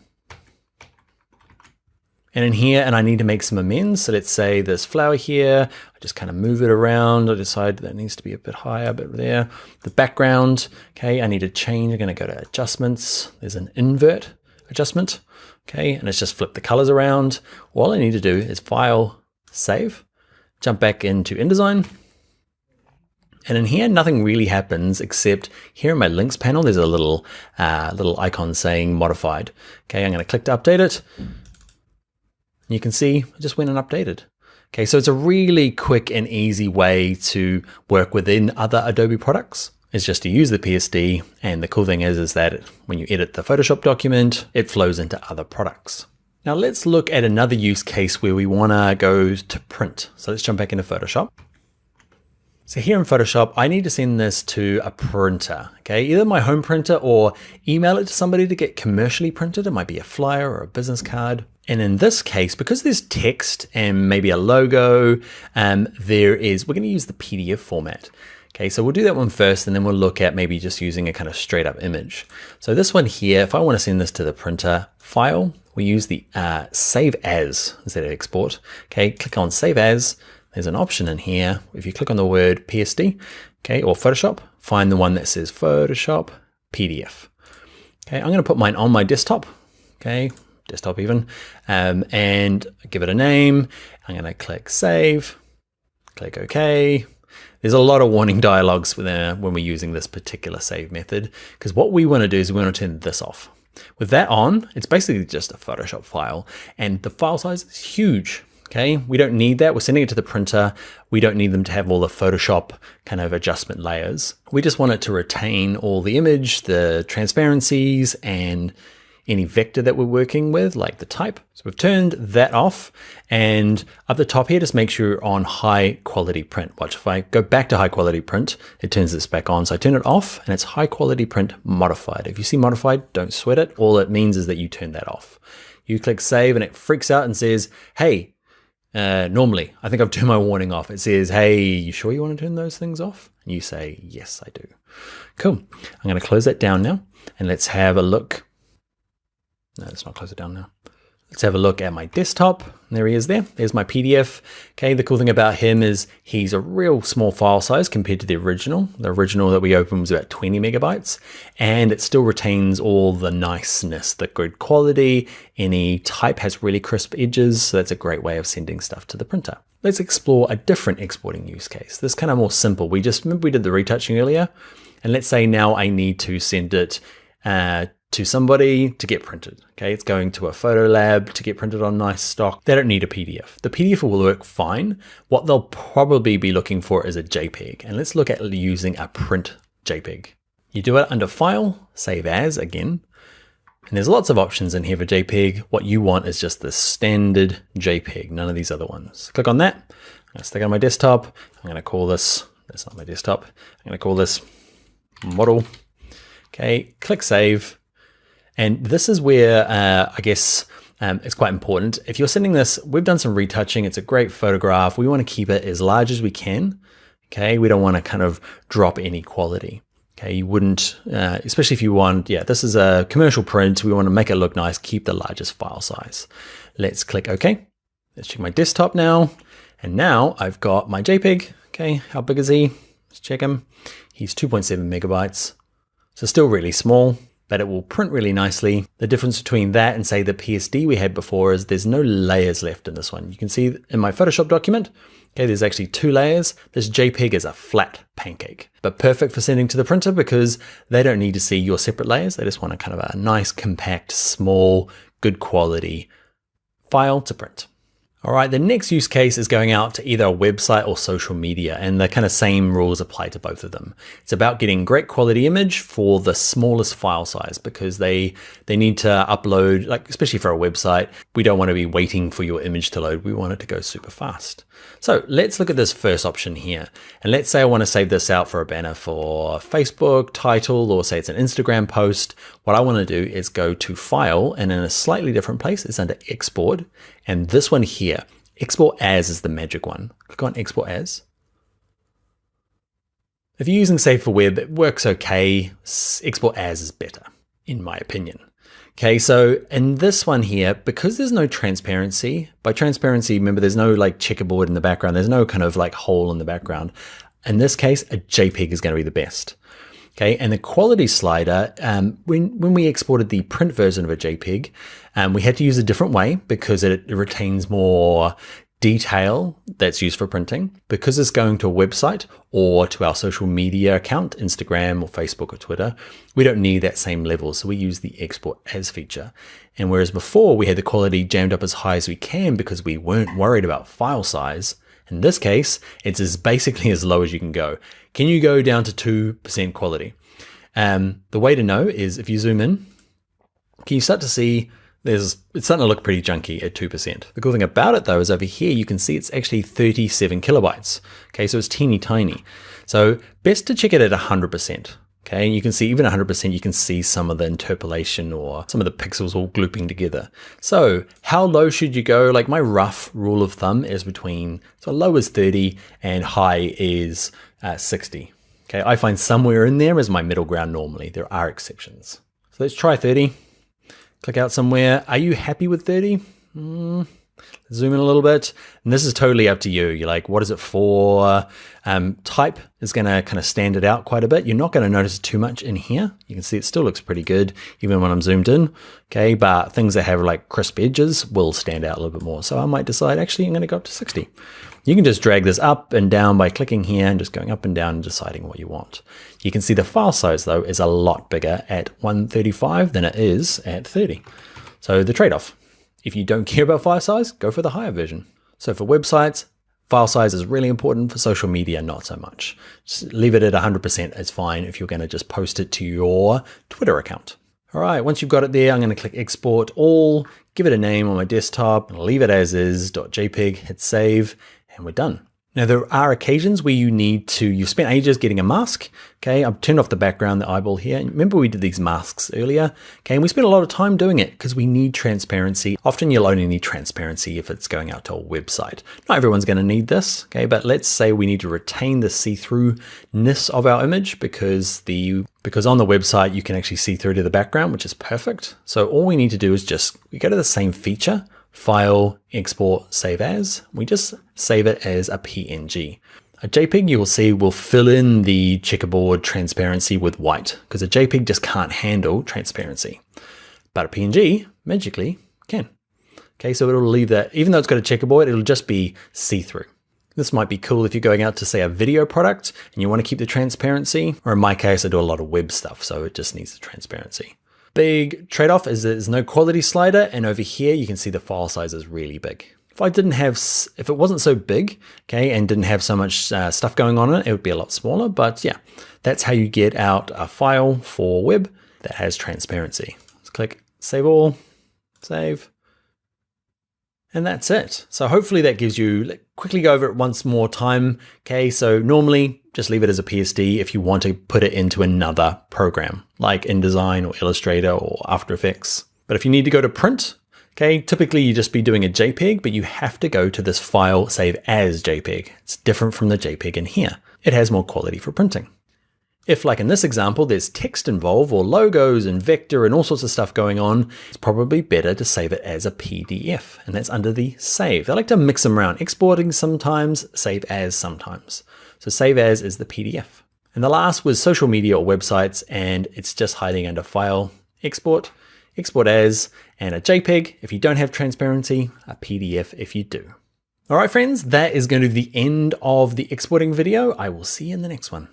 and in here, and I need to make some amends. So let's say this flower here, I just kind of move it around. I decide that needs to be a bit higher, a bit there. The background, okay, I need to change. I'm gonna go to adjustments. There's an invert adjustment, okay, and it's just flip the colors around. All I need to do is file, save, jump back into InDesign. And in here, nothing really happens except here in my links panel, there's a little icon saying modified. Okay, I'm gonna click to update it. You can see I just went and updated. Okay, so it's a really quick and easy way to work within other Adobe products. It's just to use the PSD. And the cool thing is that when you edit the Photoshop document, it flows into other products. Now let's look at another use case where we want to go to print. So let's jump back into Photoshop. So here in Photoshop, I need to send this to a printer, okay? Either my home printer or email it to somebody to get commercially printed. It might be a flyer or a business card. And in this case, because there's text and maybe a logo, we're going to use the PDF format. Okay, so we'll do that one first, and then we'll look at maybe just using a kind of straight up image. So this one here, if I want to send this to the printer file, we use the save as instead of export. Okay, click on save as. There's an option in here. If you click on the word PSD, okay, or Photoshop, find the one that says Photoshop PDF. Okay, I'm going to put mine on my desktop. Okay, desktop even, and give it a name. I'm going to click save, click OK. There's a lot of warning dialogues when we're using this particular save method, because what we want to do is we want to turn this off. With that on, it's basically just a Photoshop file, and the file size is huge. Okay, we don't need that. We're sending it to the printer. We don't need them to have all the Photoshop kind of adjustment layers. We just want it to retain all the image, the transparencies, and any vector that we're working with, like the type. So we've turned that off, and up the top here, just make sure you're on high quality print. Watch, if I go back to high quality print, it turns this back on. So I turn it off, and it's high quality print modified. If you see modified, don't sweat it. All it means is that you turn that off. You click save, and it freaks out and says, hey, normally, I think I've turned my warning off. It says, hey, you sure you want to turn those things off? And you say, yes, I do. Cool. I'm going to close that down now, and let's have a look. No, let's not close it down now. Let's have a look at my desktop. There he is there. There's my PDF. Okay, the cool thing about him is he's a real small file size compared to the original. The original that we opened was about 20 megabytes, and it still retains all the niceness, the good quality. Any type has really crisp edges, so that's a great way of sending stuff to the printer. Let's explore a different exporting use case. This is kind of more simple. Remember we did the retouching earlier, and let's say now I need to send it to somebody to get printed. Okay, it's going to a photo lab to get printed on nice stock. They don't need a PDF. The PDF will work fine. What they'll probably be looking for is a JPEG. And let's look at using a print JPEG. You do it under File, Save As again. And there's lots of options in here for JPEG. What you want is just the standard JPEG, none of these other ones. Click on that. I'm going to stick it on my desktop. I'm going to call this, that's not my desktop. I'm going to call this model. Okay, click Save. And this is where I guess it's quite important. If you're sending this, we've done some retouching. It's a great photograph. We want to keep it as large as we can. Okay, we don't want to kind of drop any quality. Okay, you wouldn't, especially if you want, this is a commercial print. We want to make it look nice, keep the largest file size. Let's click OK. Let's check my desktop now. And now I've got my JPEG. Okay, how big is he? Let's check him. He's 2.7 megabytes. So still really small, but it will print really nicely. The difference between that and say the PSD we had before is there's no layers left in this one. You can see in my Photoshop document, okay, there's actually 2 layers. This JPEG is a flat pancake, but perfect for sending to the printer because they don't need to see your separate layers. They just want a kind of a nice, compact, small, good quality file to print. All right, the next use case is going out to either a website or social media, and the kind of same rules apply to both of them. It's about getting great quality image for the smallest file size because they need to upload, like especially for a website, we don't want to be waiting for your image to load. We want it to go super fast. So let's look at this first option here. And let's say I want to save this out for a banner for Facebook, title, or say it's an Instagram post. What I want to do is go to File, and in a slightly different place, it's under Export. And this one here, Export As is the magic one. Click on Export As. If you're using Save for Web, it works okay. Export As is better, in my opinion. Okay, so in this one here, because there's no transparency, by transparency, remember there's no like checkerboard in the background, there's no kind of like hole in the background. In this case, a JPEG is going to be the best. Okay, and the quality slider, when we exported the print version of a JPEG, we had to use a different way because it retains more detail that's used for printing. Because it's going to a website or to our social media account, Instagram or Facebook or Twitter, we don't need that same level. So we use the Export As feature. And whereas before we had the quality jammed up as high as we can because we weren't worried about file size, in this case, it's basically as low as you can go. Can you go down to 2% quality? The way to know is if you zoom in, can you start to see it's starting to look pretty junky at 2%. The cool thing about it though is over here you can see it's actually 37 kilobytes. Okay, so it's teeny tiny. So best to check it at 100%. Okay, and you can see even 100%, you can see some of the interpolation or some of the pixels all glooping together. So how low should you go? Like my rough rule of thumb is between, so low is 30 and high is 60. Okay, I find somewhere in there is my middle ground normally. There are exceptions. So let's try 30. Click out somewhere. Are you happy with 30? Zoom in a little bit. And this is totally up to you. You're like, what is it for? Type is going to kind of stand it out quite a bit. You're not going to notice too much in here. You can see it still looks pretty good, even when I'm zoomed in. Okay, but things that have like crisp edges will stand out a little bit more. So I might decide, actually, I'm going to go up to 60. You can just drag this up and down by clicking here and just going up and down and deciding what you want. You can see the file size, though, is a lot bigger at 135 than it is at 30. So the trade-off. If you don't care about file size, go for the higher version. So for websites, file size is really important. For social media, not so much. Just leave it at 100% is fine if you're going to just post it to your Twitter account. All right, once you've got it there, I'm going to click Export All, give it a name on my desktop, and leave it as is, .jpg, hit save, and we're done. Now, there are occasions where you've spent ages getting a mask. Okay, I've turned off the background, the eyeball here. Remember we did these masks earlier? Okay, and we spent a lot of time doing it because we need transparency. Often you'll only need transparency if it's going out to a website. Not everyone's going to need this, okay, but let's say we need to retain the see-throughness of our image because on the website you can actually see through to the background, which is perfect. So all we need to do is we go to the same feature, File, Export, Save As. We just save it as a PNG. A JPEG, you will see, will fill in the checkerboard transparency with white because a JPEG just can't handle transparency. But a PNG, magically, can. Okay, so it'll leave that, even though it's got a checkerboard, it'll just be see-through. This might be cool if you're going out to, say, a video product and you want to keep the transparency, or in my case, I do a lot of web stuff, so it just needs the transparency. Big trade-off is there's no quality slider, and over here you can see the file size is really big. If it wasn't so big, okay, and didn't have so much stuff going on in it, it would be a lot smaller. But yeah, that's how you get out a file for web that has transparency. Let's click Save All, Save, and that's it. So hopefully that gives you, quickly go over it once more time. Okay, so normally just leave it as a PSD if you want to put it into another program like InDesign or Illustrator or After Effects. But if you need to go to print, okay, typically you just be doing a JPEG, but you have to go to this file, Save As JPEG. It's different from the JPEG in here. It has more quality for printing. If, like in this example, there's text involved or logos and vector and all sorts of stuff going on, it's probably better to save it as a PDF, and that's under the Save. I like to mix them around, exporting sometimes, Save As sometimes. So Save As is the PDF. And the last was social media or websites, and it's just hiding under File, Export, Export As, and a JPEG if you don't have transparency, a PDF if you do. All right, friends, that is going to be the end of the exporting video. I will see you in the next one.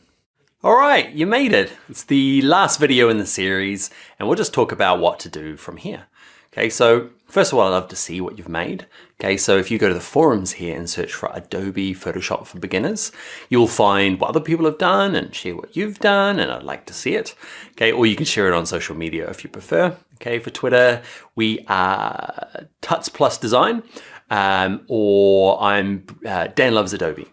All right, you made it. It's the last video in the series, and we'll just talk about what to do from here. Okay, so first of all, I'd love to see what you've made. Okay, so if you go to the forums here and search for Adobe Photoshop for Beginners, you'll find what other people have done and share what you've done, and I'd like to see it. Okay, or you can share it on social media if you prefer. Okay, for Twitter, we are Tuts Plus Design, or I'm Dan Loves Adobe.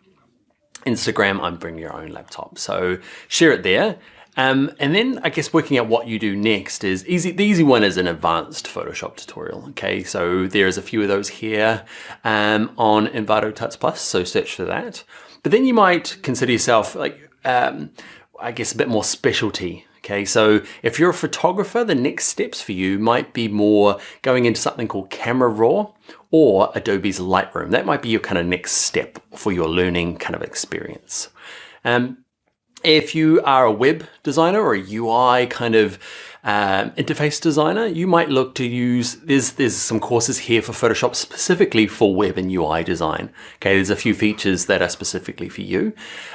Instagram, I'm Bring Your Own Laptop. So share it there. And then I guess working out what you do next is easy. The easy one is an advanced Photoshop tutorial. Okay, so there's a few of those here on Envato Tuts Plus, so search for that. But then you might consider yourself like, I guess a bit more specialty. Okay, so if you're a photographer, the next steps for you might be more going into something called Camera Raw or Adobe's Lightroom. That might be your kind of next step for your learning kind of experience. If you are a web designer or a UI kind of interface designer, you might look to use, there's some courses here for Photoshop specifically for web and UI design. Okay, there's a few features that are specifically for you.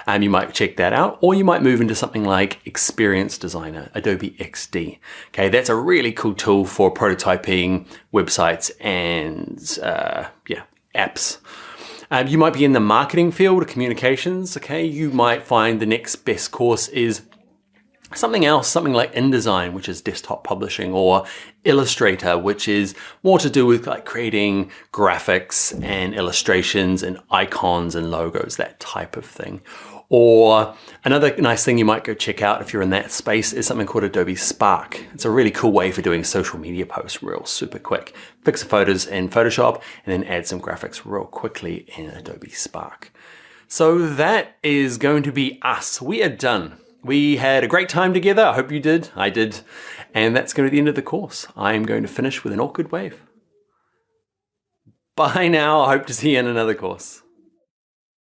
You might check that out, or you might move into something like Experience Designer, Adobe XD. Okay, that's a really cool tool for prototyping websites and apps. You might be in the marketing field or communications. Okay, you might find the next best course is Something else, something like InDesign, which is desktop publishing, or Illustrator, which is more to do with like creating graphics and illustrations and icons and logos, that type of thing. Or another nice thing you might go check out if you're in that space is something called Adobe Spark. It's a really cool way for doing social media posts real super quick. Fix the photos in Photoshop and then add some graphics real quickly in Adobe Spark. So that is going to be us. We are done. We had a great time together. I hope you did. I did. And that's going to be the end of the course. I'm going to finish with an awkward wave. Bye now. I hope to see you in another course.